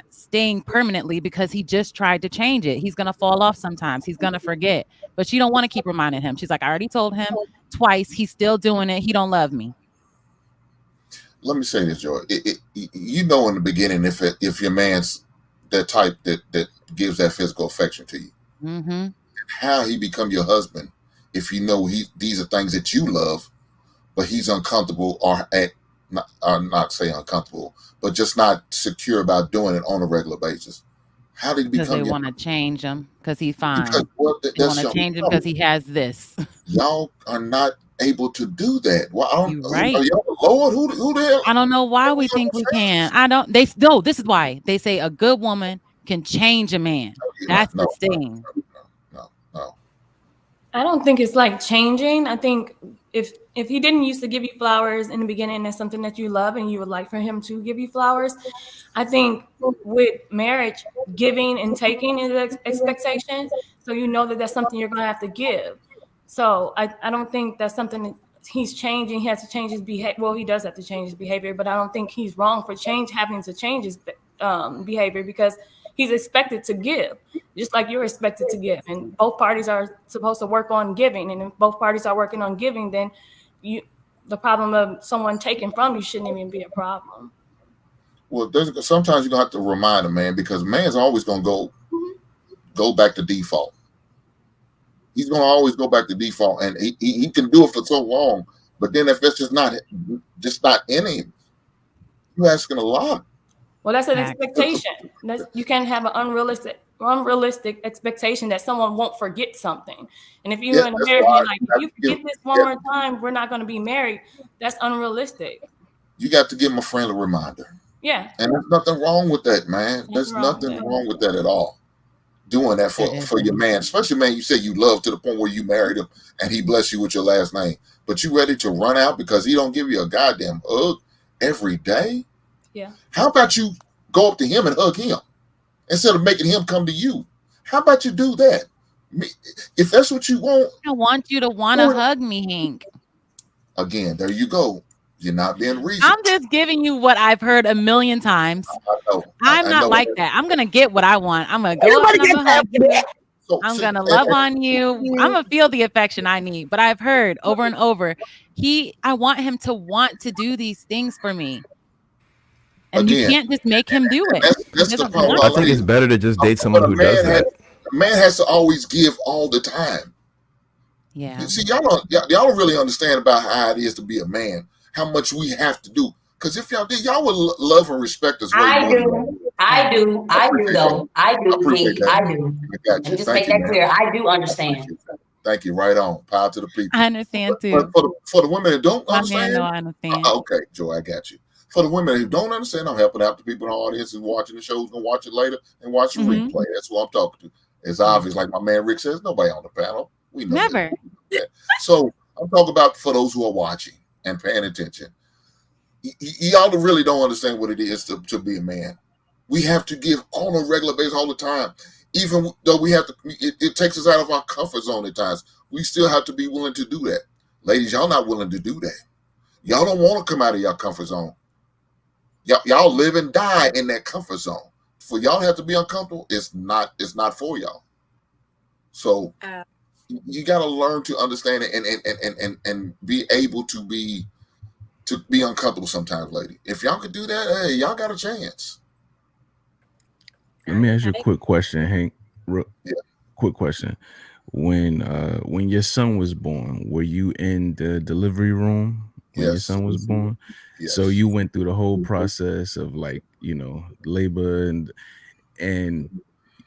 staying permanently because he just tried to change it. He's going to fall off sometimes. He's going to forget. But she don't want to keep reminding him. She's like, I already told him twice. He's still doing it. He don't love me. Let me say this, Joy. You know in the beginning if your man's that type that gives that physical affection to you. Mm-hmm. How he become your husband if you know these are things that you love, but he's uncomfortable or not say uncomfortable, but just not secure about doing it on a regular basis. How did he become? Because they want to change him because he's fine. They want to change him because he has this. Y'all are not able to do that. Well, You're right. Are y'all the Lord? Who the hell? I don't know why we think we can. This is why they say a good woman can change a man. That's the thing. No. I don't think it's like changing. I think if he didn't used to give you flowers in the beginning, that's something that you love and you would like for him to give you flowers. I think with marriage, giving and taking is an expectation. So you know that that's something you're going to have to give. So I don't think that's something that he's changing. He has to change his behavior. Well, he does have to change his behavior, but I don't think he's wrong for having to change his behavior because he's expected to give, just like you're expected to give. And both parties are supposed to work on giving. And if both parties are working on giving, then the problem of someone taking from you shouldn't even be a problem. Well, sometimes you're going to have to remind a man because man's always going to go back to default. He's going to always go back to default, and he can do it for so long. But then if it's just not in him, you're asking a lot. Well, that's an expectation. You can't have an unrealistic unrealistic expectation that someone won't forget something. And if you're Yeah, in a that's marriage, why you're like, you if have you to give, forget this one yeah, more time, we're not going to be married. That's unrealistic. you got to give them a friendly reminder. Yeah. And there's nothing wrong with that, man. Nothing There's wrong with nothing that. wrong with that at all. Doing that for your man, especially man you say you love to the point where you married him and he blessed you with your last name, but you ready to run out because he don't give you a goddamn hug every day? Yeah. How about you go up to him and hug him instead of making him come to you? How about you do that? If that's what you want, I want you to want to hug me, Hank. Again, there you go. You're not being reasonable. I'm just giving you what I've heard a million times. I know. I'm I not know. like that. I'm gonna get what I want. I'm gonna go up and I'm gonna hug you. I'm gonna love on you. I'm gonna feel the affection I need. But I've heard over and over, I want him to want to do these things for me. And you can't just make him do it. That's the problem. I think it's better to just date someone who does that. A man has to always give all the time. Yeah. See, y'all don't really understand about how it is to be a man, how much we have to do. Because if y'all did, y'all would love and respect us way more. I do though. I do. appreciate that. I do. I got you. And just make that clear. I do understand. Thank you. Right on. Power to the people. I understand too. But for the women that don't understand, I understand. Okay, Joy, I got you. For the women who don't understand, I'm helping out the people in the audience who's watching the show, who's gonna watch it later and watch the replay. That's what I'm talking to. It's obvious, like my man Rick says, nobody on the panel. We know never. That. So I'm talking about for those who are watching and paying attention. Y'all really don't understand what it is to be a man. We have to give on a regular basis all the time. Even though we have to, it takes us out of our comfort zone at times. We still have to be willing to do that. Ladies, y'all not willing to do that. Y'all don't want to come out of your comfort zone. Y'all live and die in that comfort zone. For y'all to have to be uncomfortable, it's not for y'all. So you got to learn to understand it and be able to be uncomfortable sometimes, lady. If y'all could do that, hey, y'all got a chance. Let me ask you a quick question, Hank. Quick question. When your son was born, were you in the delivery room when your son was born? Yes. So you went through the whole process of labor and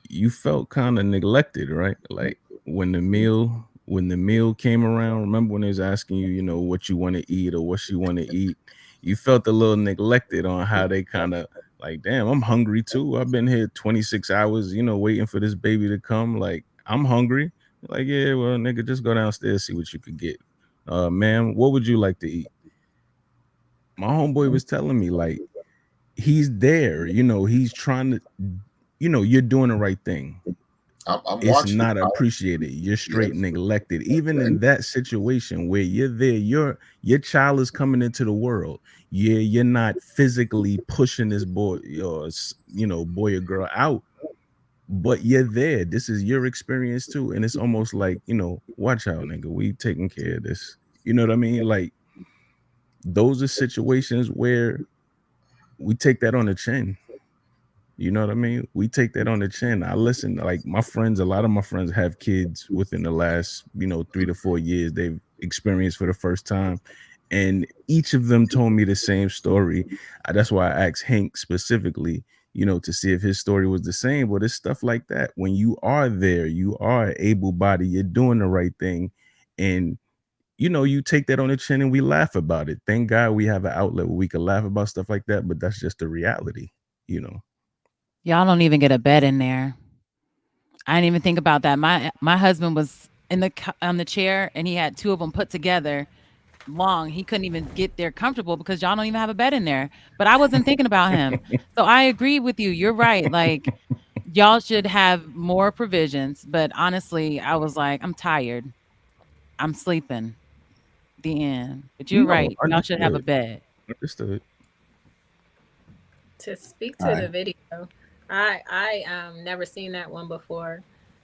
you felt kind of neglected, right? Like when the meal came around, remember when they was asking you, what you want to eat or what she want to eat, you felt a little neglected on how they kind of like, damn, I'm hungry too. I've been here 26 hours, waiting for this baby to come. Like, I'm hungry. Like, yeah, well, nigga, just go downstairs, see what you could get. Ma'am, what would you like to eat? My homeboy was telling me, like, he's there, he's trying to, you're doing the right thing. It's not appreciated. You're straight neglected. Even in that situation where you're there, your child is coming into the world. You're not physically pushing this boy or boy or girl out, but you're there. This is your experience too. And it's almost like, watch out, nigga. We taking care of this. You know what I mean? Like, those are situations where we take that on the chin. You know what I mean? We take that on the chin. I listen, like a lot of my friends have kids within the last, 3 to 4 years they've experienced for the first time. And each of them told me the same story. That's why I asked Hank specifically, to see if his story was the same. But it's stuff like that. When you are there, you are able-bodied, you're doing the right thing. And, you take that on the chin and we laugh about it. Thank God we have an outlet where we can laugh about stuff like that. But that's just the reality, Y'all don't even get a bed in there. I didn't even think about that. My husband was on the chair and he had two of them put together long. He couldn't even get there comfortable because y'all don't even have a bed in there. But I wasn't thinking about him. So I agree with you. You're right. Like, y'all should have more provisions. But honestly, I was like, I'm tired. I'm sleeping. The end. But you're right. Y'all should have a bed. Understood. To speak to the video, I never seen that one before.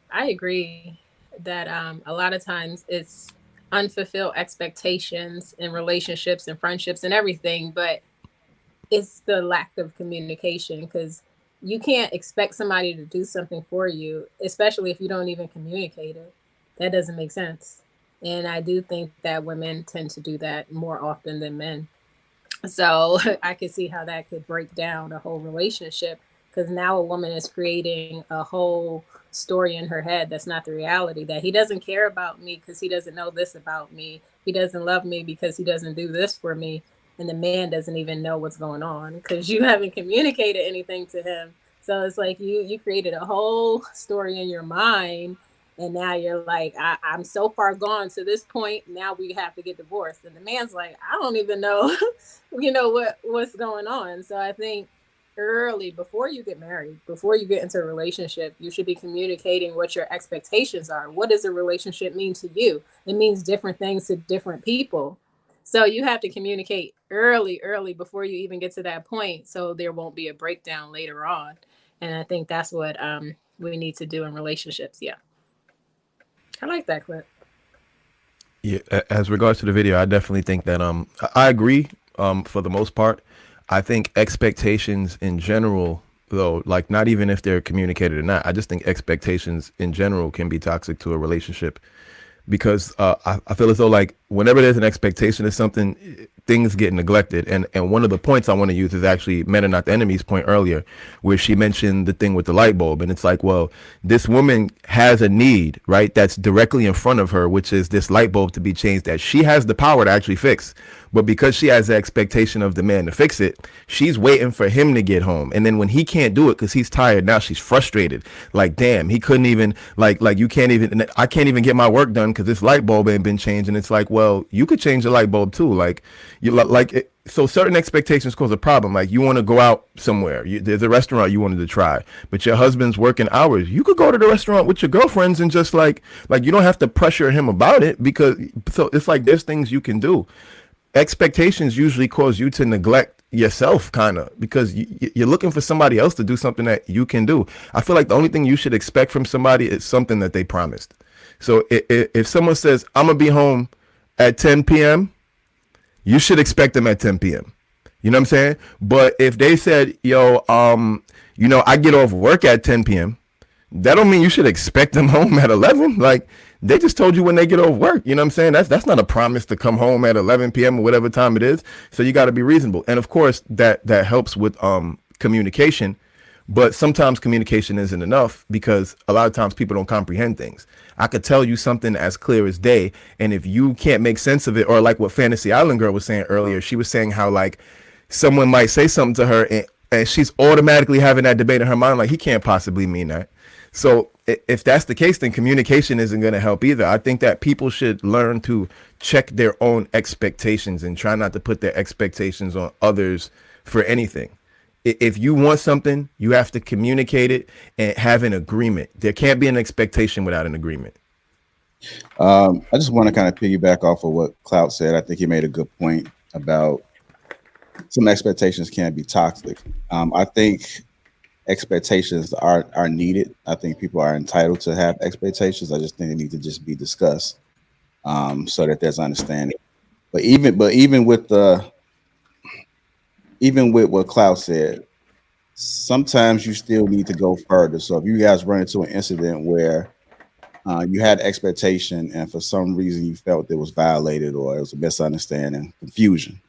I agree that a lot of times it's unfulfilled expectations in relationships and friendships and everything, but it's the lack of communication, because you can't expect somebody to do something for you, especially if you don't even communicate it. That doesn't make sense. And I do think that women tend to do that more often than men. So I can see how that could break down a whole relationship, because now a woman is creating a whole story in her head that's not the reality, that he doesn't care about me because he doesn't know this about me. He doesn't love me because he doesn't do this for me. And the man doesn't even know what's going on because you haven't communicated anything to him. So it's like you created a whole story in your mind, and now you're like, I'm so far gone to this point. Now we have to get divorced. And the man's like, I don't even know, what's going on. So I think early, before you get married, before you get into a relationship, you should be communicating what your expectations are. What does a relationship mean to you? It means different things to different people. So you have to communicate early before you even get to that point, so there won't be a breakdown later on. And I think that's what we need to do in relationships. Yeah. I like that clip. Yeah, as regards to the video, I definitely think that I agree for the most part. I think expectations in general, though, like not even if they're communicated or not, I just think expectations in general can be toxic to a relationship, because I feel as though like whenever there's an expectation of something, things get neglected. And one of the points I want to use is actually Men Are Not the Enemy's point earlier, where she mentioned the thing with the light bulb. And it's like, well, this woman has a need, right, that's directly in front of her, which is this light bulb to be changed that she has the power to actually fix. But because she has the expectation of the man to fix it, she's waiting for him to get home. And then when he can't do it because he's tired, now she's frustrated. Like, damn, he couldn't even, like you can't even, I can't even get my work done because this light bulb ain't been changed. And it's like, well, you could change the light bulb too. Like, you like it. So certain expectations cause a problem. Like you want to go out somewhere. There's a restaurant you wanted to try, but your husband's working hours. You could go to the restaurant with your girlfriends and just like you don't have to pressure him about it, because so it's like there's things you can do. Expectations usually cause you to neglect yourself, kind of, because you're looking for somebody else to do something that you can do. I feel like the only thing you should expect from somebody is something that they promised. So if someone says, I'm gonna be home at 10 p.m., you should expect them at 10 p.m. You know what I'm saying? But if they said, yo, I get off work at 10 p.m., that don't mean you should expect them home at 11. Like, they just told you when they get off work. You know what I'm saying? That's not a promise to come home at 11 p.m. or whatever time it is. So you got to be reasonable. And of course, that helps with communication. But sometimes communication isn't enough, because a lot of times people don't comprehend things. I could tell you something as clear as day, and if you can't make sense of it, or like what Fantasy Island Girl was saying earlier, she was saying how like someone might say something to her and she's automatically having that debate in her mind, like he can't possibly mean that. So if that's the case, then communication isn't going to help either. I think that people should learn to check their own expectations and try not to put their expectations on others for anything. If you want something, you have to communicate it and have an agreement. There can't be an expectation without an agreement. I just want to kind of piggyback off of what Cloud said. I think he made a good point about some expectations can be toxic. I think expectations are needed. I think people are entitled to have expectations. I just think they need to just be discussed so that there's understanding. But even with what Cloud said, sometimes you still need to go further. So if you guys run into an incident where you had expectation and for some reason you felt it was violated or it was a misunderstanding, confusion,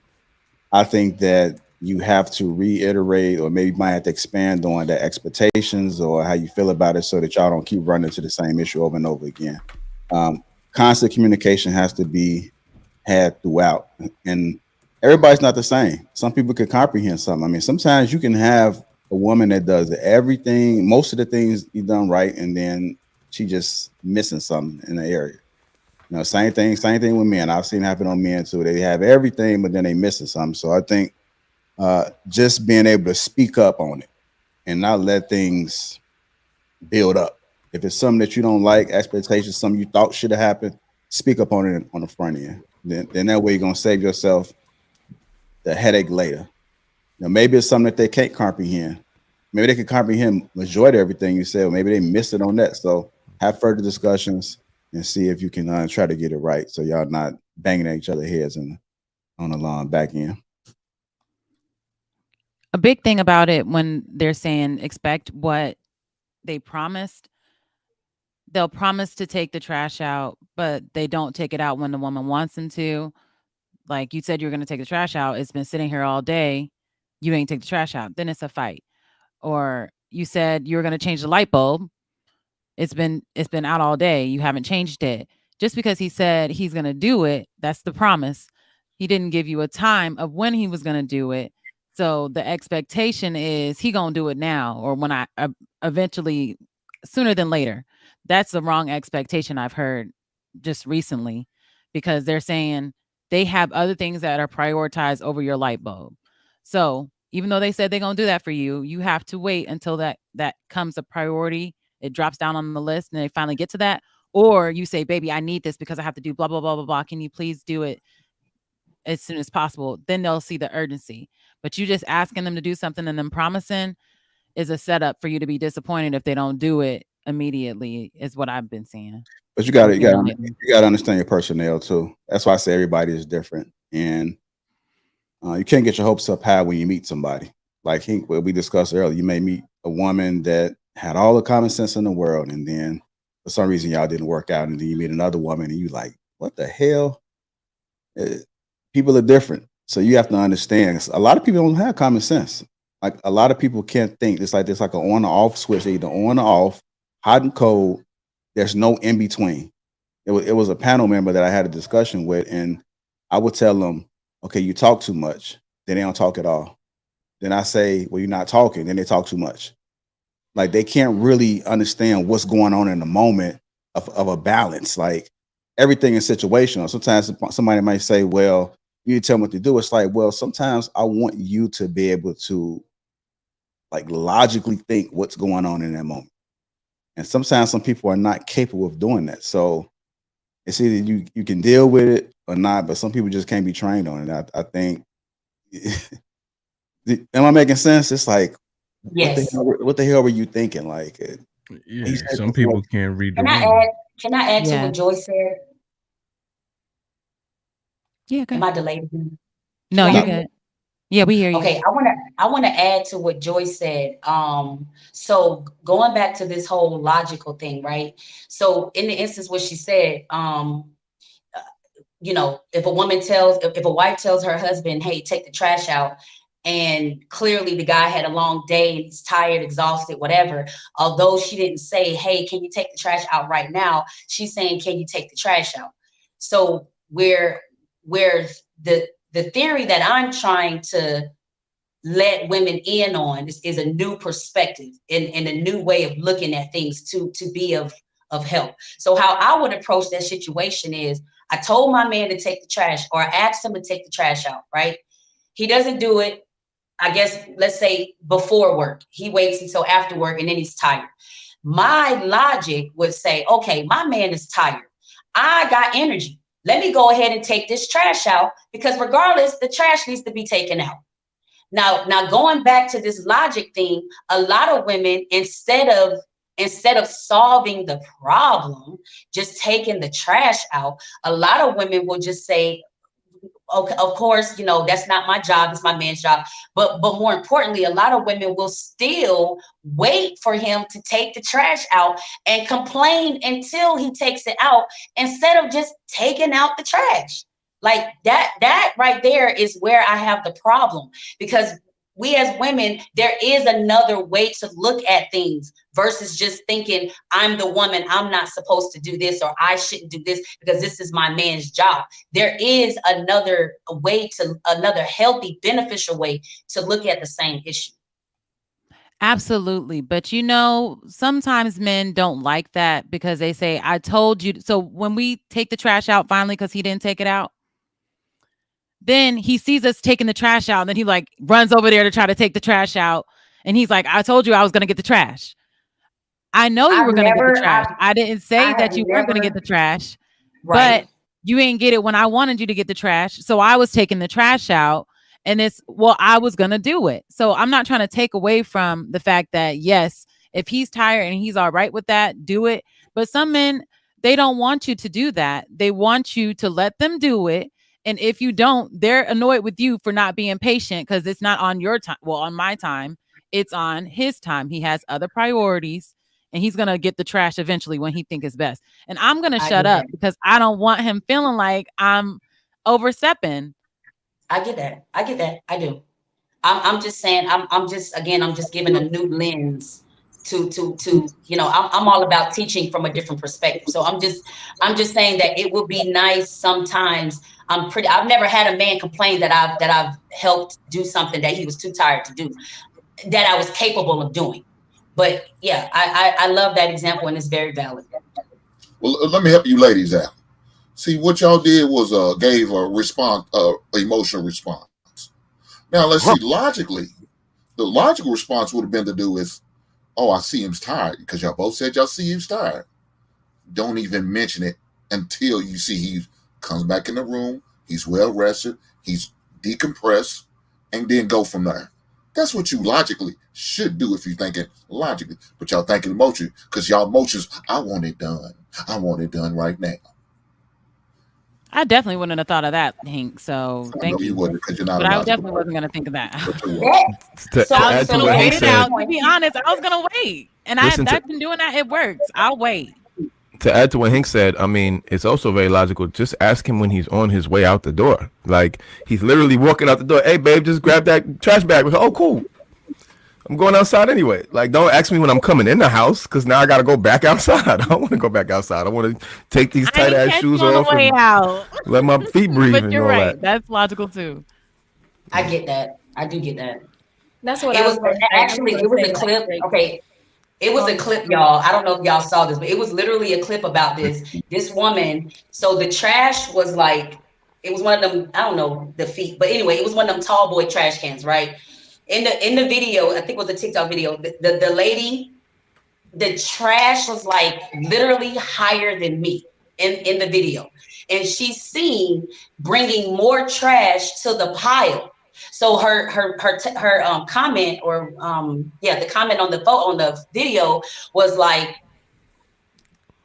I think that you have to reiterate, or maybe might have to expand on the expectations or how you feel about it, so that y'all don't keep running to the same issue over and over again. Constant communication has to be had throughout, and everybody's not the same. Some people can comprehend something. I mean, sometimes you can have a woman that does everything, most of the things you done right, and then she just missing something in the area. You know, same thing with men. I've seen it happen on men too. They have everything, but then they missing something. So I think just being able to speak up on it and not let things build up. If it's something that you don't like, expectations, something you thought should have happened, speak up on it on the front end. Then that way you're gonna save yourself the headache later. You know, maybe it's something that they can't comprehend. Maybe they can comprehend majority of everything you said, or maybe they missed it on that. So have further discussions and see if you can try to get it right, so y'all not banging at each other's heads and on the lawn back end. A big thing about it, when they're saying expect what they promised, they'll promise to take the trash out, but they don't take it out when the woman wants them to. Like, you said you were going to take the trash out. It's been sitting here all day. You ain't take the trash out. Then it's a fight. or you said you were going to change the light bulb. It's been out all day. You haven't changed it. Just because he said he's going to do it, that's the promise. He didn't give you a time of when he was going to do it. So the expectation is he going to do it now, or when I eventually, sooner than later. That's the wrong expectation I've heard just recently, because they're saying they have other things that are prioritized over your light bulb. So even though they said they're going to do that for you, you have to wait until that comes a priority. It drops down on the list and they finally get to that. Or you say, baby, I need this because I have to do blah, blah, blah, blah, blah. Can you please do it as soon as possible? Then they'll see the urgency. But you just asking them to do something and then promising is a setup for you to be disappointed if they don't do it immediately, is what I've been seeing. But you got to understand your personnel too. That's why I say everybody is different, and you can't get your hopes up high when you meet somebody. Like what we discussed earlier, you may meet a woman that had all the common sense in the world, and then for some reason y'all didn't work out, and then you meet another woman and you like, what the hell? People are different, so you have to understand. A lot of people don't have common sense. Like a lot of people can't think. It's like an on or off switch. They're either on or off, hot and cold. There's no in between. It was a panel member that I had a discussion with, and I would tell them, okay, you talk too much. Then they don't talk at all. Then I say, well, you're not talking. Then they talk too much. Like they can't really understand what's going on in the moment of a balance. Like everything is situational. Sometimes somebody might say, well, you need to tell them what to do. It's like, well, sometimes I want you to be able to like logically think what's going on in that moment. And sometimes some people are not capable of doing that. So it's either you can deal with it or not, but some people just can't be trained on it. I think, am I making sense? It's like, Yes. what the hell were you thinking? Like, yeah, some people can't read the Can I add to what Joyce said? Yeah, am I delayed? No, you're good. Yeah, we hear you. Okay, I want to add to what Joyce said. So going back to this whole logical thing, right? So in the instance where she said, you know, if a wife tells her husband, hey, take the trash out, and clearly the guy had a long day and he's tired, exhausted, whatever, although she didn't say, hey, can you take the trash out right now? She's saying, can you take the trash out? So where the theory that I'm trying to let women in on is a new perspective and a new way of looking at things to be of help. So how I would approach that situation is, I told my man to take the trash, or I asked him to take the trash out, right? He doesn't do it, I guess, let's say before work. He waits until after work and then he's tired. My logic would say, okay, my man is tired. I got energy. Let me go ahead and take this trash out, because regardless, the trash needs to be taken out. Now going back to this logic thing, a lot of women, instead of solving the problem, just taking the trash out, a lot of women will just say, okay, of course, you know, that's not my job, it's my man's job. But more importantly, a lot of women will still wait for him to take the trash out and complain until he takes it out, instead of just taking out the trash. Like that right there is where I have the problem, because we as women, there is another way to look at things versus just thinking, I'm the woman, I'm not supposed to do this, or I shouldn't do this because this is my man's job. There is another healthy, beneficial way to look at the same issue. Absolutely. But you know, sometimes men don't like that because they say, I told you. So when we take the trash out finally, because he didn't take it out, then he sees us taking the trash out, and then he like runs over there to try to take the trash out. And he's like, I told you I was going to get the trash. I know you were going to get the trash. I didn't say that you weren't going to get the trash, right? But you didn't get it when I wanted you to get the trash. So I was taking the trash out, and I was going to do it. So I'm not trying to take away from the fact that, yes, if he's tired and he's all right with that, do it. But some men, they don't want you to do that. They want you to let them do it. And if you don't, they're annoyed with you for not being patient, because it's not on your time. Well, on my time, it's on his time. He has other priorities, and he's going to get the trash eventually when he thinks it's best. And I'm going to shut up because I don't want him feeling like I'm overstepping. I get that. I do. I'm just saying, I'm just giving a new lens to I'm all about teaching from a different perspective. So I'm just saying that it would be nice sometimes. I've never had a man complain that I've helped do something that he was too tired to do, that I was capable of doing. But yeah, I love that example, and it's very valid. Well, let me help you ladies out. See, what y'all did was gave a response, emotional response. Now let's see, logically, the logical response would have been to do is, oh, I see him's tired, because y'all both said y'all see him's tired. Don't even mention it until you see he comes back in the room, he's well rested, he's decompressed, and then go from there. That's what you logically should do if you're thinking logically, but y'all thinking emotionally, because y'all emotions, I want it done. I want it done right now. I definitely wouldn't have thought of that, Hank. So thank you. Wouldn't, because you're not. But I definitely wasn't going to think of that. To add to what Hank said, to be honest, I was going to wait, and I've been doing that. It works. I'll wait. To add to what Hank said, I mean, it's also very logical. Just ask him when he's on his way out the door. Like, he's literally walking out the door. Hey, babe, just grab that trash bag. Oh, cool. I'm going outside anyway. Like, don't ask me when I'm coming in the house, because now I got to go back outside. I don't want to go back outside. I want to take these tight ass shoes off and let my feet breathe. But you're right. That's logical too. I get that. I do get that. That's what it was. Actually, it was a clip. Okay. It was a clip, y'all. I don't know if y'all saw this, but it was literally a clip about this woman. So the trash was like, it was one of them, I don't know the feet, but anyway, it was one of them tall boy trash cans, right? In the video, I think it was a TikTok video, the lady, the trash was like literally higher than me in the video. And she's seen bringing more trash to the pile. So her comment, or the comment on the video was like,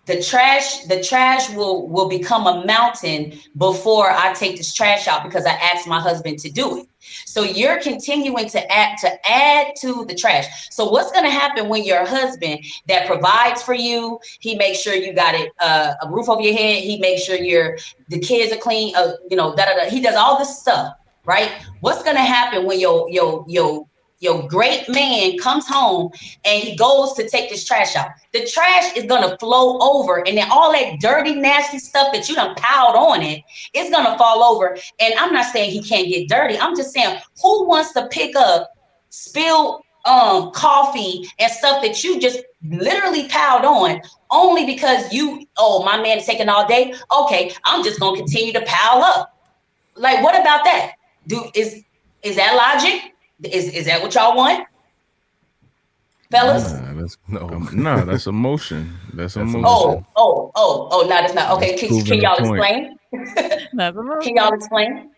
the trash will become a mountain before I take this trash out, because I asked my husband to do it. So you're continuing to add to the trash. So what's going to happen when your husband that provides for you, he makes sure you got it a roof over your head, he makes sure the kids are clean, he does all this stuff, right? What's going to happen when your great man comes home and he goes to take this trash out? The trash is going to flow over, and then all that dirty, nasty stuff that you done piled on it, it's going to fall over. And I'm not saying he can't get dirty. I'm just saying, who wants to pick up spilled coffee and stuff that you just literally piled on only because my man is taking all day? Okay, I'm just going to continue to pile up. Like, what about that? Is that logic? Is that what y'all want, fellas? No, that's emotion. That's emotion. No, that's not. Okay, can y'all explain? Can y'all explain?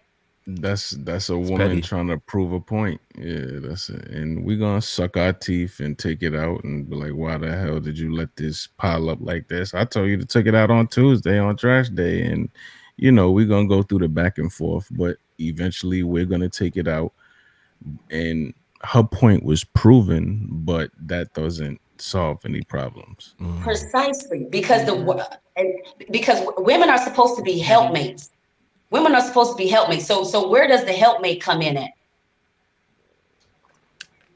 That's a woman trying to prove a point. Yeah, that's it. And we're gonna suck our teeth and take it out and be like, why the hell did you let this pile up like this? I told you to take it out on Tuesday on trash day, and we're gonna go through the back and forth, but eventually we're gonna take it out. And her point was proven, but that doesn't solve any problems. Precisely, because women are supposed to be helpmates. Women are supposed to be helpmates. So where does the helpmate come in at?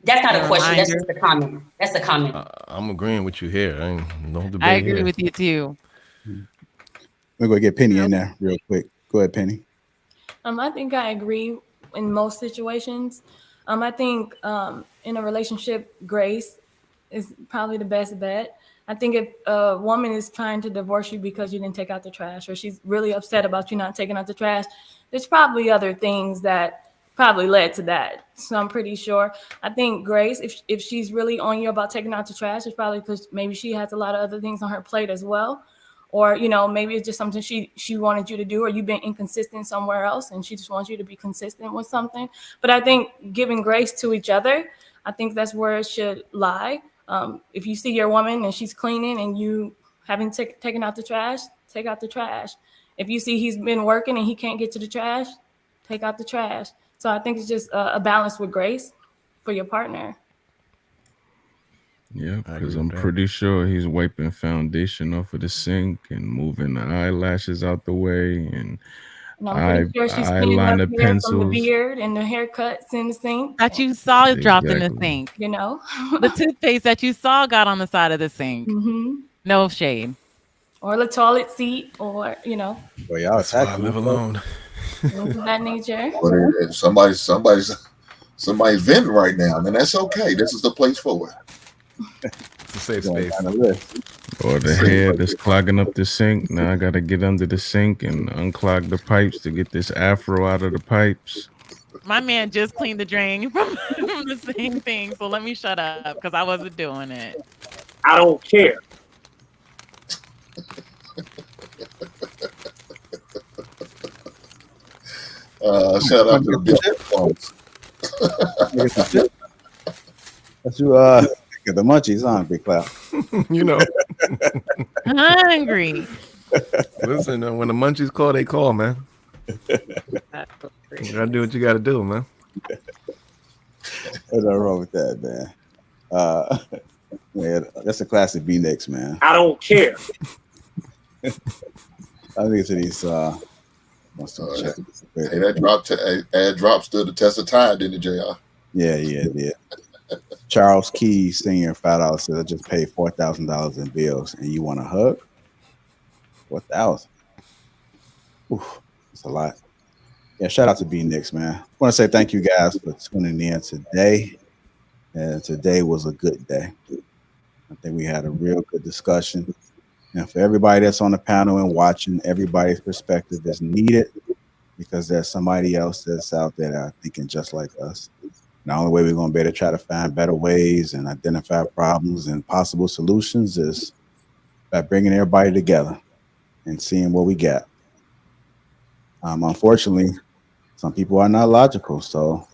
That's not a question. That's just a comment. That's a comment. I'm agreeing with you here. I agree with you too. We're gonna get Penny in there real quick. Go ahead, Penny. I think I agree in most situations. I think in a relationship, grace is probably the best bet. I think if a woman is trying to divorce you because you didn't take out the trash, or she's really upset about you not taking out the trash, there's probably other things that probably led to that. So I'm pretty sure. I think grace, if she's really on you about taking out the trash, it's probably because maybe she has a lot of other things on her plate as well. Or, maybe it's just something she wanted you to do, or you've been inconsistent somewhere else and she just wants you to be consistent with something. But I think giving grace to each other, I think that's where it should lie. If you see your woman and she's cleaning and you haven't taken out the trash, take out the trash. If you see he's been working and he can't get to the trash, take out the trash. So I think it's just a balance with grace for your partner. Yeah, because I'm pretty sure he's wiping foundation off of the sink and moving the eyelashes out the way. And And I'm pretty sure she's cleaning up eyeliner, here from the pencils. beard and the haircuts in the sink. That you saw dropped in the Exactly. sink. You know? The toothpaste that you saw got on the side of the sink. Mhm. No shade. Or the toilet seat, or, you know, Well, y'all That's why I attacking live me. alone. things of that nature. But if somebody's venting right now, then that's okay. This is the place for it. It's a safe Going space. down the list. Or the hair that's clogging up the sink. Now I gotta get under the sink and unclog the pipes to get this afro out of the pipes. My man just cleaned the drain from the same thing. So let me shut up because I wasn't doing it. I don't care. Shout out to the big folks. That's you get the munchies on, Big Cloud. You know, Hungry. listen, when the munchies call, they call, man. You gotta do what you gotta do, man. There's nothing wrong with that, man. Man, that's a classic B Next, man. I don't care. I think it's these Hey, that ad drop stood the test of time, didn't it, JR? Yeah. Charles Key Sr. $5 says I just paid $4,000 in bills and you want a hug? 4,000. Oof, that's a lot. Yeah, shout out to B Nix, man. I want to say thank you guys for tuning in today. And today was a good day. I think we had a real good discussion. And for everybody that's on the panel and watching, everybody's perspective is needed because there's somebody else that's out there that are thinking just like us. And the only way we're going to be able to try to find better ways and identify problems and possible solutions is by bringing everybody together and seeing what we got. Unfortunately, some people are not logical. So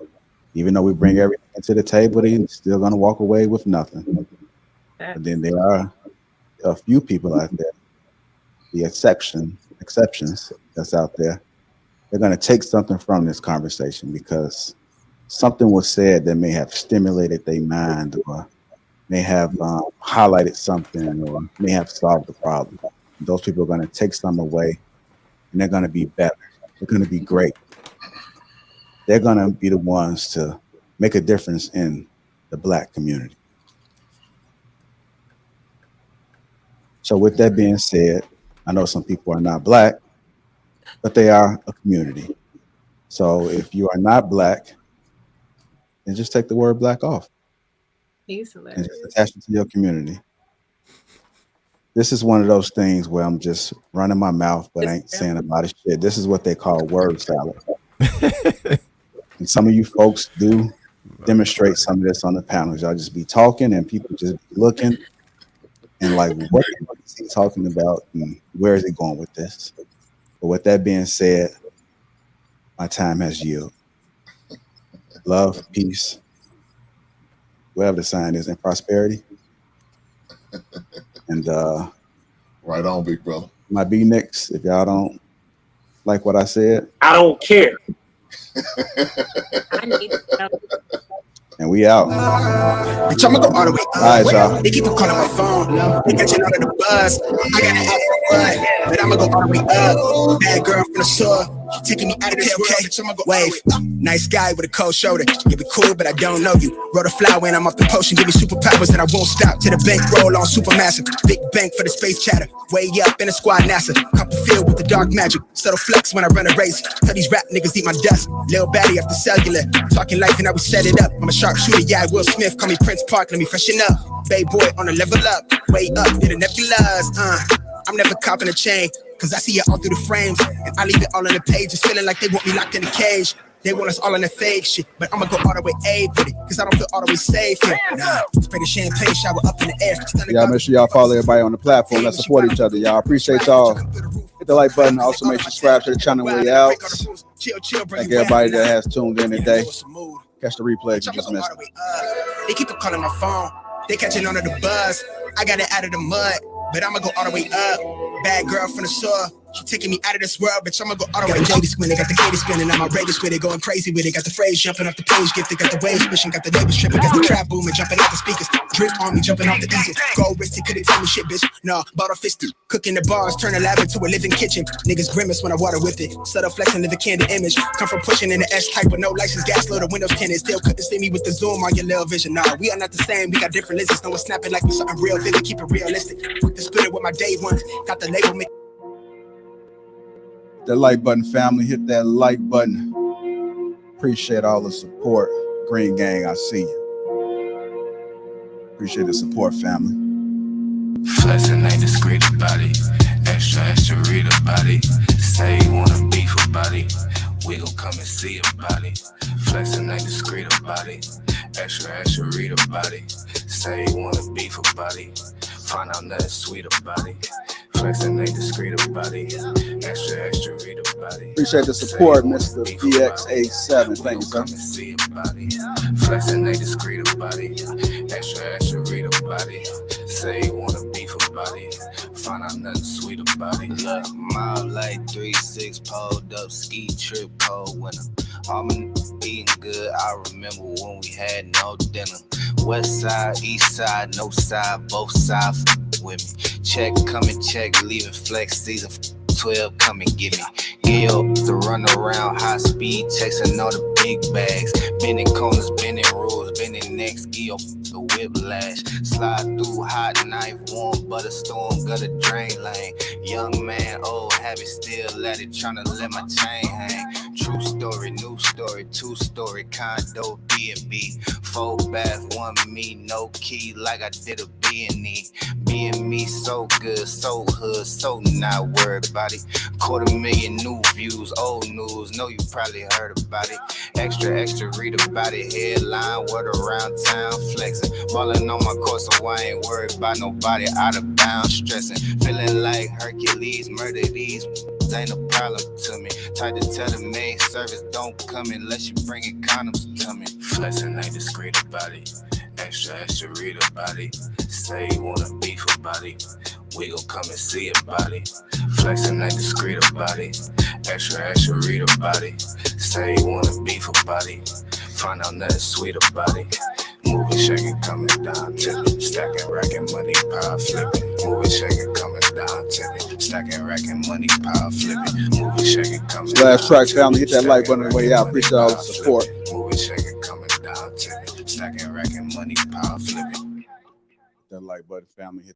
even though we bring everything to the table, they're still going to walk away with nothing. But then there are a few people out there, the exceptions that's out there, they're going to take something from this conversation because something was said that may have stimulated their mind or may have highlighted something or may have solved the problem. Those people are going to take some away and they're going to be better. They're going to be great. They're going to be the ones to make a difference in the Black community. So with that being said, I know some people are not Black, but they are a community. So if you are not Black, then just take the word Black off. He's And hilarious. just attach it to your community. This is one of those things where I'm just running my mouth, but I ain't saying a lot of shit. This is what they call word salad. And some of you folks do demonstrate some of this on the panels. Y'all just be talking and people just be looking and like, what is he talking about? And where is he going with this? But with that being said, my time has yielded. Love, peace, whatever the sign is, and prosperity. And Right on, big brother. my B Nicks, if y'all don't like what I said, I don't care. I need to know. and we out. Bitch, I'ma go all the way up. All right, y'all. They keep on calling my phone. They catching out of the buzz. I got an app, but I'ma go all the way up. Bad girl from the store. She taking me out of this world. Bitch, I'ma go wave. Nice guy with a cold shoulder. You be cool, but I don't know you. Wrote a flower and I'm off the potion. Give me superpowers and I won't stop. To the bank roll on supermassive. Big bank for the space chatter. Way up in the squad NASA. Cup of field with the dark magic. Subtle flex when I run a race. Tell these rap niggas eat my dust. Lil Batty after cellular. Talking life and how we set it up. I'm a sharpshooter, yeah, Will Smith. Call me Prince Park, let me freshen up. Bay boy on a level up. Way up in the nebulas. I'm never copping a chain. Cause I see it all through the frames. And I leave it all on the pages. Feeling like they want me locked in a cage. They want us all in the fake shit. But I'ma go all the way A with it. Cause I don't feel all the way safe here. Nah, spray the champagne shower up in the air. Y'all make sure y'all follow everybody on the platform. Let's support each other, y'all. Appreciate y'all. Hit the like button. Also make sure you subscribe to the channel when you're out. Thank everybody that has tuned in today. Catch the replay if you just missed it. They keep on calling my phone. They catching on to the buzz. I got it out of the mud, but I'ma go all the way up. Bad girl from the store. She taking me out of this world, bitch. I'ma go all the way. Got the spinning, got the Katie spinning. I'm outrageous with it, going crazy with it. Got the phrase jumping off the page, gifted. Got the waves pushing, got the neighbors tripping, got the trap booming, jumping out the speakers. Drip on me, jumping off the easel. Gold wristed, couldn't tell me shit, bitch. Nah, bought a fist through. Cooking the bars, turn a lab into a living kitchen. Niggas grimace when I water with it. Subtle flexing, live a candid image. Come from pushing in the S type with no license, gas load, the windows tinted. Still couldn't see me with the zoom on your little vision. Nah, we are not the same. We got different lenses. No one's snapping like we something real vivid. Keep it realistic. Quick to split it with my day ones. Got the label. The like button, family. Hit that like button. Appreciate all the support. Green Gang, I see you. Appreciate the support, family. Flexing ain't discreet about it. Extra read about it. Say you wanna beef about it. We gon' come and see about it. Flexing ain't discreet about it. Extra read about it. Say you wanna beef about it. Find out nothing sweet about it. Flexing ain't discreet about it. Extra read about it. Appreciate the support, Mr. BX87. Thank you, sir. Flexing ain't discreet about it. Extra read about it. Say you wanna beef about it. Find out nothing sweet about it. Look, mile like 3-6, pulled up, ski trip, cold winter. All my eating good. I remember when we had no dinner. West side, east side, no side, both sides with me. Check, come and check, leaving flex season 12, come and get me. Gil, the run around, high speed, chasing all the big bags. Bending corners, bending rules, bending necks, Gil, the whiplash. Slide through, hot knife, warm butter storm, gutter drain lane. Young man, old habit, still at it, tryna let my chain hang. True story, new story, 2-story, condo, B&B. 4 bath, 1 me, no key, like I did a B&E. Being me, so good, so hood, so not worried about it. 250,000 new views, old news, know you probably heard about it. Extra, read about it. Headline, word around town, flexing. Ballin' on my course, so I ain't worried about nobody out of bounds, stressing. Feeling like Hercules, murder these ain't a problem to me. Tried to tell the main service don't come unless you bring it condoms to me. Flexing ain't discreet about it. Extra read about it. Say you wanna beef about it. We gon' come and see about it. Flexing ain't discreet about it. Extra read about it. Say you wanna beef about it. Find out nothing sweet about it. Moving, shaking, coming down to me. Stacking, racking, money, power flipping. Moving, shaking, coming down to me. Stacking, racking, money, power flipping. Moving, shaking, coming down. Last track, family. Hit that like button on the way out. Appreciate all the support. Moving, shaking, coming down to me. Stacking, racking, money, power flipping. That like button, family. Hit